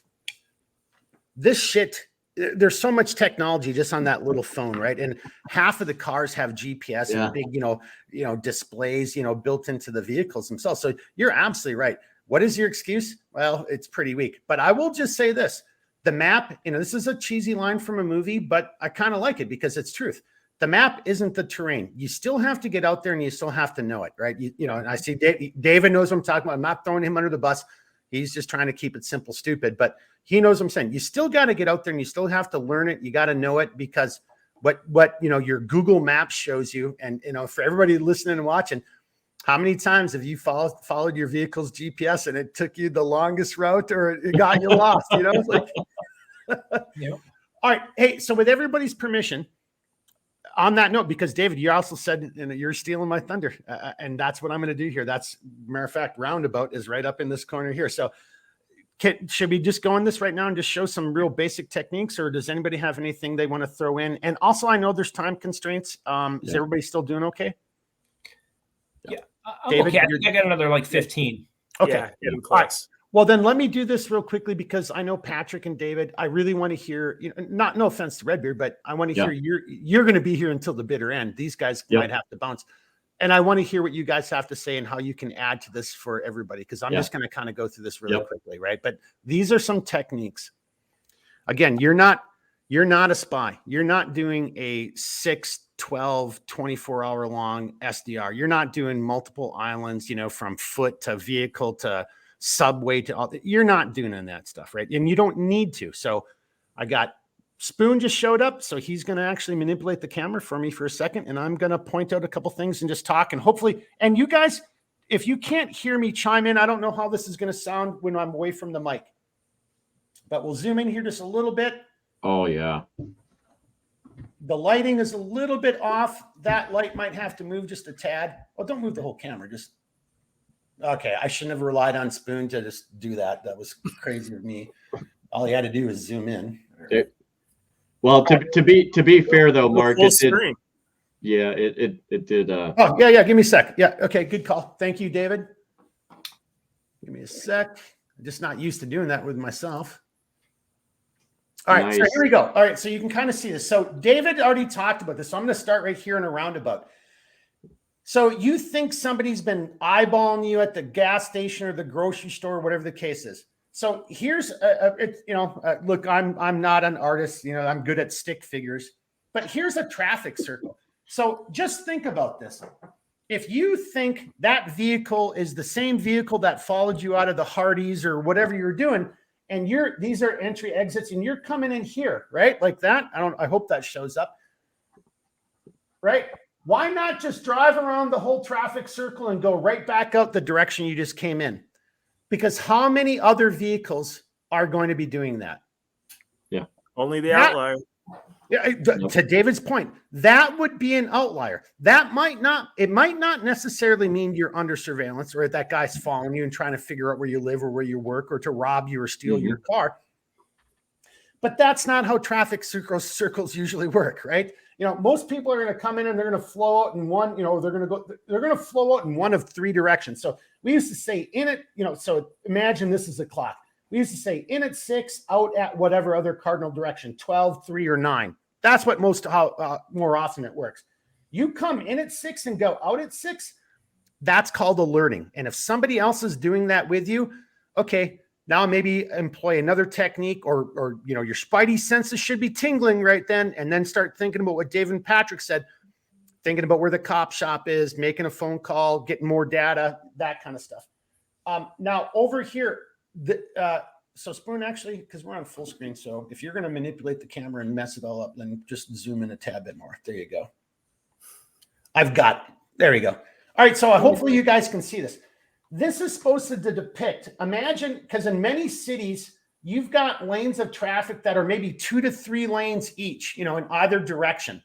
This shit. There's so much technology just on that little phone, right? And half of the cars have GPS and big, displays, built into the vehicles themselves. So you're absolutely right. What is your excuse? Well, it's pretty weak. But I will just say this: the map. This is a cheesy line from a movie, but I kind of like it because it's truth. The map isn't the terrain. You still have to get out there and you still have to know it, right? And I see David knows what I'm talking about. I'm not throwing him under the bus. He's just trying to keep it simple, stupid, but he knows what I'm saying. You still got to get out there and you still have to learn it. You got to know it because what your Google Maps shows you, and for everybody listening and watching, How many times have you followed your vehicle's GPS and it took you the longest route, or it got you lost? You know, it's like, Yep. all right. Hey, so with everybody's permission, on that note, because David, you also said you're stealing my thunder, and that's what I'm going to do here. That's, matter of fact, roundabout is right up in this corner here. So should we just go in this right now and just show some real basic techniques, or does anybody have anything they want to throw in? And also, I know there's time constraints. Is everybody still doing okay? Yeah. David, okay. I got another like 15. Okay. Yeah, getting All right. close. Well, then let me do this real quickly, because I know Patrick and David, I really want to hear, you know, no offense to Redbeard, but I want to hear you're going to be here until the bitter end. These guys might have to bounce. And I want to hear what you guys have to say and how you can add to this for everybody, because I'm just going to kind of go through this really quickly, right? But these are some techniques. Again, you're not a spy. You're not doing a 6, 12, 24-hour long SDR. You're not doing multiple islands, you know, from foot to vehicle to subway to all. You're not doing that stuff, right? And you don't need to. So I got Spoon just showed up, so he's going to actually manipulate the camera for me for a second, and I'm going to point out a couple things and just talk, and hopefully, and you guys, if you can't hear me chime in, I don't know how this is going to sound when I'm away from the mic, but we'll zoom in here just a little bit. Oh yeah. The lighting is a little bit off. That light might have to move just a tad. Well, don't move the whole camera. Just, okay. I shouldn't have relied on Spoon to just do that. That was crazy of me. All he had to do is zoom in. Well, to be fair though, Mark, it did. Yeah, it did. Oh yeah. Give me a sec. Yeah. Okay. Good call. Thank you, David. Give me a sec. I'm just not used to doing that with myself. All right. Nice. So here we go. All right. So you can kind of see this. So David already talked about this. So I'm going to start right here in a roundabout. So you think somebody's been eyeballing you at the gas station or the grocery store, whatever the case is. So here's look, I'm not an artist, you know, I'm good at stick figures, but here's a traffic circle. So just think about this. If you think that vehicle is the same vehicle that followed you out of the Hardee's or whatever you're doing, and these are entry exits and you're coming in here, right? Like that. I hope that shows up. Right? Why not just drive around the whole traffic circle and go right back out the direction you just came in? Because how many other vehicles are going to be doing that? Yeah. Only the outlier. Yeah. To David's point, that would be an outlier. It might not necessarily mean you're under surveillance or that guy's following you and trying to figure out where you live or where you work or to rob you or steal your car. But that's not how traffic circles usually work, right? You know, most people are going to come in and they're going to flow out in one, you know, they're going to flow out in one of three directions. So we used to say in it, you know, so imagine this is a clock. We used to say in at 6, out at whatever other cardinal direction, 12, 3, or 9. That's what more often it works. You come in at 6 and go out at 6, that's called alerting. And if somebody else is doing that with you, okay, now maybe employ another technique or you know, your spidey senses should be tingling right then, and then start thinking about what Dave and Patrick said, thinking about where the cop shop is, making a phone call, getting more data, that kind of stuff. Now over here, so Spoon, actually, because we're on full screen, so if you're going to manipulate the camera and mess it all up, then just zoom in a tad bit more. There you go. There we go. All right, so hopefully you guys can see this. This is supposed to depict, imagine, because in many cities, you've got lanes of traffic that are maybe 2 to 3 lanes each, you know, in either direction.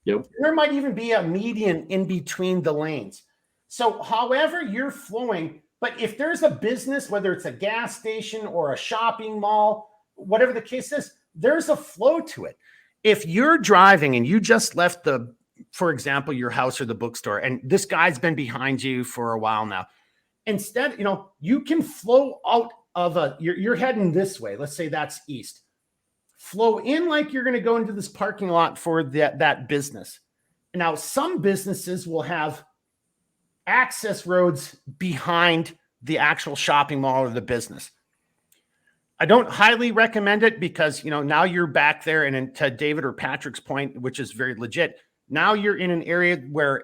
Yep. There might even be a median in between the lanes. So however you're flowing, but if there's a business, whether it's a gas station or a shopping mall, whatever the case is, there's a flow to it. If you're driving and you just left for example, your house or the bookstore, and this guy's been behind you for a while now, instead, you know, you can flow out of you're heading this way. Let's say that's east. Flow in like you're going to go into this parking lot for that business. Now, some businesses will have access roads behind the actual shopping mall or the business. I don't highly recommend it because, you know, now you're back there, and to David or Patrick's point, which is very legit, now you're in an area where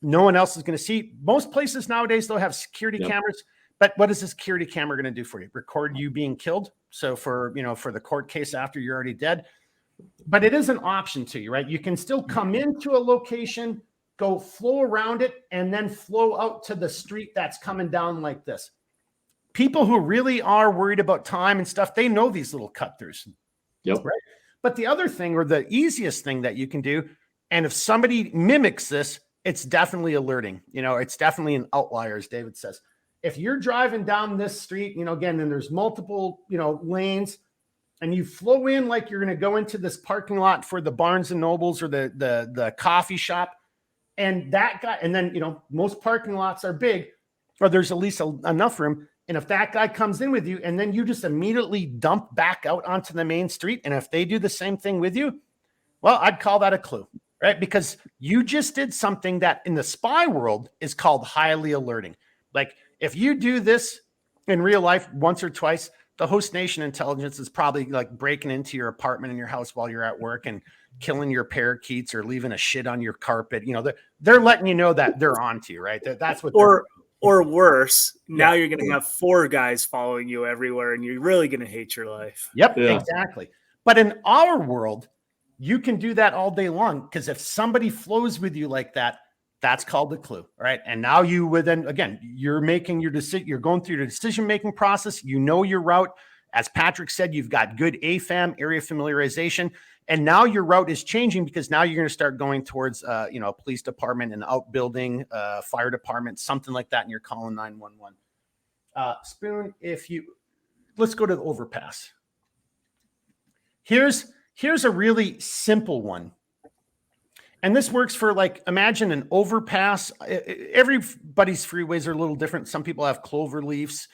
no one else is going to see. Most places nowadays, they'll have security cameras, but what is the security camera going to do for you? Record you being killed. So for the court case after you're already dead, but it is an option to you, right? You can still come into a location, go flow around it, and then flow out to the street that's coming down like this. People who really are worried about time and stuff, they know these little cut throughs. Yep. Right. But the other thing, or the easiest thing that you can do, and if somebody mimics this, it's definitely alerting. It's definitely an outlier, as David says. If you're driving down this street, again, and there's multiple, lanes, and you flow in like you're going to go into this parking lot for the Barnes and Nobles or the coffee shop, and that guy, and then, most parking lots are big, or there's at least enough room. And if that guy comes in with you, and then you just immediately dump back out onto the main street, and if they do the same thing with you, well, I'd call that a clue, right? Because you just did something that in the spy world is called highly alerting. Like, if you do this in real life once or twice, the host nation intelligence is probably like breaking into your apartment in your house while you're at work and killing your parakeets or leaving a shit on your carpet. They're letting you know that they're onto you, right? That's what. Or worse, now you're going to have 4 guys following you everywhere, and you're really going to hate your life. Yep, exactly. But in our world, you can do that all day long, because if somebody flows with you like that, that's called a clue, right? And now you would then, again, you're making your decision, you're going through the decision-making process, your route. As Patrick said, you've got good AFAM, area familiarization, and now your route is changing because now you're going to start going towards, police department, and outbuilding, fire department, something like that, and you're calling 911. Spoon, let's go to the overpass. Here's a really simple one. And this works for, like, imagine an overpass. Everybody's freeways are a little different. Some people have clover leaves.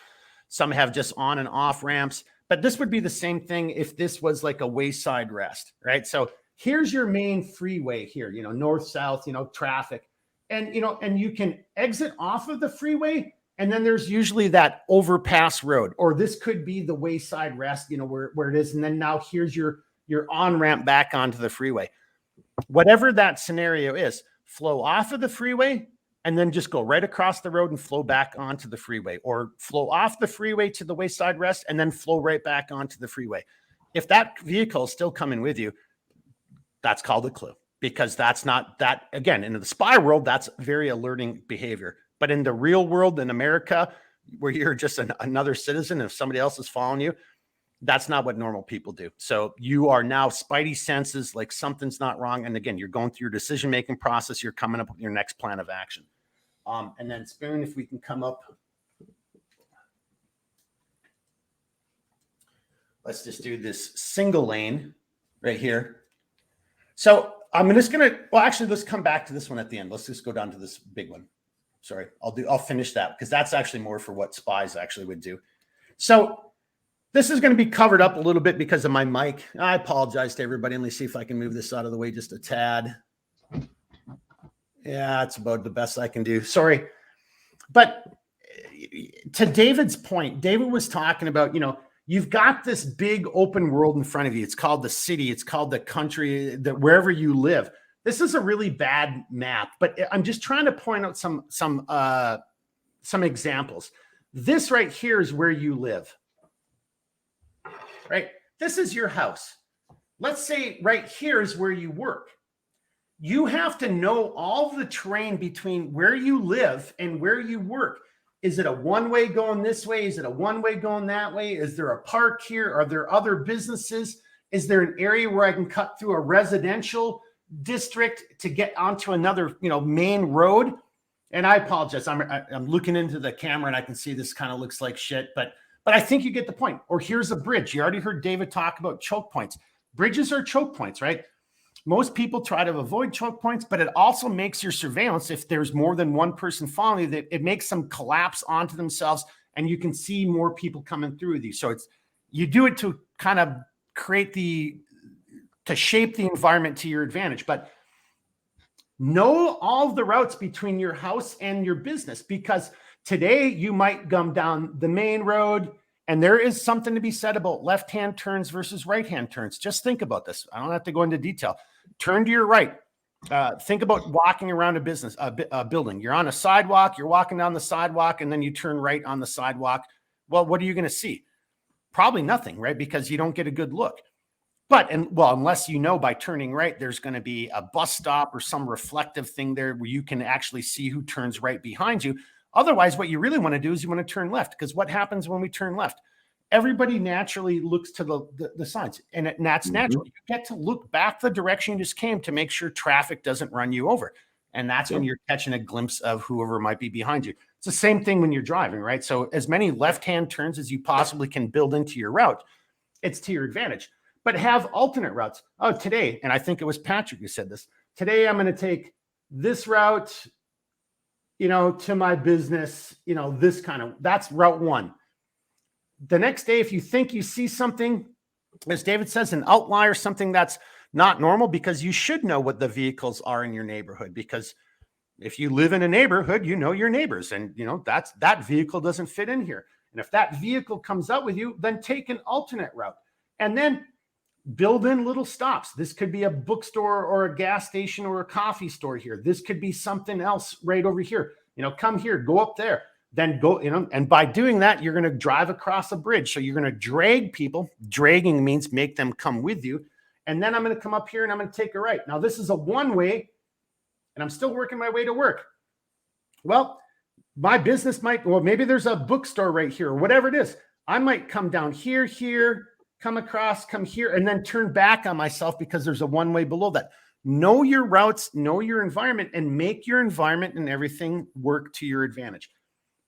Some have just on and off ramps. But this would be the same thing if this was like a wayside rest, right? So here's your main freeway here, north, south, traffic. And, and you can exit off of the freeway. And then there's usually that overpass road, or this could be the wayside rest, where it is. And then now here's your on-ramp back onto the freeway. Whatever that scenario is, flow off of the freeway and then just go right across the road and flow back onto the freeway, or flow off the freeway to the wayside rest and then flow right back onto the freeway. If that vehicle is still coming with you, that's called a clue, because that's not that, again, in the spy world, that's very alerting behavior. But in the real world, in America, where you're just another citizen, if somebody else is following you, that's not what normal people do. So you are now spidey senses, like something's not wrong. And again, you're going through your decision-making process. You're coming up with your next plan of action. And then Spoon, if we can come up. Let's just do this single lane right here. So I'm just going to, well, actually, let's come back to this one at the end. Let's just go down to this big one. Sorry, I'll finish that, because that's actually more for what spies actually would do. So this is going to be covered up a little bit because of my mic. I apologize to everybody. Let me see if I can move this out of the way just a tad. Yeah, that's about the best I can do. Sorry. But to David's point, David was talking about, you've got this big open world in front of you. It's called the city. It's called the country, that wherever you live. This is a really bad map, but I'm just trying to point out some examples. This right here is where you live. Right? This is your house. Let's say right here is where you work. You have to know all the terrain between where you live and where you work. Is it a one-way going this way? Is it a one-way going that way? Is there a park here? Are there other businesses? Is there an area where I can cut through a residential district to get onto another, main road? And I apologize. I'm looking into the camera and I can see this kind of looks like shit, but I think you get the point. Or here's a bridge. You already heard David talk about choke points. Bridges are choke points, right? Most people try to avoid choke points, but it also makes your surveillance, if there's more than one person following you, that it makes them collapse onto themselves, and you can see more people coming through these. So you do it to kind of to shape the environment to your advantage. But know all of the routes between your house and your business, because today you might come down the main road, and there is something to be said about left-hand turns versus right-hand turns. Just think about this. I don't have to go into detail. Turn to your right. Think about walking around a building. You're on a sidewalk. You're walking down the sidewalk, and then you turn right on the sidewalk. Well, what are you going to see? Probably nothing, right? Because you don't get a good look. unless you know by turning right, there's going to be a bus stop or some reflective thing there where you can actually see who turns right behind you. Otherwise, what you really want to do is you want to turn left, because what happens when we turn left? Everybody naturally looks to the sides, and that's natural. You get to look back the direction you just came to make sure traffic doesn't run you over. And that's when you're catching a glimpse of whoever might be behind you. It's the same thing when you're driving, right? So as many left-hand turns as you possibly can build into your route, it's to your advantage. But have alternate routes. Oh, today, and I think it was Patrick who said this, today I'm going to take this route, to my business, that's route 1. The next day, if you think you see something, as David says, an outlier, something that's not normal, because you should know what the vehicles are in your neighborhood, because if you live in a neighborhood, you know your neighbors, and that vehicle doesn't fit in here. And if that vehicle comes up with you, then take an alternate route, and then build in little stops. This could be a bookstore or a gas station or a coffee store here. This could be something else right over here. Come here, go up there. Then go, and by doing that, you're going to drive across a bridge. So you're going to drag people. Dragging means make them come with you. And then I'm going to come up here and I'm going to take a right. Now, this is a one-way, and I'm still working my way to work. Well, my business maybe there's a bookstore right here or whatever it is. I might come down here, come across, come here, and then turn back on myself because there's a one-way below that. Know your routes, know your environment, and make your environment and everything work to your advantage.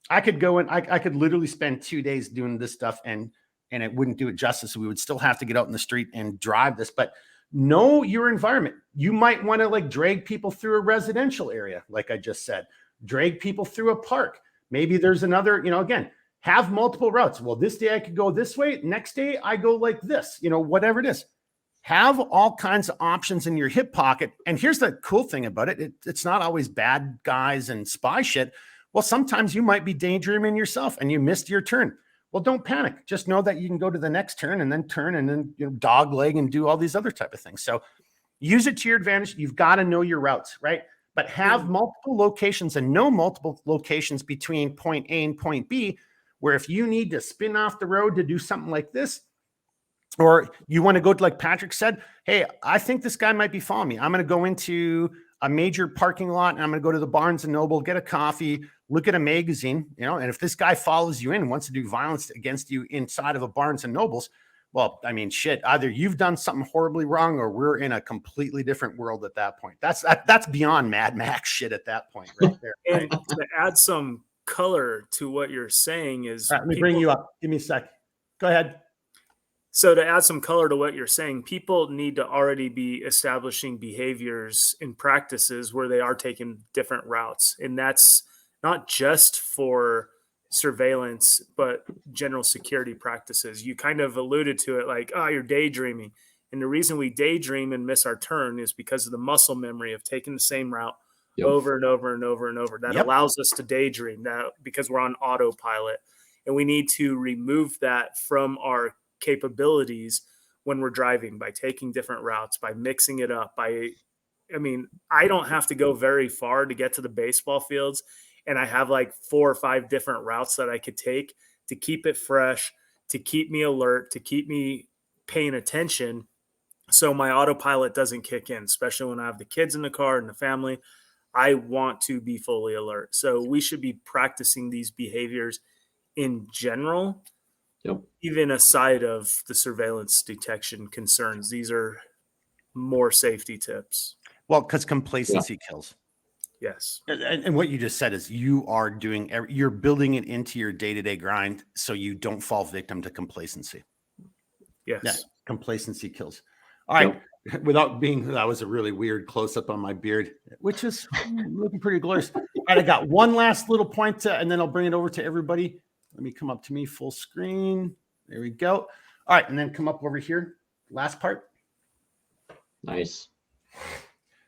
I could go and I could literally spend 2 days doing this stuff and it wouldn't do it justice. We would still have to get out in the street and drive this, but know your environment. You might want to drag people through a residential area. Like I just said, drag people through a park. Maybe there's another, again, have multiple routes. Well, this day I could go this way. Next day I go like this, whatever it is. Have all kinds of options in your hip pocket. And here's the cool thing about it. It's not always bad guys and spy shit. Well, sometimes you might be daydreaming yourself and you missed your turn. Well, don't panic. Just know that you can go to the next turn and then turn and then dog leg and do all these other type of things. So use it to your advantage. You've got to know your routes, right? But have multiple locations and know multiple locations between point A and point B, where if you need to spin off the road to do something like this, or you want to go to, like Patrick said, hey, I think this guy might be following me. I'm going to go into a major parking lot and I'm going to go to the Barnes and Noble, get a coffee, look at a magazine, and if this guy follows you in and wants to do violence against you inside of a Barnes and Nobles, well, I mean, shit, either you've done something horribly wrong or we're in a completely different world at that point. That's beyond Mad Max shit at that point right there. And to add some color to what you're saying is, let me bring you up. Give me a sec. Go ahead. So to add some color to what you're saying, people need to already be establishing behaviors and practices where they are taking different routes. And that's not just for surveillance, but general security practices. You kind of alluded to it like, you're daydreaming. And the reason we daydream and miss our turn is because of the muscle memory of taking the same route over and over and over and over. That allows us to daydream that because we're on autopilot. And we need to remove that from our capabilities when we're driving by taking different routes, by mixing it up. I don't have to go very far to get to the baseball fields. And I have like 4 or 5 different routes that I could take to keep it fresh, to keep me alert, to keep me paying attention. So my autopilot doesn't kick in, especially when I have the kids in the car and the family. I want to be fully alert. So we should be practicing these behaviors in general, even aside of the surveillance detection concerns. These are more safety tips. Well, because complacency kills. Yes. And what you just said is you're building it into your day-to-day grind so you don't fall victim to complacency. Yes. Yeah, complacency kills. All right. That was a really weird close-up on my beard, which is looking pretty glorious. All right, I got one last little point and then I'll bring it over to everybody. Let me come up to me full screen. There we go. All right, and then come up over here. Last part. Nice.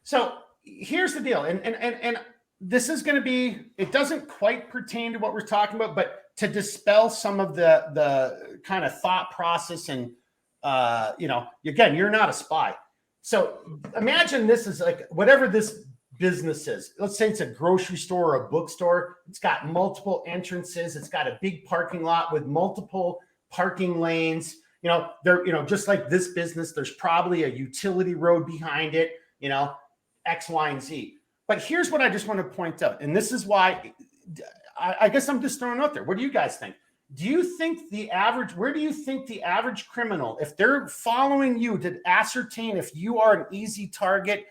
So here's the deal. And this is going to be, it doesn't quite pertain to what we're talking about, but to dispel some of the kind of thought process and, again, you're not a spy. So imagine this is like whatever this business is. Let's say it's a grocery store or a bookstore. It's got multiple entrances. It's got a big parking lot with multiple parking lanes. just like this business, there's probably a utility road behind it, X, Y, and Z. But here's what I just want to point out. And this is why I guess I'm just throwing out there. What do you guys think? Do you think where do you think the average criminal, if they're following you to ascertain if you are an easy target,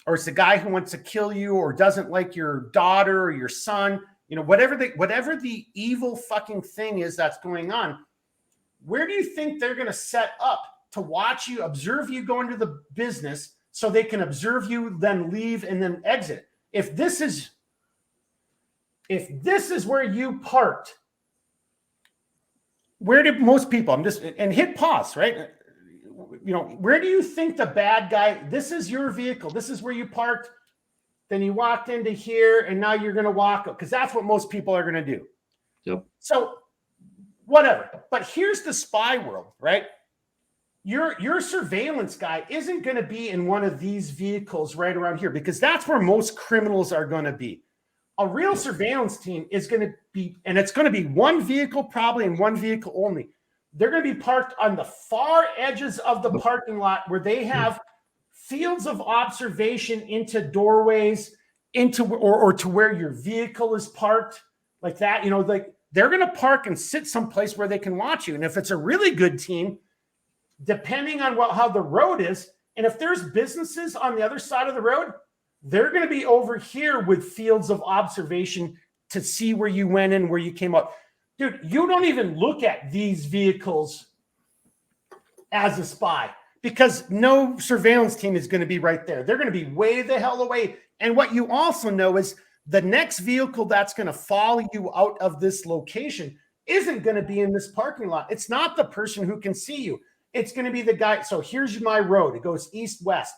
or it's the guy who wants to kill you or doesn't like your daughter or your son, whatever the evil fucking thing is that's going on, where do you think they're going to set up to watch you, observe you go into the business so they can observe you, then leave and then exit? If this is where you parked, where did most people, and hit pause, right? Where do you think the bad guy, this is your vehicle, this is where you parked, then you walked into here, and now you're going to walk up, because that's what most people are going to do. Yep. So whatever. But here's the spy world, right? Your surveillance guy isn't going to be in one of these vehicles right around here, because that's where most criminals are going to be. A real surveillance team is going to be, and it's going to be one vehicle probably and one vehicle only. They're going to be parked on the far edges of the parking lot where they have fields of observation into doorways, or to where your vehicle is parked, like that. Like they're going to park and sit someplace where they can watch you. And if it's a really good team, depending on how the road is, and if there's businesses on the other side of the road, they're going to be over here with fields of observation to see where you went in, where you came up. Dude, you don't even look at these vehicles as a spy, because no surveillance team is going to be right there. They're going to be way the hell away. And what you also know is the next vehicle that's going to follow you out of this location isn't going to be in this parking lot. It's not the person who can see you. It's going to be the guy. So here's my road. It goes east-west.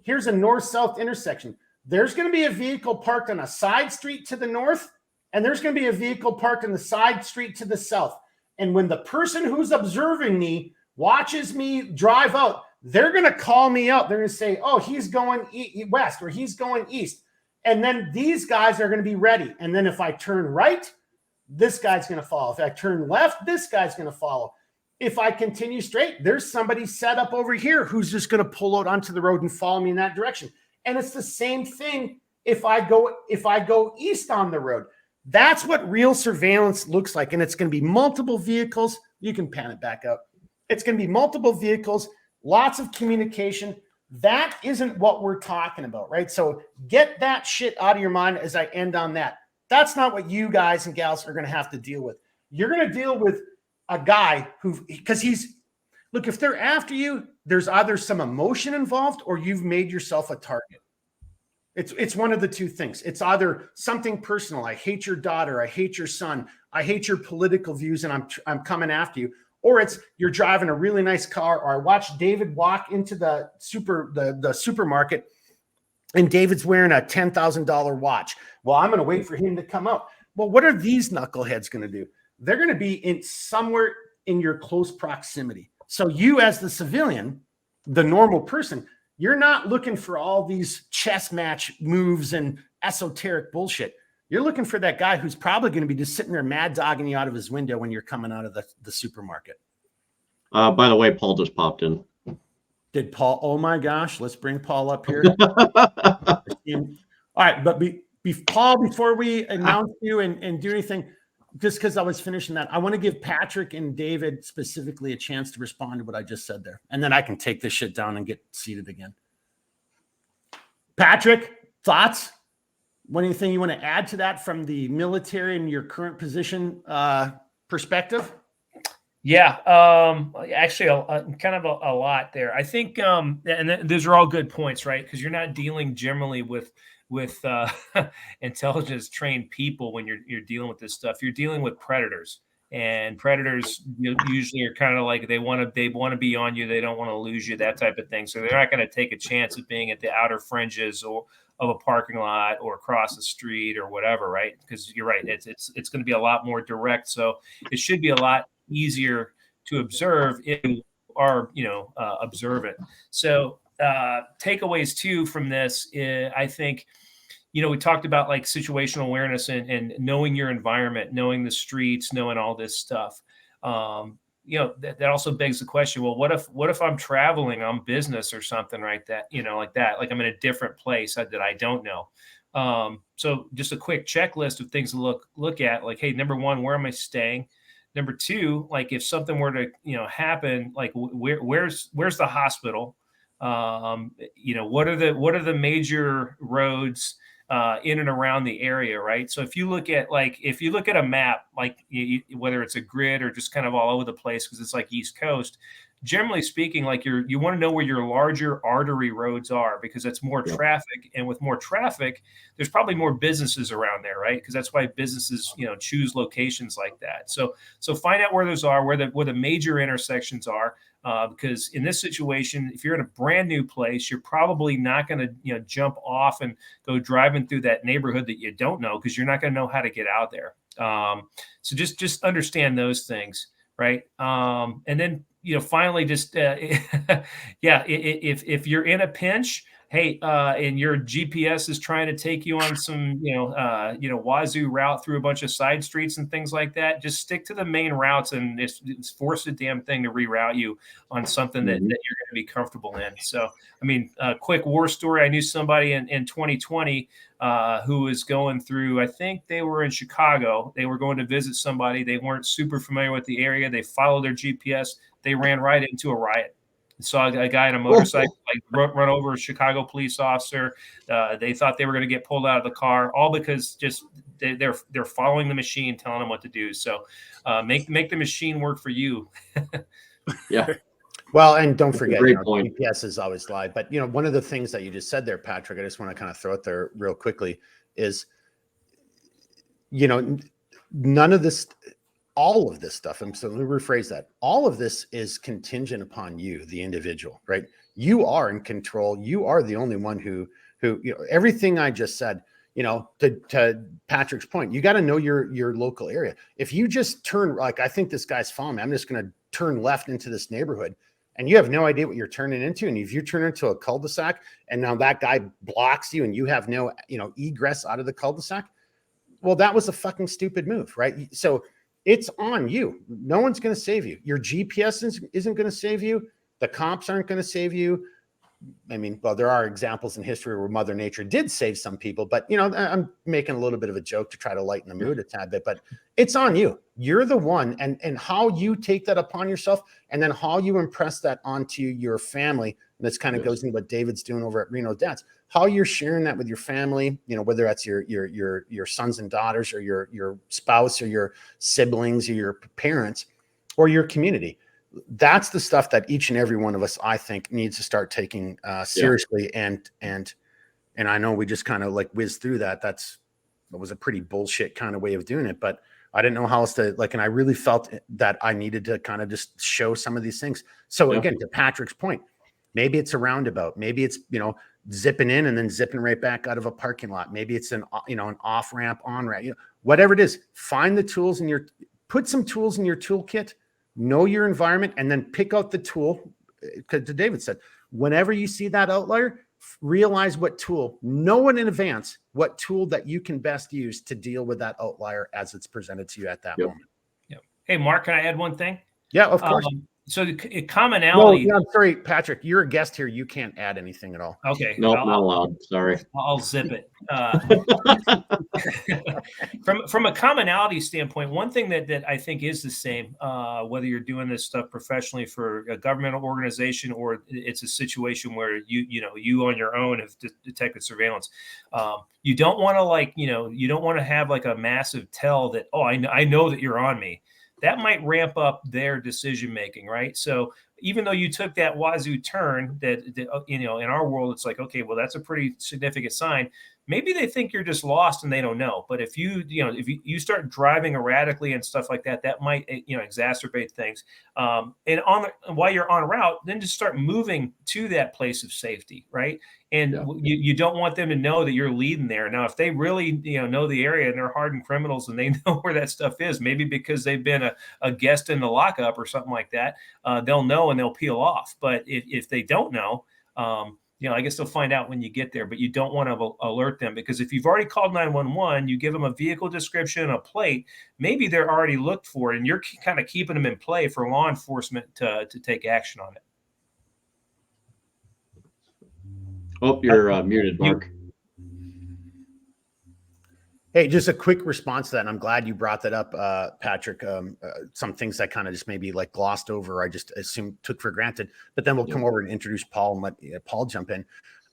Here's a north-south intersection. There's going to be a vehicle parked on a side street to the north, and there's going to be a vehicle parked on the side street to the south. And when the person who's observing me watches me drive out, they're going to call me out. They're going to say, oh, he's going west, or he's going east. And then these guys are going to be ready. And then if I turn right, this guy's going to follow. If I turn left, this guy's going to follow. If I continue straight, there's somebody set up over here who's just going to pull out onto the road and follow me in that direction. And it's the same thing if I go east on the road. That's what real surveillance looks like. And it's going to be multiple vehicles. You can pan it back up. It's going to be multiple vehicles, lots of communication. That isn't what we're talking about, right? So get that shit out of your mind as I end on that. That's not what you guys and gals are going to have to deal with. You're going to deal with a guy because if they're after you, there's either some emotion involved or you've made yourself a target. It's one of the two things. It's either something personal. I hate your daughter. I hate your son. I hate your political views, and I'm coming after you. Or it's you're driving a really nice car. Or I watched David walk into the supermarket, and David's wearing a $10,000 watch. Well, I'm going to wait for him to come out. Well, what are these knuckleheads going to do? They're going to be in somewhere in your close proximity. So you, as the civilian, the normal person, you're not looking for all these chess match moves and esoteric bullshit. You're looking for that guy who's probably going to be just sitting there mad dogging you out of his window when you're coming out of the supermarket. By the way, Paul just popped in. Did Paul? Oh my gosh, let's bring Paul up here. All right, but Paul, before we announce you and do anything, just because I was finishing that, I want to give Patrick and David specifically a chance to respond to what I just said there. And then I can take this shit down and get seated again. Patrick, thoughts? Anything you want to add to that from the military and your current position perspective? Yeah, actually, kind of a lot there. I think, and those are all good points, right? Because you're not dealing generally with intelligence trained people when you're dealing with this stuff. You're dealing with predators, and predators usually are kind of like they want to be on you. They don't want to lose you, that type of thing. So they're not going to take a chance of being at the outer fringes or of a parking lot or across the street or whatever, right? Because you're right, it's going to be a lot more direct. So it should be a lot easier to observe if you are observant. So takeaways too from this, I think, we talked about like situational awareness and knowing your environment, knowing the streets, knowing all this stuff. that also begs the question, well, what if I'm traveling on business or something like that, like that, like I'm in a different place that I don't know. So just a quick checklist of things to look at, like, hey, number one, where am I staying? Number two, like if something were to, happen, like where's the hospital? What are the major roads in and around the area, right? So if you look at a map, like whether it's a grid or just kind of all over the place, because it's like East Coast, generally speaking, like you want to know where your larger artery roads are, because that's more traffic, and with more traffic, there's probably more businesses around there, right? Because that's why businesses, choose locations like that. So find out where those are, where the major intersections are. Because in this situation, if you're in a brand new place, you're probably not going to, jump off and go driving through that neighborhood that you don't know, because you're not going to know how to get out there. So just understand those things, right? And then, finally, just if you're in a pinch, hey, and your GPS is trying to take you on some, wazoo route through a bunch of side streets and things like that, just stick to the main routes, and it's force the damn thing to reroute you on something that you're going to be comfortable in. So, I mean, a quick war story. I knew somebody in 2020 who was going through, I think they were in Chicago. They were going to visit somebody. They weren't super familiar with the area. They followed their GPS. They ran right into a riot. Saw a guy on a motorcycle run over a Chicago police officer. They thought they were going to get pulled out of the car, all because just they're following the machine, telling them what to do. So make the machine work for you. Yeah. Well, and don't forget, GPS is always live. But one of the things that you just said there, Patrick, I just want to kind of throw it there real quickly is, none of this. All of this stuff, and so let me rephrase that. All of this is contingent upon you, the individual, right? You are in control. You are the only one who everything I just said, to Patrick's point, you got to know your local area. If you just turn, like, I think this guy's following me, I'm just going to turn left into this neighborhood, and you have no idea what you're turning into. And if you turn into a cul-de-sac and now that guy blocks you and you have no, egress out of the cul-de-sac, well, that was a fucking stupid move, right? So it's on you. No one's going to save you. Your GPS isn't going to save you. The cops aren't going to save you. I mean, well, there are examples in history where Mother Nature did save some people, but I'm making a little bit of a joke to try to lighten the mood a tad bit, but it's on you. You're the one, and how you take that upon yourself, and then how you impress that onto your family. And this kind of goes into what David's doing over at Reno Dads. How you're sharing that with your family, whether that's your sons and daughters, or your spouse, or your siblings, or your parents, or your community. That's the stuff that each and every one of us, I think, needs to start taking seriously. And I know we just kind of like whizzed through that. That was a pretty bullshit kind of way of doing it, but I didn't know how else to and I really felt that I needed to kind of just show some of these things. So again, to Patrick's point, maybe it's a roundabout. Maybe it's, zipping in and then zipping right back out of a parking lot. Maybe it's an off ramp, on ramp, whatever it is, find the tools put some tools in your toolkit, know your environment, and then pick out the tool. Because David said, whenever you see that outlier, realize know in advance what tool that you can best use to deal with that outlier as it's presented to you at that moment. Yep. Hey, Mark, can I add one thing? Yeah, of course. So the commonality. No, I'm sorry, Patrick. You're a guest here. You can't add anything at all. Okay. No, not allowed. Sorry. I'll zip it. From a commonality standpoint, one thing that I think is the same, whether you're doing this stuff professionally for a governmental organization, or it's a situation where you on your own have detected surveillance. You don't want to you don't want to have like a massive tell that, oh, I know that you're on me. That might ramp up their decision making, right? So even though you took that wazoo turn, that in our world, it's like, okay, well, that's a pretty significant sign. Maybe they think you're just lost and they don't know. But if you start driving erratically and stuff like that, that might exacerbate things. And while you're on route, then just start moving to that place of safety, right? And you don't want them to know that you're leading there. Now, if they really know the area and they're hardened criminals and they know where that stuff is, maybe because they've been a guest in the lockup or something like that, they'll know and they'll peel off. But if they don't know, I guess they'll find out when you get there, but you don't want to alert them, because if you've already called 911, you give them a vehicle description, a plate, maybe they're already looked for it, and you're kind of keeping them in play for law enforcement to take action on it. Oh, you're muted, Mark. Hey, just a quick response to that. And I'm glad you brought that up, Patrick. Some things that kind of just maybe like glossed over, I just assumed took for granted, but then we'll come over and introduce Paul and let Paul jump in.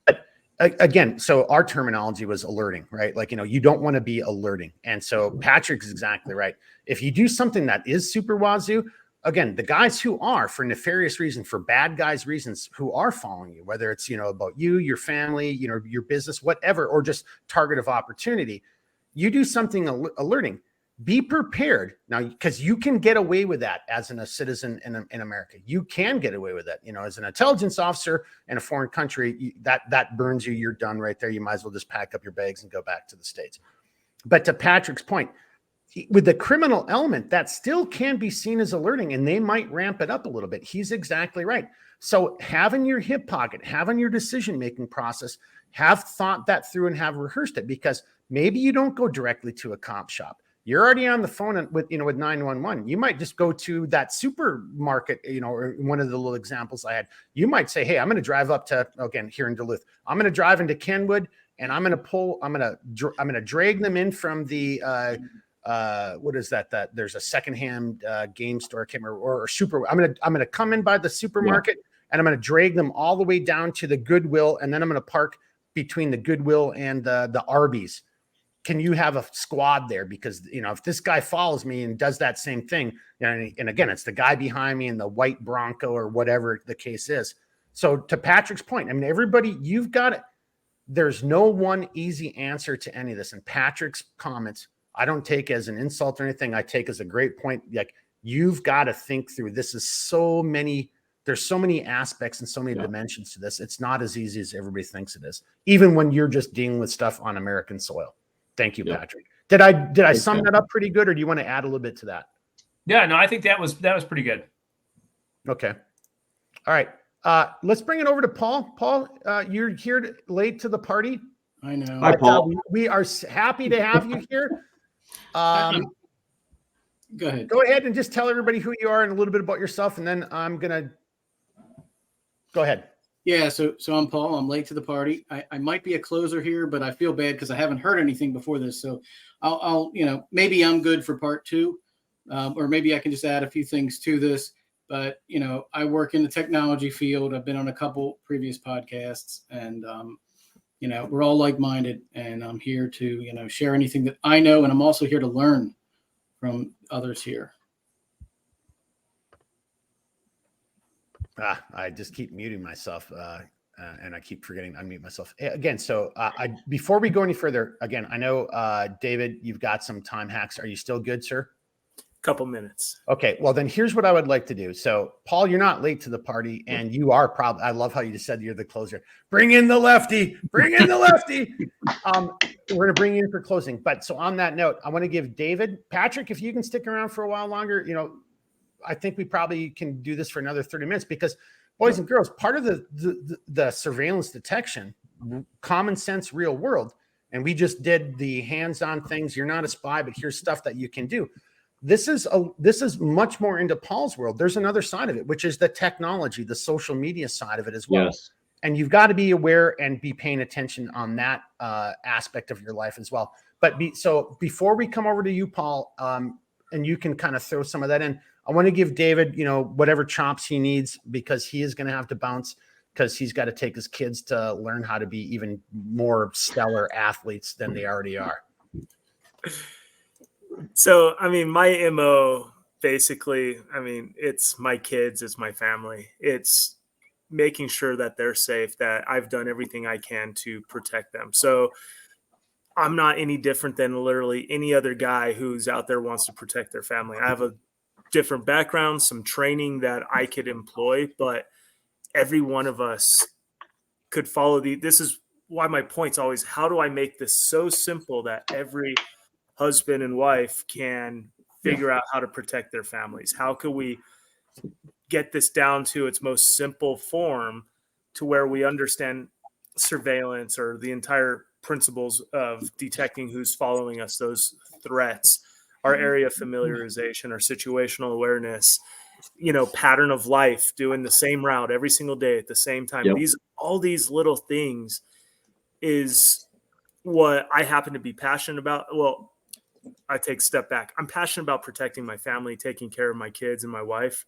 But again, so our terminology was alerting, right? Like, you don't want to be alerting. And so Patrick's exactly right. If you do something that is super wazoo, again, the guys who are, for nefarious reasons, for bad guys reasons, who are following you, whether it's, about you, your family, your business, whatever, or just target of opportunity, you do something alerting, be prepared now, because you can get away with that as a citizen in America. You can get away with that. As an intelligence officer in a foreign country, that burns you. You're done right there. You might as well just pack up your bags and go back to the States. But to Patrick's point, with the criminal element, that still can be seen as alerting, and they might ramp it up a little bit. He's exactly right. So having your hip pocket, having your decision-making process, have thought that through and have rehearsed it, because maybe you don't go directly to a cop shop. You're already on the phone with 911. You might just go to that supermarket, or one of the little examples I had. You might say, hey, I'm going to drive up to, again, here in Duluth, I'm going to drive into Kenwood, and I'm going to drag them in from the, what is that there's a secondhand game store, or super. I'm going to come in by the supermarket, and I'm going to drag them all the way down to the Goodwill, and then I'm going to park between the Goodwill and the Arby's. Can you have a squad there? Because, if this guy follows me and does that same thing, and again, it's the guy behind me in the white Bronco or whatever the case is. So to Patrick's point, I mean, everybody, you've got it. There's no one easy answer to any of this. And Patrick's comments, I don't take as an insult or anything. I take as a great point. Like, you've got to think through, this is there's so many aspects and so many dimensions to this. It's not as easy as everybody thinks it is, even when you're just dealing with stuff on American soil. Thank you, Patrick. Did I sum that up pretty good, or do you want to add a little bit to that? Yeah, no, I think that was pretty good. Okay. All right. Let's bring it over to Paul. Paul, you're here late to the party. I know. Hi, Paul. We are happy to have you here. Go ahead. Go ahead and just tell everybody who you are and a little bit about yourself, and then I'm gonna go ahead. Yeah, so I'm Paul. I'm late to the party. I might be a closer here, but I feel bad because I haven't heard anything before this. So I'll maybe I'm good for part two, or maybe I can just add a few things to this. But I work in the technology field. I've been on a couple previous podcasts, and we're all like-minded, and I'm here to share anything that I know, and I'm also here to learn from others here. I just keep muting myself, and I keep forgetting to unmute myself again. So before we go any further, again, I know, David, you've got some time hacks. Are you still good, sir? Couple minutes. Okay. Well, then here's what I would like to do. So, Paul, you're not late to the party, and you are probably, I love how you just said you're the closer. Bring in the lefty. Bring in the lefty. We're going to bring you in for closing. But so on that note, I want to give Patrick, if you can stick around for a while longer, I think we probably can do this for another 30 minutes, because, boys and girls, part of the surveillance detection, common sense, real world, and we just did the hands-on things. You're not a spy, but here's stuff that you can do. This is much more into Paul's world. There's another side of it, which is the technology, the social media side of it as well. Yes. And you've got to be aware and be paying attention on that aspect of your life as well. But so before we come over to you, Paul, and you can kind of throw some of that in, I want to give David, whatever chops he needs, because he is going to have to bounce, because he's got to take his kids to learn how to be even more stellar athletes than they already are. So, my MO basically, it's my kids, it's my family. It's making sure that they're safe, that I've done everything I can to protect them. So I'm not any different than literally any other guy who's out there wants to protect their family. I have a different background, some training that I could employ, but every one of us could follow this is why my point's always, how do I make this so simple that every husband and wife can figure out how to protect their families? How can we get this down to its most simple form to where we understand surveillance or the entire principles of detecting who's following us, those threats, our area of familiarization, our situational awareness, pattern of life, doing the same route every single day at the same time. Yep. All these little things is what I happen to be passionate about. Well, I take a step back. I'm passionate about protecting my family, taking care of my kids and my wife.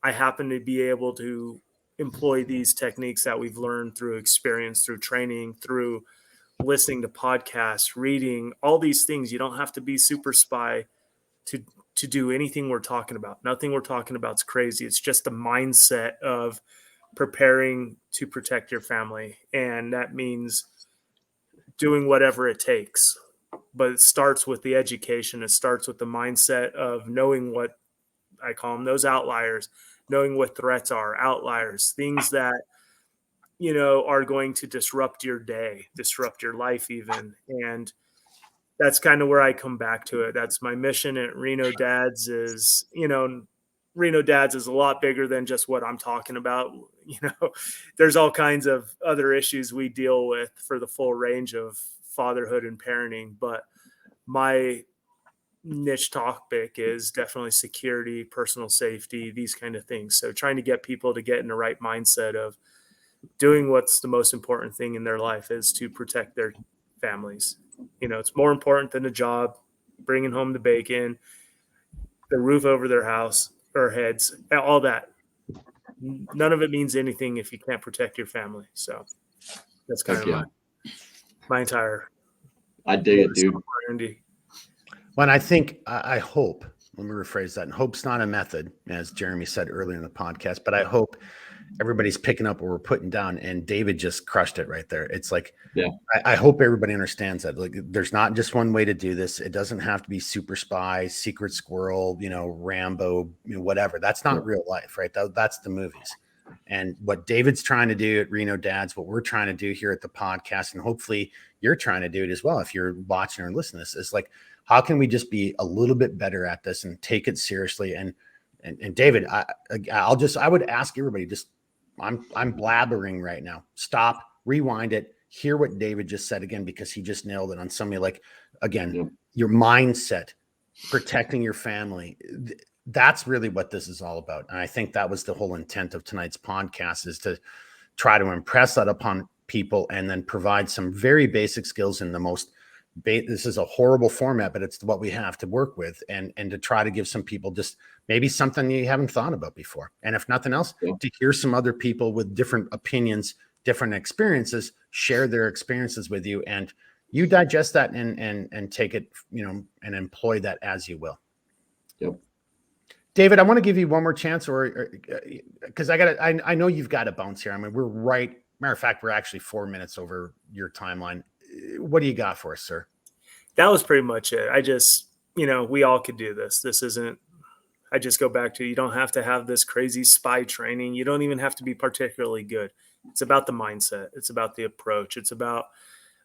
I happen to be able to employ these techniques that we've learned through experience, through training, through listening to podcasts, reading, all these things. You don't have to be super spy to do anything we're talking about. Nothing we're talking about is crazy. It's just the mindset of preparing to protect your family. And that means doing whatever it takes. But it starts with the education. It starts with the mindset of knowing what I call them, those outliers, knowing what threats are, outliers, things that, are going to disrupt your day, disrupt your life even. And that's kind of where I come back to it. That's my mission at Reno Dads is, Reno Dads is a lot bigger than just what I'm talking about. There's all kinds of other issues we deal with for the full range of fatherhood and parenting. But my niche topic is definitely security, personal safety, these kind of things. So trying to get people to get in the right mindset of doing what's the most important thing in their life is to protect their families. It's more important than a job, bringing home the bacon, the roof over their house or heads, all that. None of it means anything if you can't protect your family. So that's kind of my entire. I dig it, dude. Well, I hope, let me rephrase that. And hope's not a method, as Jeremy said earlier in the podcast, but I hope everybody's picking up what we're putting down, and David just crushed it right there. It's like, I hope everybody understands that. Like, there's not just one way to do this. It doesn't have to be super spy, secret squirrel, Rambo, whatever. That's not real life, right? That's the movies. And what David's trying to do at Reno Dads, what we're trying to do here at the podcast, and hopefully you're trying to do it as well, if you're watching or listening to this, is like, how can we just be a little bit better at this and take it seriously? And David, I would ask everybody, just, I'm blabbering right now. Stop, rewind it, hear what David just said again, because he just nailed it on somebody. Like, again, your mindset, protecting your family. That's really what this is all about. And I think that was the whole intent of tonight's podcast, is to try to impress that upon people and then provide some very basic skills in the most this is a horrible format, but it's what we have to work with, and to try to give some people just maybe something you haven't thought about before. And if nothing else, to hear some other people with different opinions, different experiences, share their experiences with you, and you digest that and take it, and employ that as you will. Yep. David, I want to give you one more chance, or because I know you've got to bounce here. I mean, matter of fact, we're actually 4 minutes over your timeline. What do you got for us, sir? That was pretty much it. I just, we all could do this. This isn't, I just go back to, you don't have to have this crazy spy training. You don't even have to be particularly good. It's about the mindset. It's about the approach. It's about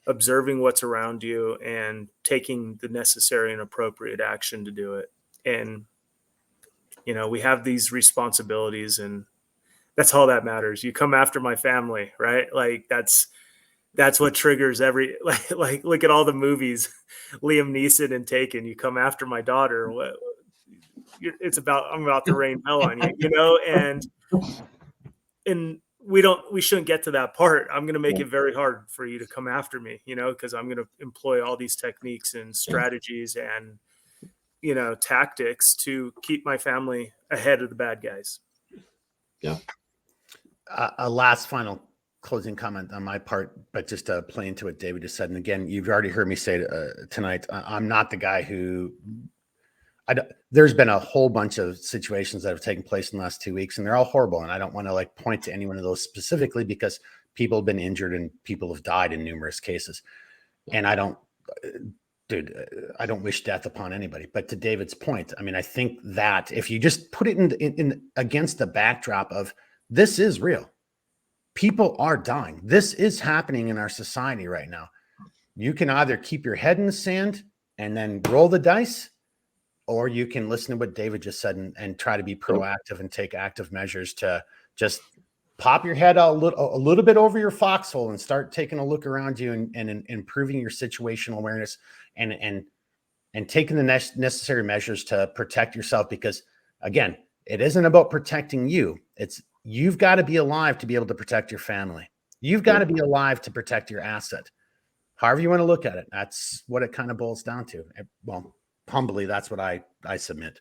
observing what's around you and taking the necessary and appropriate action to do it. And, we have these responsibilities, and that's all that matters. You come after my family, right? Like, that's what triggers every, like look at all the movies, Liam Neeson and Taken. You come after my daughter. I'm about to rain hell on you, and we shouldn't get to that part. I'm going to make it very hard for you to come after me, because I'm going to employ all these techniques and strategies and, tactics to keep my family ahead of the bad guys. Yeah. A last final closing comment on my part, but just to play into what David just said. And again, you've already heard me say tonight, I'm not the guy who there's been a whole bunch of situations that have taken place in the last 2 weeks, and they're all horrible. And I don't want to point to any one of those specifically, because people have been injured and people have died in numerous cases. And I don't wish death upon anybody. But to David's point, I mean, I think that if you just put it in against the backdrop of this is real, people are dying. This is happening in our society right now. You can either keep your head in the sand and then roll the dice, or you can listen to what David just said and try to be proactive and take active measures to just pop your head a little bit over your foxhole and start taking a look around you and improving your situational awareness and taking the necessary measures to protect yourself. Because again, it isn't about protecting you. It's you've got to be alive to be able to protect your family. You've got to be alive to protect your asset. However you want to look at it, that's what it kind of boils down to. Well, humbly, that's what I submit.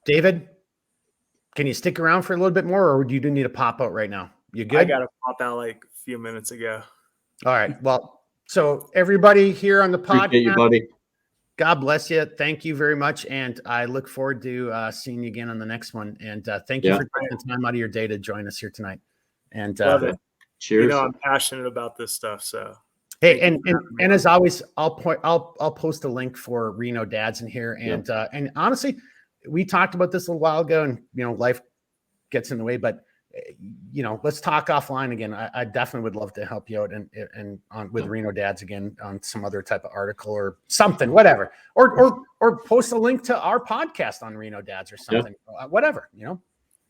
David, can you stick around for a little bit more, or do you need to pop out right now? You good? I got to pop out like a few minutes ago. All right. Well, so everybody here on the Appreciate you, podcast, buddy. God bless you. Thank you very much. And I look forward to seeing you again on the next one. And thank you for taking time out of your day to join us here tonight. And love it. Cheers. You know, I'm passionate about this stuff. So hey, and as always, I'll post a link for Reno Dads in here. And and honestly, we talked about this a little while ago, and you know, life gets in the way, but you know, let's talk offline again. I definitely would love to help you out and on with Reno Dads again on some other type of article or something, whatever, or post a link to our podcast on Reno Dads or something, whatever, you know.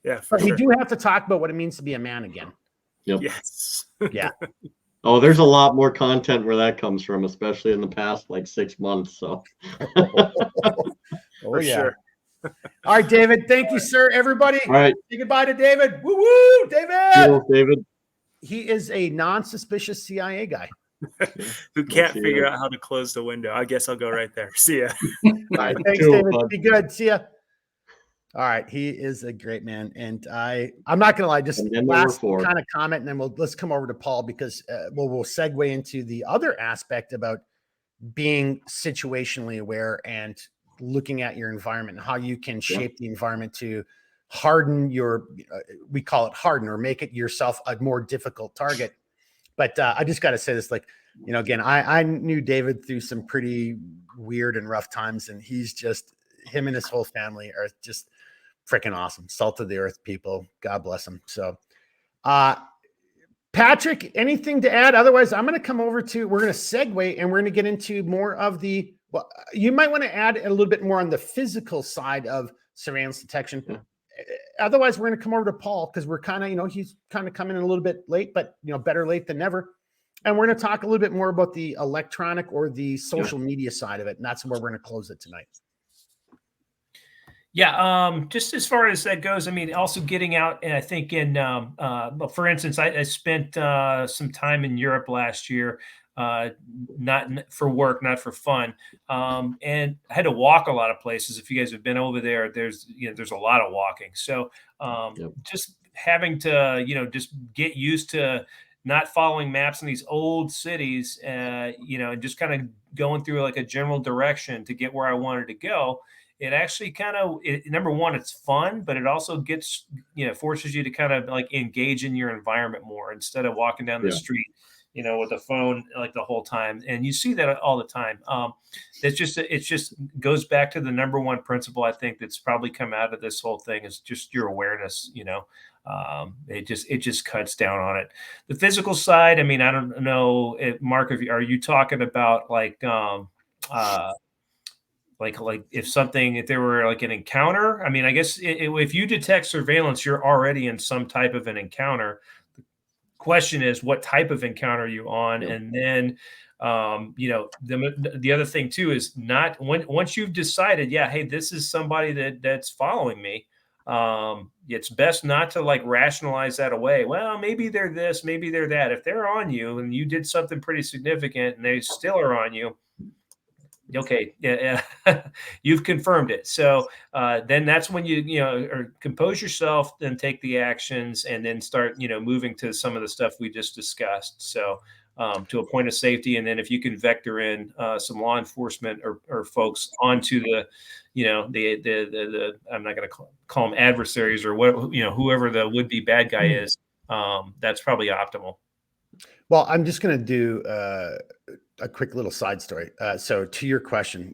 Yeah, but we do have to talk about what it means to be a man again. Yep. Yes. Yeah. Oh, there's a lot more content where that comes from, especially in the past like 6 months. So For sure. All right, David. Thank you, sir. Everybody. all right. Say goodbye to David. Woo woo, David. Cheers, David. He is a non-suspicious CIA guy. Who can't figure out how to close the window. I guess I'll go right there. See ya. All right. Thanks, Cool, David. bud. Be good. See ya. All right. He is a great man. And I'm not going to lie, just last kind of comment, and then let's come over to Paul, because we'll segue into the other aspect about being situationally aware and looking at your environment and how you can shape the environment to harden your, we call it harden, or make it yourself a more difficult target. But I just got to say this, like, you know, again, I knew David through some pretty weird and rough times, and he's just, him and his whole family are just freaking awesome. Salt of the earth people. God bless him. So, Patrick, anything to add? Otherwise, I'm going to come over to, we're going to segue and we're going to get into more of the, well, you might want to add a little bit more on the physical side of surveillance detection. Yeah. Otherwise, we're going to come over to Paul, because we're kind of, you know, he's kind of coming in a little bit late, but, you know, better late than never. And we're going to talk a little bit more about the electronic or the social media side of it. And that's where we're going to close it tonight. Yeah, just as far as that goes, I mean, also getting out, and I think for instance, I spent some time in Europe last year, not for work, not for fun, and I had to walk a lot of places. If you guys have been over there, there's a lot of walking. So just having to, just get used to not following maps in these old cities, and just kind of going through like a general direction to get where I wanted to go. It actually kind of, number one, it's fun, but it also gets, forces you to kind of like engage in your environment more instead of walking down the street, with a phone like the whole time. And you see that all the time. It just goes back to the number one principle, I think, that's probably come out of this whole thing, is just your awareness. It just cuts down on it. The physical side, I mean, I don't know, Mark, are you talking about like if there were like an encounter? I mean, I guess if you detect surveillance, you're already in some type of an encounter. The question is, what type of encounter are you on? Yeah. And then, the other thing too is not once you've decided, hey, this is somebody that's following me. It's best not to like rationalize that away. Well, maybe they're this, maybe they're that. If they're on you and you did something pretty significant and they still are on you, okay, you've confirmed it. So then that's when or compose yourself, then take the actions, and then start moving to some of the stuff we just discussed. So to a point of safety, and then if you can vector in some law enforcement or folks onto the I'm not going to call them adversaries or what whoever the would-be bad guy is, that's probably optimal. Well, I'm just going to do a quick little side story. So to your question,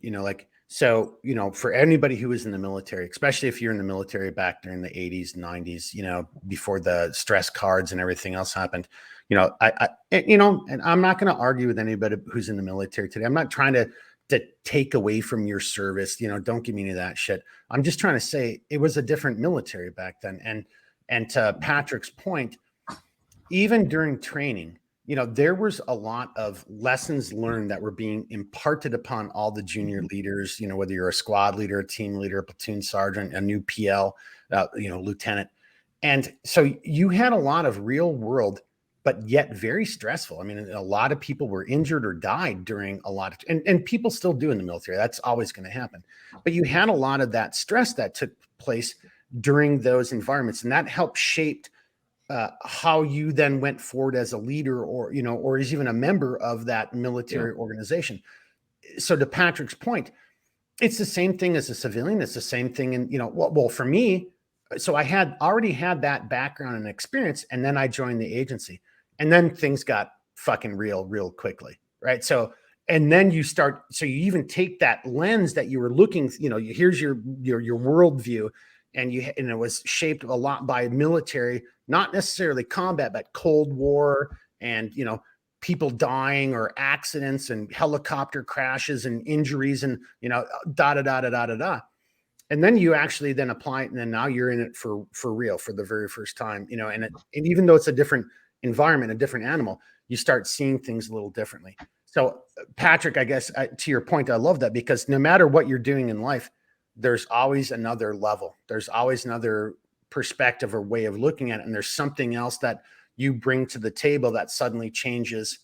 for anybody who was in the military, especially if you're in the military back during the 80s, 90s, before the stress cards and everything else happened, and I'm not going to argue with anybody who's in the military today. I'm not trying to take away from your service. Don't give me any of that shit. I'm just trying to say it was a different military back then. And, And to Patrick's point, even during training, you know, there was a lot of lessons learned that were being imparted upon all the junior leaders, you know, whether you're a squad leader, a team leader, a platoon sergeant, a new PL, you know, lieutenant. And so you had a lot of real world, but yet very stressful. I mean, a lot of people were injured or died during a lot of, and people still do in the military. That's always going to happen. But you had a lot of that stress that took place during those environments, and that helped shape how you then went forward as a leader, or, you know, or as even a member of that military organization. So to Patrick's point, it's the same thing as a civilian. It's the same thing. And, you know, well, for me, so I had already had that background and experience, and then I joined the agency, and then things got fucking real quickly. Right. So, and then you start, so you even take that lens that you were looking, you know, here's your worldview, and it was shaped a lot by military, not necessarily combat, but Cold War, and, you know, people dying or accidents and helicopter crashes and injuries and, you know, And then you actually then apply it, and then now you're in it for real for the very first time, you know, and even though it's a different environment, a different animal, you start seeing things a little differently. So Patrick, I guess to your point, I love that, because no matter what you're doing in life, there's always another level. There's always another perspective or way of looking at it. And there's something else that you bring to the table that suddenly changes,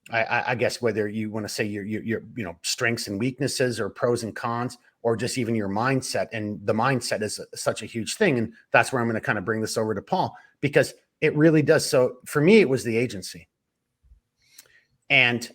I guess, whether you want to say your you know, strengths and weaknesses, or pros and cons, or just even your mindset. And the mindset is such a huge thing. And that's where I'm going to kind of bring this over to Paul, because it really does. So for me, it was the agency. And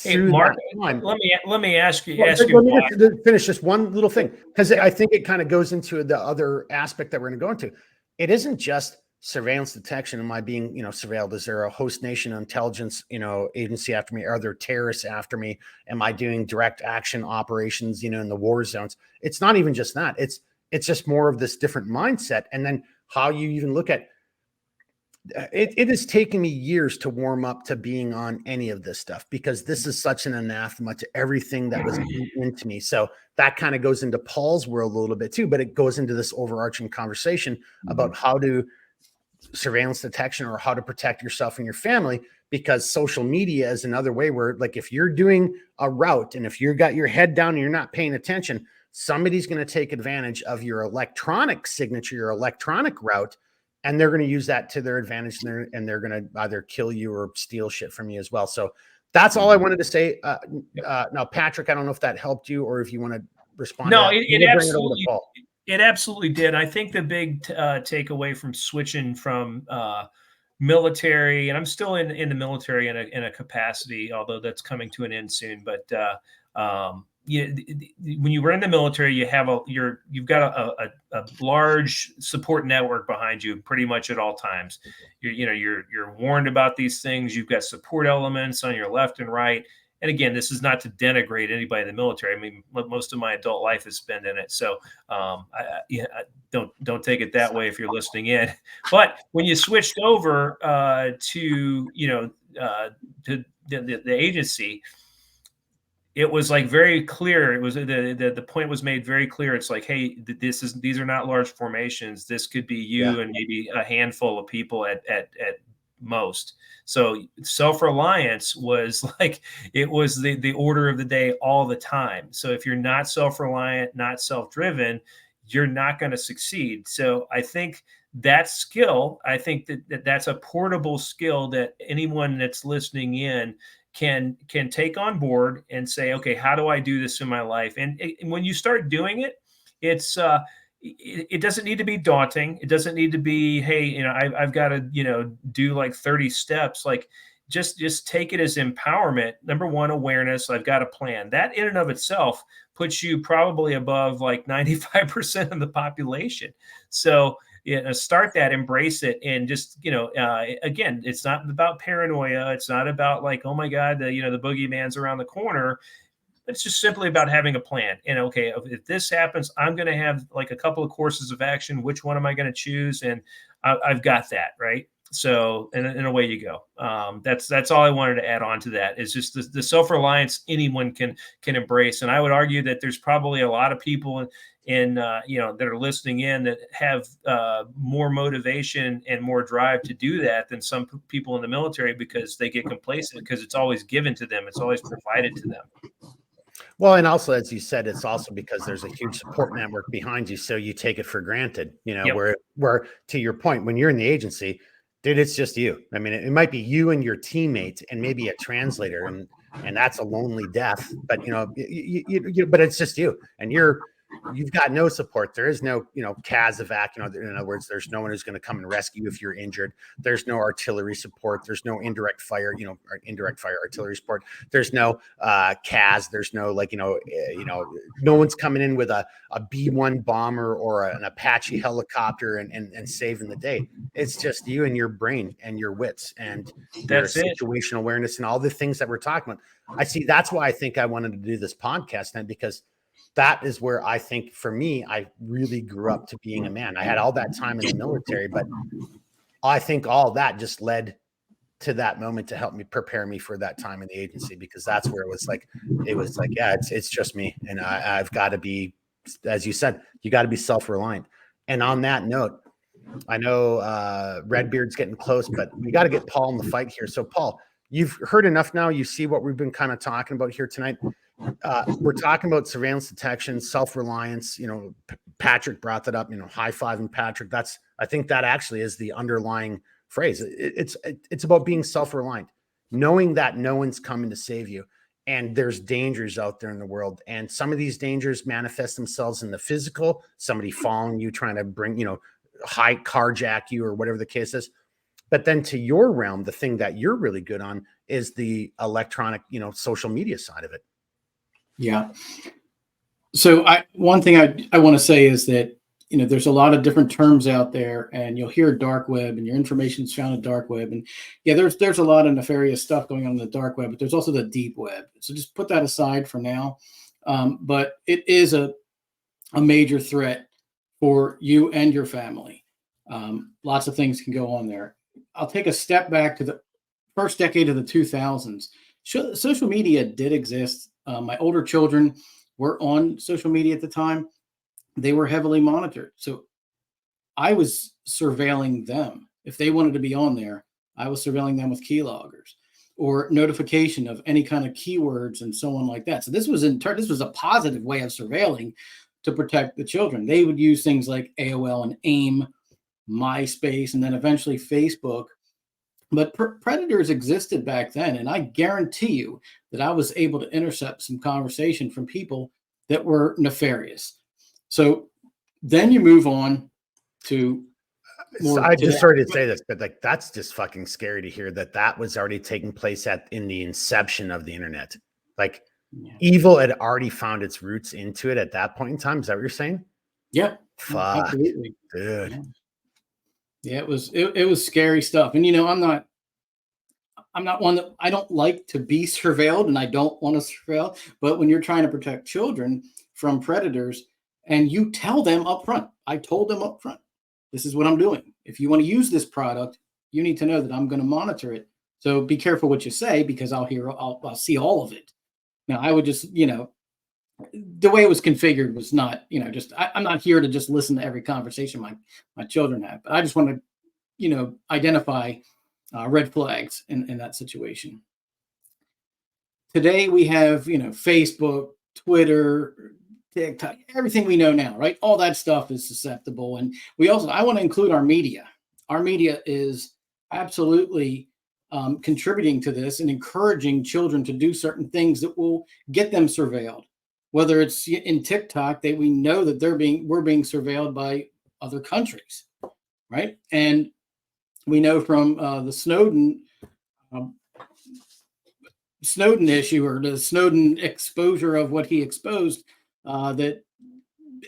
hey, Mark, time, let me ask you. Let me just finish just one little thing, because I think it kind of goes into the other aspect that we're going to go into. It isn't just surveillance detection. Am I being, you know, surveilled? Is there a host nation intelligence, you know, agency after me? Are there terrorists after me? Am I doing direct action operations, you know, in the war zones? It's not even just that. It's just more of this different mindset. And then how you even look at it. It has taken me years to warm up to being on any of this stuff, because this is such an anathema to everything that was into me. So that kind of goes into Paul's world a little bit too, but it goes into this overarching conversation about how to surveillance detection, or how to protect yourself and your family, because social media is another way where, like, if you're doing a route and if you've got your head down and you're not paying attention, somebody's going to take advantage of your electronic signature, your electronic route, and they're going to use that to their advantage, and they're going to either kill you or steal shit from you as well. So that's all I wanted to say. Now, Patrick, I don't know if that helped you, or if you want to respond. No, to that. It absolutely did. I think the big takeaway from switching from military, and I'm still in the military in a capacity, although that's coming to an end soon. But when you were in the military, you've got a large support network behind you pretty much at all times. You're warned about these things. You've got support elements on your left and right. And again, this is not to denigrate anybody in the military. I mean, most of my adult life is spent in it. So don't take it that way if you're listening in. But when you switched over to the agency, it was like very clear. It was the point was made very clear. It's like, hey, these are not large formations. This could be you and maybe a handful of people at most. So self-reliance was like, it was the order of the day all the time. So if you're not self-reliant, not self-driven, you're not going to succeed. So I think that skill, I think that's a portable skill that anyone that's listening in can take on board and say, okay, how do I do this in my life? And when you start doing it, it doesn't need to be daunting. It doesn't need to be, hey, I've got to, do like 30 steps. Like just take it as empowerment. Number one, awareness. I've got a plan. That in and of itself puts you probably above like 95% of the population. So start that, embrace it. And just, again, it's not about paranoia. It's not about like, oh my God, the boogeyman's around the corner. It's just simply about having a plan. And okay, if this happens, I'm going to have like a couple of courses of action. Which one am I going to choose? And I've got that, right? So, and away you go. That's all I wanted to add on to that is just the self-reliance anyone can embrace. And I would argue that there's probably a lot of people that are listening in that have more motivation and more drive to do that than some people in the military, because they get complacent because it's always given to them. It's always provided to them. Well, and also, as you said, it's also because there's a huge support network behind you. So you take it for granted, Yep. where to your point, when you're in the agency, dude, it's just you. I mean, it might be you and your teammate and maybe a translator, and that's a lonely death. But but it's just you, and you've got no support. There is no, CASEVAC. In other words, there's no one who's going to come and rescue you if you're injured. There's no artillery support. There's no indirect fire, or indirect fire artillery support. There's no CAS. There's no no one's coming in with a B-1 bomber or an Apache helicopter and saving the day. It's just you and your brain and your wits and your situational awareness and all the things that we're talking about. I see. That's why I think I wanted to do this podcast then, because that is where I think, for me, I really grew up to being a man. I had all that time in the military, but I think all that just led to that moment to help me prepare me for that time in the agency, because that's where it was like, yeah, it's just me. And I've got to be, as you said, you got to be self-reliant. And on that note, I know Redbeard's getting close, but we got to get Paul in the fight here. So Paul, you've heard enough now. You see what we've been kind of talking about here tonight. We're talking about surveillance detection, self-reliance. Patrick brought that up, high-fiving Patrick. I think that actually is the underlying phrase. It's about being self-reliant, knowing that no one's coming to save you. And there's dangers out there in the world. And some of these dangers manifest themselves in the physical, somebody following you, trying to bring, carjack you or whatever the case is. But then to your realm, the thing that you're really good on is the electronic, social media side of it. Yeah. So one thing I want to say is that, there's a lot of different terms out there, and you'll hear dark web, and your information's found in dark web. And yeah, there's a lot of nefarious stuff going on in the dark web, but there's also the deep web. So just put that aside for now. But it is a major threat for you and your family. Lots of things can go on there. I'll take a step back to the first decade of the 2000s. Social media did exist. My older children were on social media at the time. They were heavily monitored. So I was surveilling them. If they wanted to be on there, I was surveilling them with keyloggers or notification of any kind of keywords and so on like that. So this was a positive way of surveilling to protect the children. They would use things like AOL and AIM, MySpace, and then eventually Facebook. But predators existed back then, and I guarantee you that I was able to intercept some conversation from people that were nefarious. So then you move on to more. I just sorry to say this, but that's just fucking scary to hear that was already taking place in the inception of the internet. Evil had already found its roots into it at that point in time. Is that what you're saying? Yeah. Fuck, absolutely. dude. Yeah, it was scary stuff. And I'm not one that, I don't like to be surveilled, and I don't want to surveil. But when you're trying to protect children from predators, and you tell them up front, I told them up front, this is what I'm doing. If you want to use this product, you need to know that I'm going to monitor it. So be careful what you say, because I'll see all of it. Now, I would just, the way it was configured was not, I'm not here to just listen to every conversation my children have, but I just want to, identify red flags in that situation. Today we have, Facebook, Twitter, TikTok, everything we know now, right? All that stuff is susceptible. And I want to include our media. Our media is absolutely contributing to this and encouraging children to do certain things that will get them surveilled. Whether it's in TikTok, that we know that we're being surveilled by other countries, right? And we know from the Snowden issue, or the Snowden exposure of what he exposed, that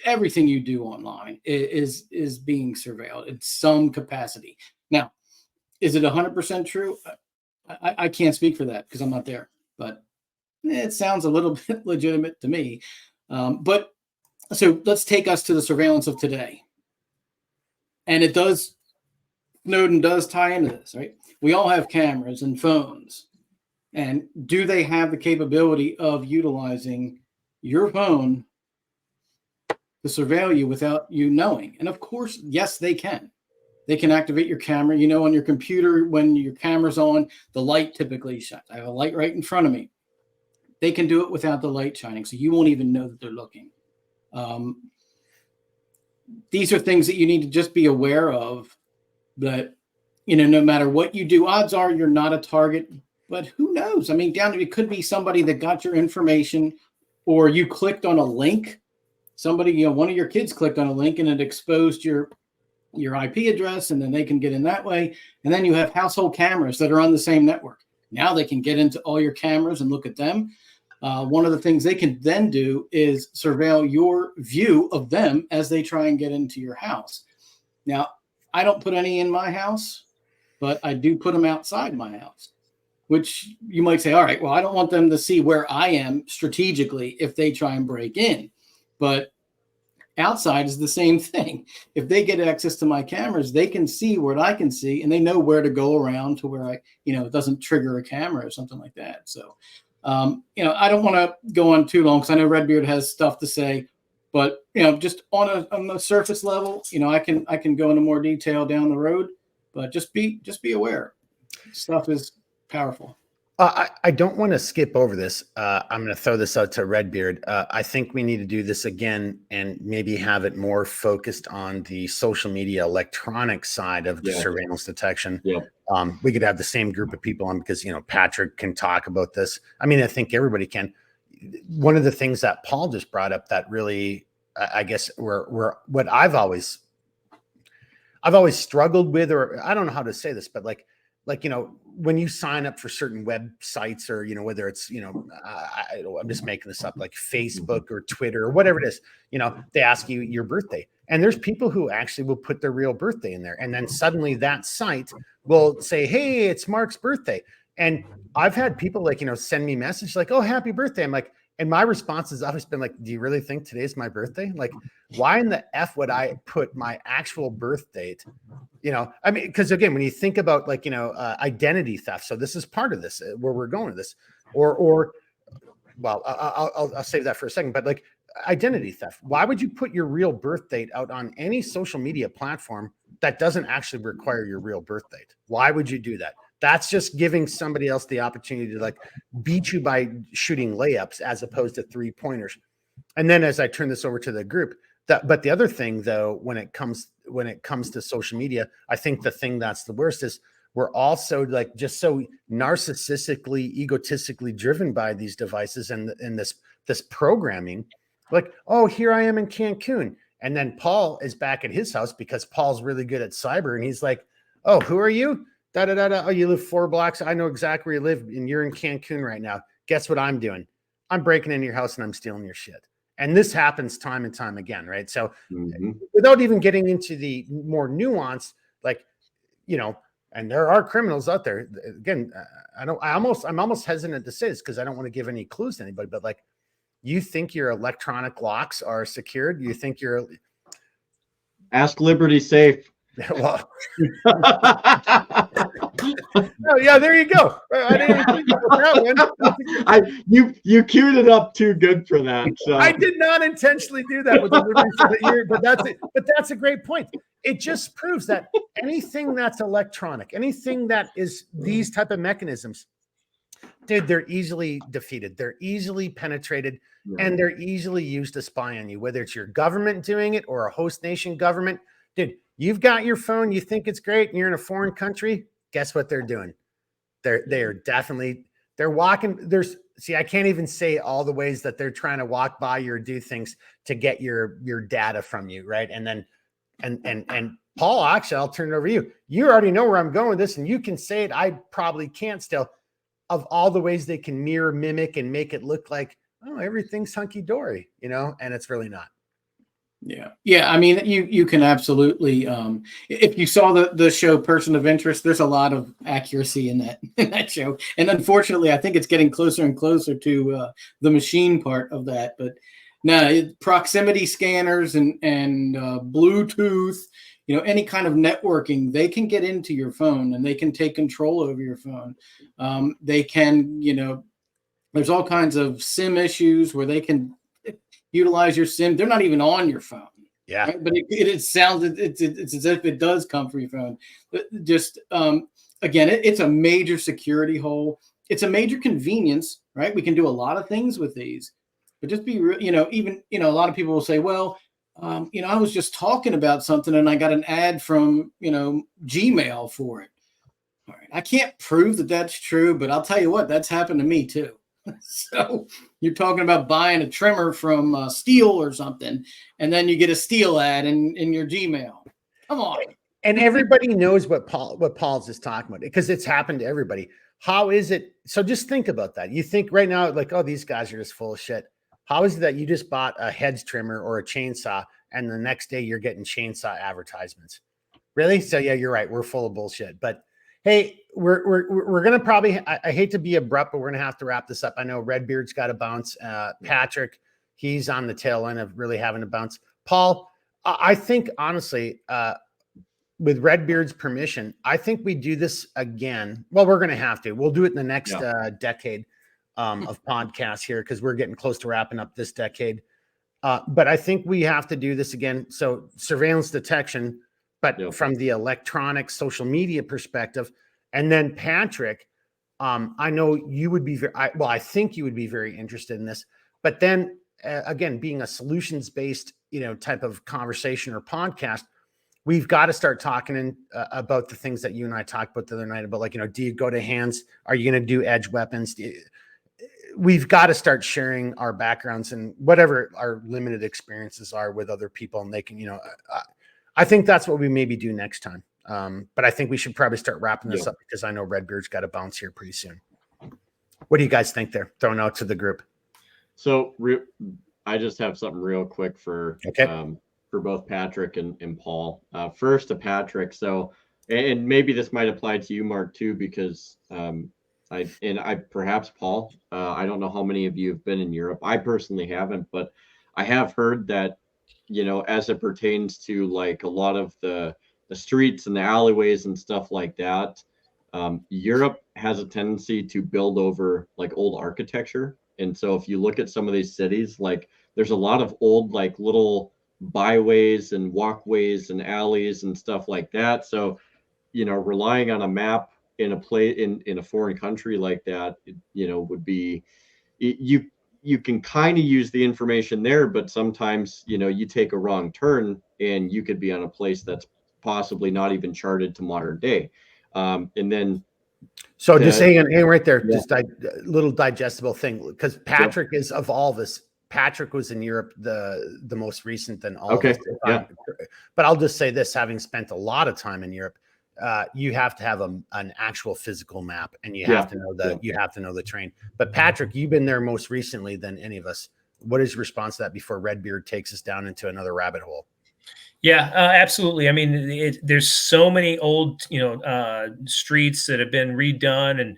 everything you do online is being surveilled in some capacity. Now, is it 100% true? I can't speak for that because I'm not there, but it sounds a little bit legitimate to me. But so let's take us to the surveillance of today. And it does Snowden does tie into this, right? We all have cameras and phones. And do they have the capability of utilizing your phone to surveil you without you knowing? And of course, yes, they can. They can activate your camera. You know, on your computer, when your camera's on, the light typically shines. I have a light right in front of me. They can do it without the light shining, so you won't even know that they're looking. These are things that you need to just be aware of, that, you know, no matter what you do, odds are you're not a target, but who knows? I mean, down to it could be somebody that got your information, or you clicked on a link. Somebody, you know, one of your kids clicked on a link and it exposed your IP address, and then they can get in that way. And then you have household cameras that are on the same network. Now they can get into all your cameras and look at them. One of the things they can then do is surveil your view of them as they try and get into your house. Now, I don't put any in my house, but I do put them outside my house, which you might say, all right, well, I don't want them to see where I am strategically if they try and break in. But outside is the same thing. If they get access to my cameras, they can see what I can see, and they know where to go around to where I, you know, it doesn't trigger a camera or something like that. So, you know, I don't want to go on too long because I know Redbeard has stuff to say, but, you know, just on the surface level, you know, I can go into more detail down the road, but just be aware. Stuff is powerful. I don't want to skip over this. I'm going to throw this out to Redbeard. I think we need to do this again and maybe have it more focused on the social media electronic side of the surveillance detection. Yeah. We could have the same group of people on, because, you know, Patrick can talk about this. I mean, I think everybody can. One of the things that Paul just brought up that really, I guess, we're what I've always struggled with, or I don't know how to say this, but like, you know, when you sign up for certain websites, or, you know, whether it's, you know, I'm just making this up, like Facebook or Twitter or whatever it is, you know, they ask you your birthday, and there's people who actually will put their real birthday in there. And then suddenly that site will say, hey, it's Mark's birthday. And I've had people, like, you know, send me message like, oh, happy birthday. I'm like, and my response has always been like, do you really think today's my birthday? Like, why in the F would I put my actual birth date? You know, I mean, because again, when you think about, like, you know, identity theft, so this is part of this, where we're going with this, or well, I'll save that for a second, but like identity theft, why would you put your real birth date out on any social media platform that doesn't actually require your real birth date? Why would you do that? That's just giving somebody else the opportunity to, like, beat you by shooting layups as opposed to 3-pointers. And then as I turn this over to the group, but the other thing, though, when it comes to social media, I think the thing that's the worst is we're also, like, just so narcissistically, egotistically driven by these devices and this programming. Like, oh, here I am in Cancun, and then Paul is back at his house because Paul's really good at cyber, and he's like, oh, who are you? Da da da da. Oh, you live 4 blocks. I know exactly where you live, and you're in Cancun right now. Guess what I'm doing? I'm breaking into your house and I'm stealing your shit. And this happens time and time again, right? So without even getting into the more nuance, like, you know, and there are criminals out there. Again, I'm almost hesitant to say this because I don't want to give any clues to anybody, but, like, you think your electronic locks are secured? You think you're Ask Liberty Safe. well, oh, yeah, there you go. I didn't even think about that one. You queued it up too good for that. So. I did not intentionally do that with the year, but that's a great point. It just proves that anything that's electronic, anything that is these type of mechanisms, dude, they're easily defeated. They're easily penetrated, and they're easily used to spy on you, whether it's your government doing it or a host nation government. Dude, you've got your phone, you think it's great, and you're in a foreign country. Guess what they're doing? They're walking. I can't even say all the ways that they're trying to walk by you or do things to get your data from you, right? And then and Paul, actually, I'll turn it over to you. You already know where I'm going with this, and you can say it. I probably can't still. Of all the ways they can mirror, mimic, and make it look like, oh, everything's hunky dory, you know, and it's really not. Yeah. I mean, you can absolutely. If you saw the show Person of Interest, there's a lot of accuracy in that show, and unfortunately, I think it's getting closer and closer to the machine part of that. But now, proximity scanners and Bluetooth, any kind of networking, they can get into your phone and they can take control over your phone. They can, there's all kinds of SIM issues where they can utilize your SIM. They're not even on your phone. Yeah. Right? But it sounds, it's as if it does come from your phone. But just, again, it's a major security hole. It's a major convenience, right? We can do a lot of things with these, but just be real, even, a lot of people will say, well, I was just talking about something and I got an ad from, Gmail for it. All right. I can't prove that that's true, but I'll tell you what, that's happened to me too. So you're talking about buying a trimmer from Steel or something, and then you get a Steel ad in your Gmail. Come on. And everybody knows what Paul's just talking about, because it's happened to everybody. How is it? So just think about that. You think right now, like, oh, these guys are just full of shit. How is it that you just bought a hedge trimmer or a chainsaw and the next day you're getting chainsaw advertisements? Really? So yeah, you're right. We're full of bullshit. But hey, we're gonna probably, I hate to be abrupt, but we're gonna have to wrap this up. I know Redbeard's got to bounce. Patrick, he's on the tail end of really having to bounce. Paul, I think honestly, with Redbeard's permission, I think we do this again. Well, we're gonna have to. We'll do it in the next decade of podcasts here, because we're getting close to wrapping up this decade. But I think we have to do this again. So surveillance detection, but from the electronic social media perspective. And then Patrick, I know you would be I think you would be very interested in this, but then again, being a solutions-based, type of conversation or podcast, we've got to start talking about the things that you and I talked about the other night about, like, do you go to hands? Are you going to do edge weapons? We've got to start sharing our backgrounds and whatever our limited experiences are with other people. And they can, I think that's what we maybe do next time. But I think we should probably start wrapping this up, because I know Redbeard's got to bounce here pretty soon. What do you guys think there? Throwing out to the group. So I just have something real quick for both Patrick and Paul. First to Patrick. So, and maybe this might apply to you, Mark, too, because perhaps Paul, I don't know how many of you have been in Europe. I personally haven't, but I have heard that, as it pertains to like a lot of the streets and the alleyways and stuff like that, Europe has a tendency to build over like old architecture. And so if you look at some of these cities, like there's a lot of old, like little byways and walkways and alleys and stuff like that. So, relying on a map in a foreign country like that, would be, you can kind of use the information there, but sometimes, you take a wrong turn and you could be on a place that's possibly not even charted to modern day. And then, so just hang right there. Yeah. Just a little digestible thing, because Patrick is of all this. Patrick was in Europe the most recent than all of us. Yeah. But I'll just say this, having spent a lot of time in Europe, you have to have an actual physical map, and you have to know you have to know the terrain. But Patrick, you've been there most recently than any of us. What is your response to that before Redbeard takes us down into another rabbit hole? Yeah, absolutely. I mean, there's so many old, streets that have been redone, and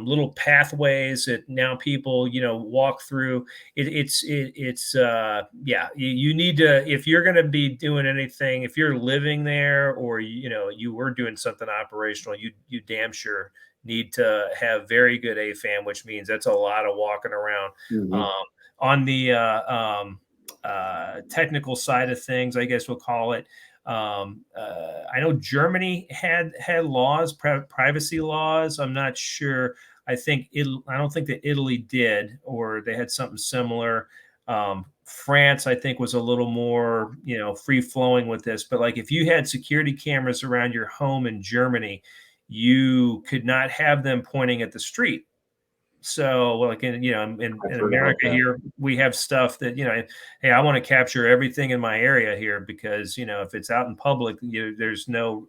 little pathways that now people, walk through. You need to, if you're going to be doing anything, if you're living there, or you were doing something operational, you damn sure need to have very good AFAM, which means that's a lot of walking around. Mm-hmm. On the technical side of things, I guess we'll call it. I know Germany had laws, privacy laws. I'm not sure. I don't think that Italy did, or they had something similar. France, I think, was a little more, free flowing with this. But like, if you had security cameras around your home in Germany, you could not have them pointing at the street. So, like in America here, we have stuff that, hey, I want to capture everything in my area here, because, if it's out in public, there's no,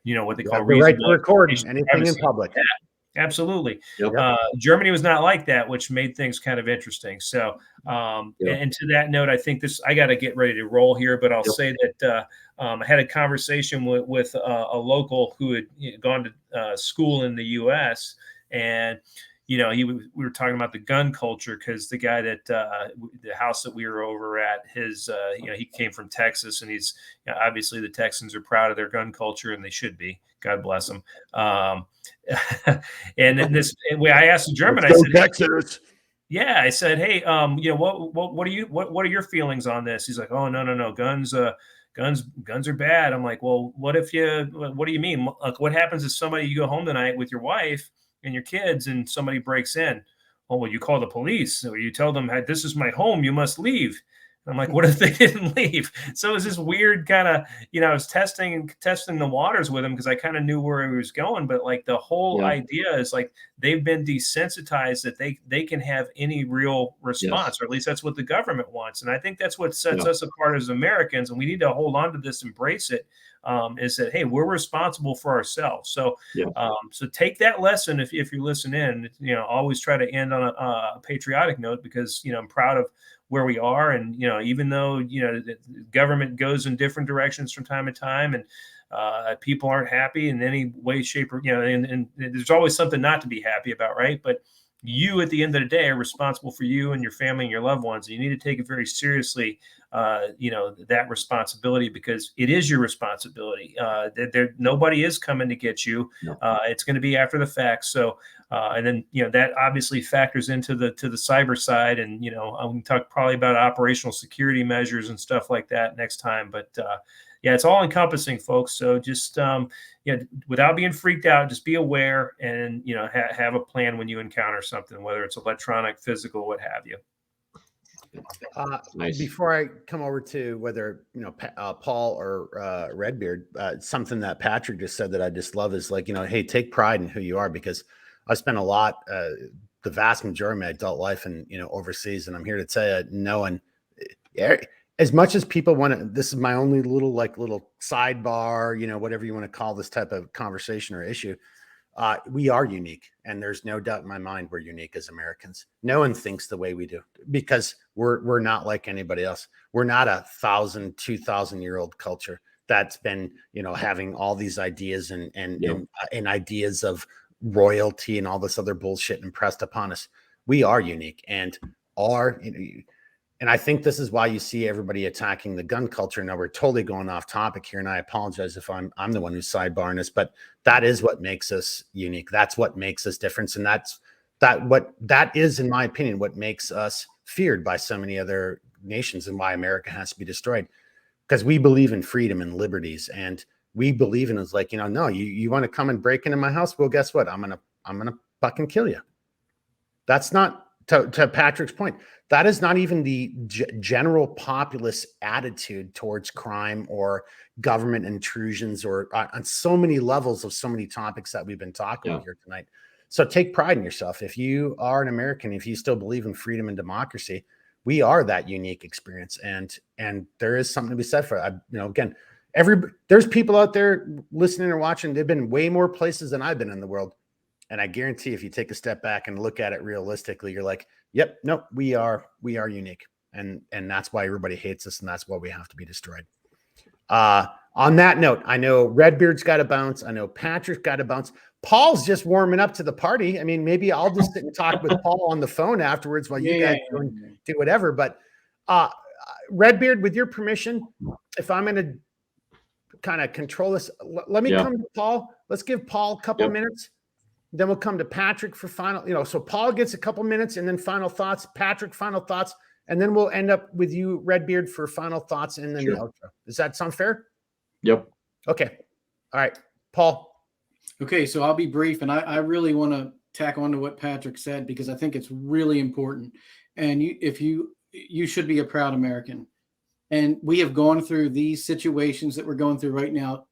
what they call the right to record anything in public. Yeah, absolutely. Yep. Germany was not like that, which made things kind of interesting. So, and to that note, I think I got to get ready to roll here, but I'll say that I had a conversation with a local who had gone to school in the U.S., and we were talking about the gun culture because the guy that the house that we were over at, he came from Texas, and he's obviously the Texans are proud of their gun culture, and they should be. God bless them. And then I asked the German, I said, Texas. yeah, I said, hey, what are your feelings on this? He's like, oh, no, guns are bad. I'm like, well, what do you mean? Like, what happens if you go home tonight with your wife and your kids and somebody breaks in? Oh, well, you call the police, or you tell them, hey, this is my home, you must leave. I'm like, what if they didn't leave? So it was this weird kind of, I was testing the waters with him because I kind of knew where he was going. But like the whole idea is like they've been desensitized that they can have any real response, or at least that's what the government wants. And I think that's what sets us apart as Americans. And we need to hold on to this, embrace it. Is that, hey, we're responsible for ourselves. So, so take that lesson if you listen in. Always try to end on a patriotic note because I'm proud of where we are, and even though the government goes in different directions from time to time, and people aren't happy in any way, shape, or and there's always something not to be happy about, right? But you, at the end of the day, are responsible for you and your family and your loved ones. And you need to take it very seriously, that responsibility, because it is your responsibility. Nobody is coming to get you. No. It's going to be after the fact. So, and then, that obviously factors into the cyber side. And, we can talk probably about operational security measures and stuff like that next time. But, it's all encompassing, folks. So just, without being freaked out, just be aware and, have a plan when you encounter something, whether it's electronic, physical, what have you. Nice. Before I come over to whether, Paul or Redbeard, something that Patrick just said that I just love is like, hey, take pride in who you are, because I spent a lot, the vast majority of my adult life and, overseas. And I'm here to tell you, knowing as much as people want to, this is my only little sidebar, whatever you want to call this type of conversation or issue. We are unique, and there's no doubt in my mind we're unique as Americans. No one thinks the way we do because we're not like anybody else. We're not 1,000, 2,000-year-old culture that's been, having all these ideas and ideas of royalty and all this other bullshit impressed upon us. We are unique, and and I think this is why you see everybody attacking the gun culture. Now we're totally going off topic here, and I apologize if I'm the one who's sidebarring this, but that is what makes us unique. That's what makes us different, and that is, in my opinion, what makes us feared by so many other nations, and why America has to be destroyed. Because we believe in freedom and liberties, and we believe in it's like, no, you want to come and break into my house? Well, guess what? I'm gonna fucking kill you. That's not. To Patrick's point, that is not even the general populace attitude towards crime or government intrusions, or on so many levels of so many topics that we've been talking about here tonight. So take pride in yourself. If you are an American, if you still believe in freedom and democracy, we are that unique experience. And there is something to be said for it. Again, there's people out there listening or watching. They've been way more places than I've been in the world. And I guarantee if you take a step back and look at it realistically, you're like, yep, no, we are unique. And that's why everybody hates us. And that's why we have to be destroyed. On that note, I know Redbeard's got to bounce. I know Patrick's got to bounce. Paul's just warming up to the party. I mean, maybe I'll just sit and talk with Paul on the phone afterwards while you guys do whatever. But Redbeard, with your permission, if I'm going to kind of control this, let me come to Paul. Let's give Paul a couple of minutes. Then we'll come to Patrick for final, so Paul gets a couple minutes and then final thoughts, Patrick, final thoughts, and then we'll end up with you, Redbeard, for final thoughts and then the outro. Does that sound fair? Yep. Okay. All right. Paul. Okay. So I'll be brief, and I really want to tack on to what Patrick said, because I think it's really important. And you should be a proud American. And we have gone through these situations that we're going through right now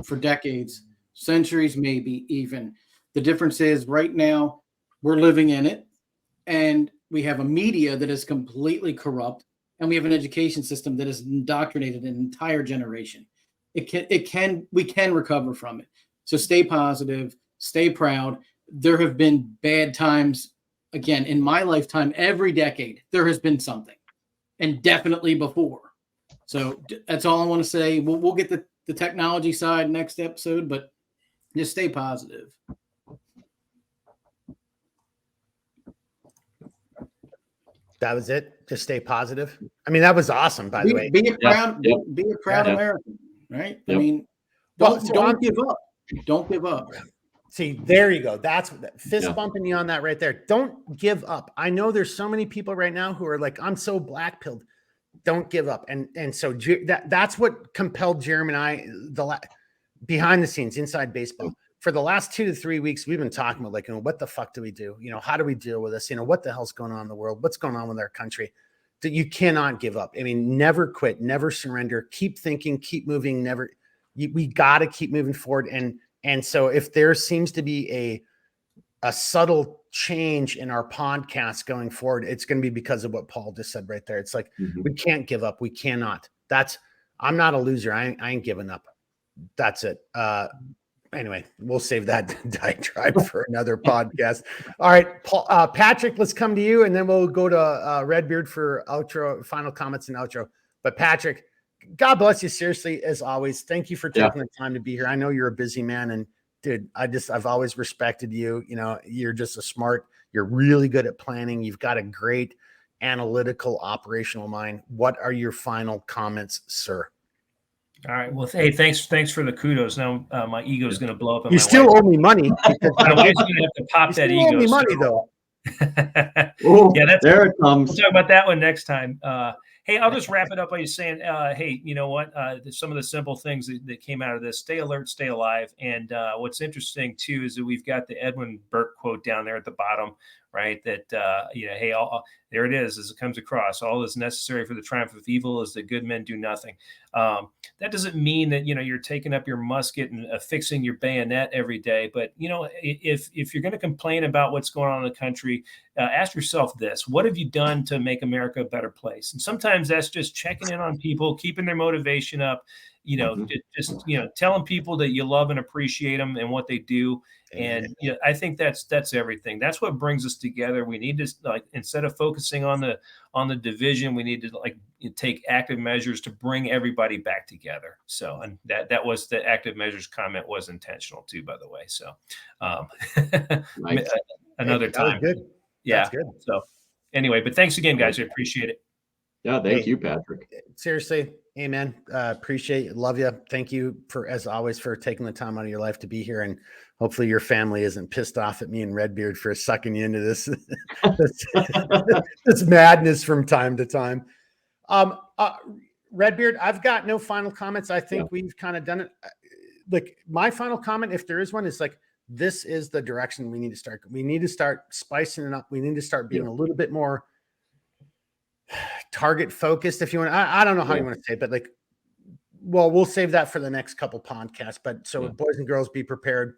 for decades, centuries, maybe even. The difference is right now we're living in it, and we have a media that is completely corrupt, and we have an education system that has indoctrinated an entire generation. We can recover from it. So stay positive, stay proud. There have been bad times, again, in my lifetime. Every decade there has been something, and definitely before. So that's all I want to say. We'll get the technology side next episode, but just stay positive. That was it. Just stay positive. I mean, that was awesome, by the way. Be a proud, Yep. be a proud Yeah. American, right? I Yep. mean, Well, don't so give up. Don't give up. See, there you go. That's fist Yeah. bumping you on that right there. Don't give up. I know there's so many people right now who are like, I'm so black pilled. Don't give up. And so that's what compelled Jeremy and I behind the scenes inside baseball. For the last 2 to 3 weeks, we've been talking about like, what the fuck do we do? How do we deal with this? What the hell's going on in the world? What's going on with our country? That you cannot give up. I mean, never quit, never surrender. Keep thinking, keep moving. We got to keep moving forward. And so if there seems to be a subtle change in our podcast going forward, it's going to be because of what Paul just said right there. It's like, we can't give up. We cannot. I'm not a loser. I ain't giving up. That's it. Anyway, we'll save that diatribe for another podcast. All right, Paul, Patrick, let's come to you, and then we'll go to Redbeard for outro, final comments and outro. But Patrick, God bless you, seriously, as always. Thank you for taking the time to be here. I know you're a busy man, and dude, I've always respected you. You're just you're really good at planning. You've got a great analytical, operational mind. What are your final comments, sir? All right. Well, hey, thanks for the kudos. Now my ego is going to blow up. You still owe me money. My wife's going to have to pop that ego. Owe me money though. Yeah, there it comes. We'll talk about that one next time. Hey, I'll just wrap it up by you saying, hey, you know what? Some of the simple things that came out of this: stay alert, stay alive. And what's interesting too is that we've got the Edwin Burke quote down there at the bottom, right? That hey, there it is, as it comes across. All that's necessary for the triumph of evil is that good men do nothing. That doesn't mean that you're taking up your musket and affixing your bayonet every day. But if you're going to complain about what's going on in the country, ask yourself this: what have you done to make America a better place? And sometimes that's just checking in on people, keeping their motivation up. Just telling people that you love and appreciate them and what they do. And I think that's everything. That's what brings us together. We need to instead of focusing on the division, we need to take active measures to bring everybody back together. So, and that was the active measures comment was intentional too, by the way. So, Nice. Another time. Good. Yeah. That's good. So anyway, but thanks again, guys. I appreciate it. Yeah. Thank you, Patrick. Seriously. Amen. Appreciate it. Love you. Thank you as always, for taking the time out of your life to be here. And hopefully your family isn't pissed off at me and Redbeard for sucking you into this, this madness from time to time. Redbeard, I've got no final comments. I think we've kind of done it. Like my final comment, if there is one, is like, this is the direction we need to start. We need to start spicing it up. We need to start being a little bit more target focused, if you want. I don't know how you want to say it, but we'll save that for the next couple podcasts. But so boys and girls, be prepared.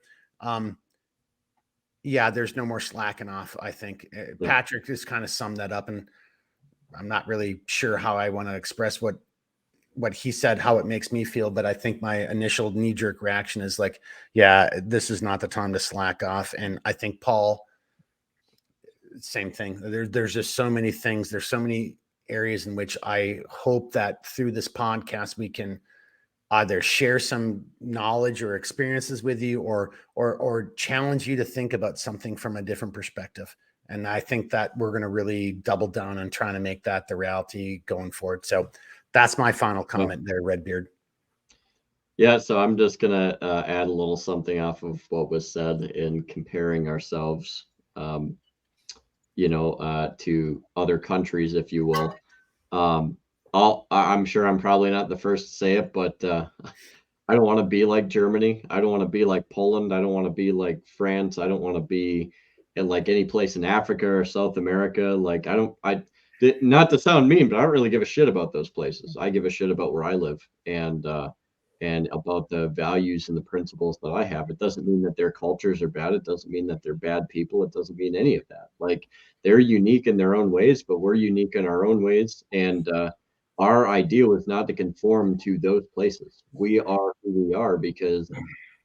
There's no more slacking off. I think Patrick just kind of summed that up, and I'm not really sure how I want to express what he said, how it makes me feel. But I think my initial knee-jerk reaction is like, this is not the time to slack off. And I think Paul, same thing. There's just so many things. There's so many areas in which I hope that through this podcast we can either share some knowledge or experiences with you, or challenge you to think about something from a different perspective. And I think that we're going to really double down on trying to make that the reality going forward. So that's my final comment there, Redbeard. Yeah, so I'm just going to add a little something off of what was said in comparing ourselves, to other countries, if you will. I'm sure I'm probably not the first to say it, but I don't want to be like Germany. I don't want to be like Poland. I don't want to be like France. I don't want to be in like any place in Africa or South America. Not to sound mean, but I don't really give a shit about those places. I give a shit about where I live and about the values and the principles that I have. It doesn't mean that their cultures are bad. It doesn't mean that they're bad people. It doesn't mean any of that. Like, they're unique in their own ways, but we're unique in our own ways. And our ideal is not to conform to those places. We are who we are because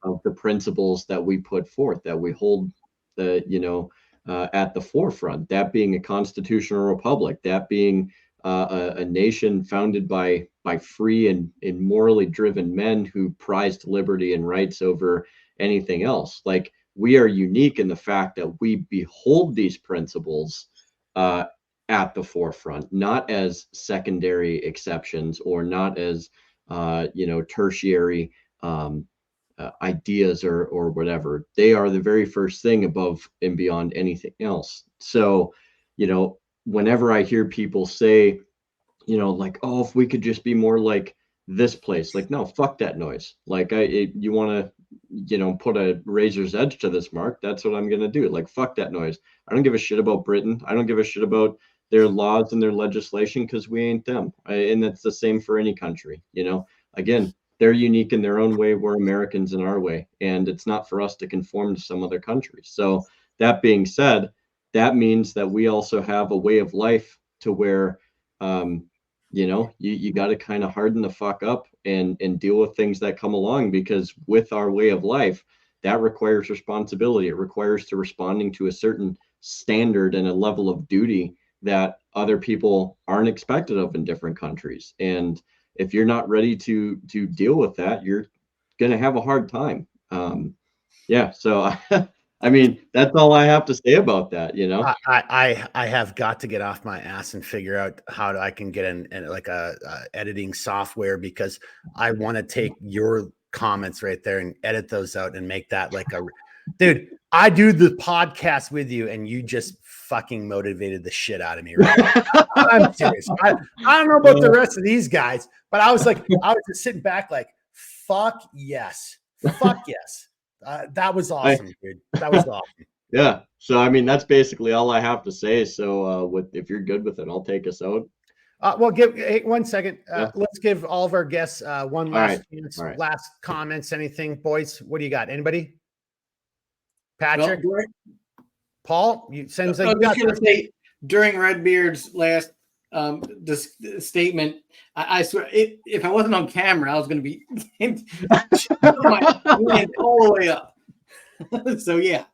of the principles that we put forth, that we hold at the forefront, that being a constitutional republic, that being a nation founded by free and morally driven men who prized liberty and rights over anything else. Like, we are unique in the fact that we behold these principles at the forefront, not as secondary exceptions or not as tertiary ideas or whatever. They are the very first thing above and beyond anything else. So, whenever I hear people say, like, oh, if we could just be more like this place, like, no, fuck that noise. Like, you want to, put a razor's edge to this, Mark, that's what I'm going to do. Like, fuck that noise. I don't give a shit about Britain. I don't give a shit about their laws and their legislation, because we ain't them. And that's the same for any country. Again, they're unique in their own way. We're Americans in our way, and it's not for us to conform to some other country. So that being said, that means that we also have a way of life to where, you got to kind of harden the fuck up and deal with things that come along, because with our way of life, that requires responsibility. It requires to responding to a certain standard and a level of duty that other people aren't expected of in different countries. And if you're not ready to deal with that, you're going to have a hard time. So I mean, that's all I have to say about that. I have got to get off my ass and figure out how I can get in like a editing software, because I want to take your comments right there and edit those out and make that like dude, I do the podcast with you and you just fucking motivated the shit out of me. Right? I'm serious. I don't know about the rest of these guys, but I was just sitting back like, fuck yes. Fuck yes. That was awesome, dude. That was awesome. Yeah. So, I mean, that's basically all I have to say. So if you're good with it, I'll take us out. Well, hey, 1 second. Let's give all of our guests one last chance. Right. Last comments, anything, boys? What do you got? Anybody? Patrick? Well, Paul? You seems like I was just going to say, during Redbeard's last statement, I swear, if I wasn't on camera, I was going to be all the way up. So yeah,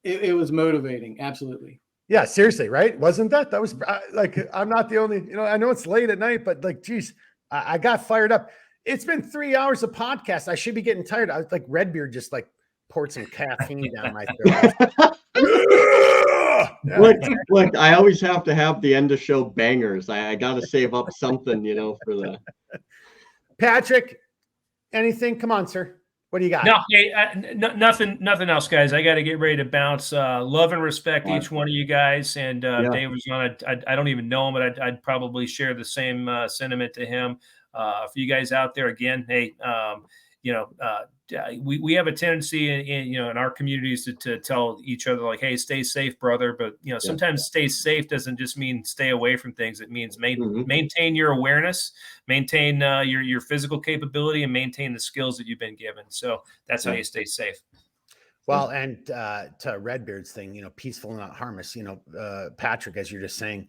it was motivating, absolutely. Yeah, seriously, right? Wasn't that was like, I'm not the only, I know it's late at night, but like, geez, I got fired up. It's been 3 hours of podcast. I should be getting tired. I was like, Redbeard just like poured some caffeine down my throat. Look, I always have to have the end of show bangers. I got to save up something, for the. Patrick, anything? Come on, sir. What do you got? No, hey, nothing else, guys. I got to get ready to bounce. Love and respect each one of you guys. And Dave was on. I don't even know him, but I'd probably share the same sentiment to him. For you guys out there, again, hey, we have a tendency in our communities to tell each other like, hey, stay safe, brother. But sometimes stay safe doesn't just mean stay away from things. It means maintain your awareness, maintain your physical capability, and maintain the skills that you've been given. So that's how you stay safe. Well, and to Redbeard's thing, peaceful, not harmless. Patrick, as you're just saying,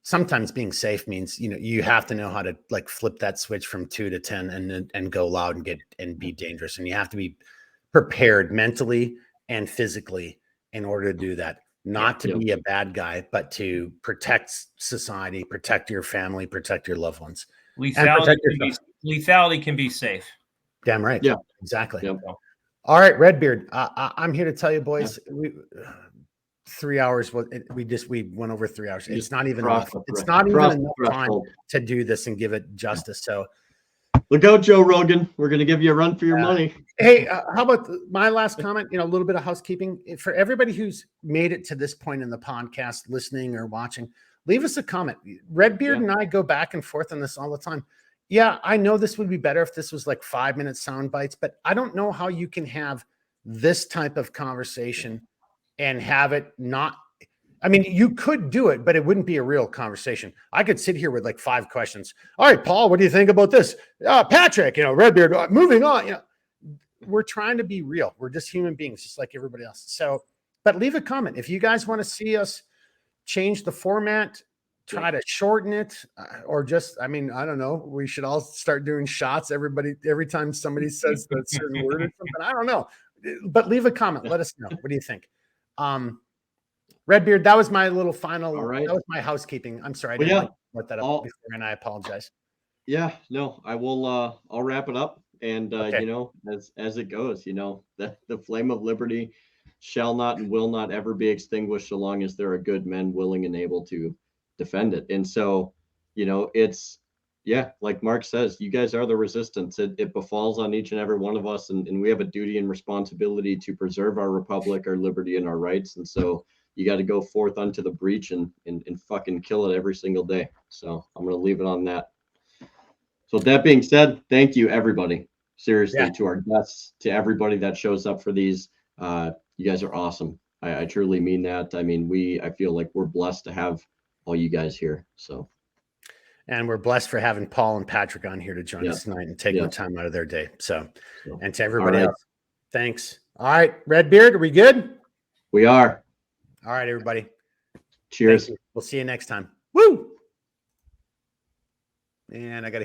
sometimes being safe means you have to know how to like flip that switch from 2 to 10 and go loud and be dangerous, and you have to be prepared mentally and physically in order to do that. Not to be a bad guy, but to protect society, protect your family, protect your loved ones. Lethality can be safe. Damn right. Yeah, exactly. Yep. All right, Redbeard. I'm here to tell you, boys. 3 hours. We went over 3 hours. It's not even enough. It's not even enough time to do this and give it justice. So look out, Joe Rogan. We're going to give you a run for your money. Hey, how about my last comment? A little bit of housekeeping for everybody who's made it to this point in the podcast, listening or watching. Leave us a comment. Redbeard and I go back and forth on this all the time. Yeah, I know this would be better if this was like 5-minute sound bites, but I don't know how you can have this type of conversation and have it not. I mean, you could do it, but it wouldn't be a real conversation. I could sit here with like 5 questions. All right, Paul, what do you think about this? Patrick, Redbeard, moving on. We're trying to be real. We're just human beings, just like everybody else. So, but leave a comment. If you guys want to see us change the format, try to shorten it, or just, I don't know. We should all start doing shots. Every time somebody says that certain word or something, I don't know. But leave a comment. Let us know. What do you think? Redbeard, that was my little final. All right. That was my housekeeping. I'm sorry. I didn't let that up before, and I apologize. Yeah, no, I will. I'll wrap it up. And as it goes, the flame of liberty shall not and will not ever be extinguished so long as there are good men willing and able to defend it. And so, it's, yeah, like Mark says, you guys are the resistance. It befalls on each and every one of us, and we have a duty and responsibility to preserve our republic, our liberty, and our rights. And so you got to go forth onto the breach and fucking kill it every single day. So I'm going to leave it on that. So with that being said, thank you, everybody. Seriously, to our guests, to everybody that shows up for these. You guys are awesome. I truly mean that. I mean, I feel like we're blessed to have all you guys here. So. And we're blessed for having Paul and Patrick on here to join us tonight and taking the time out of their day. So, and to everybody else, thanks. All right, Redbeard, are we good? We are. All right, everybody. Cheers. We'll see you next time. Woo! And I got to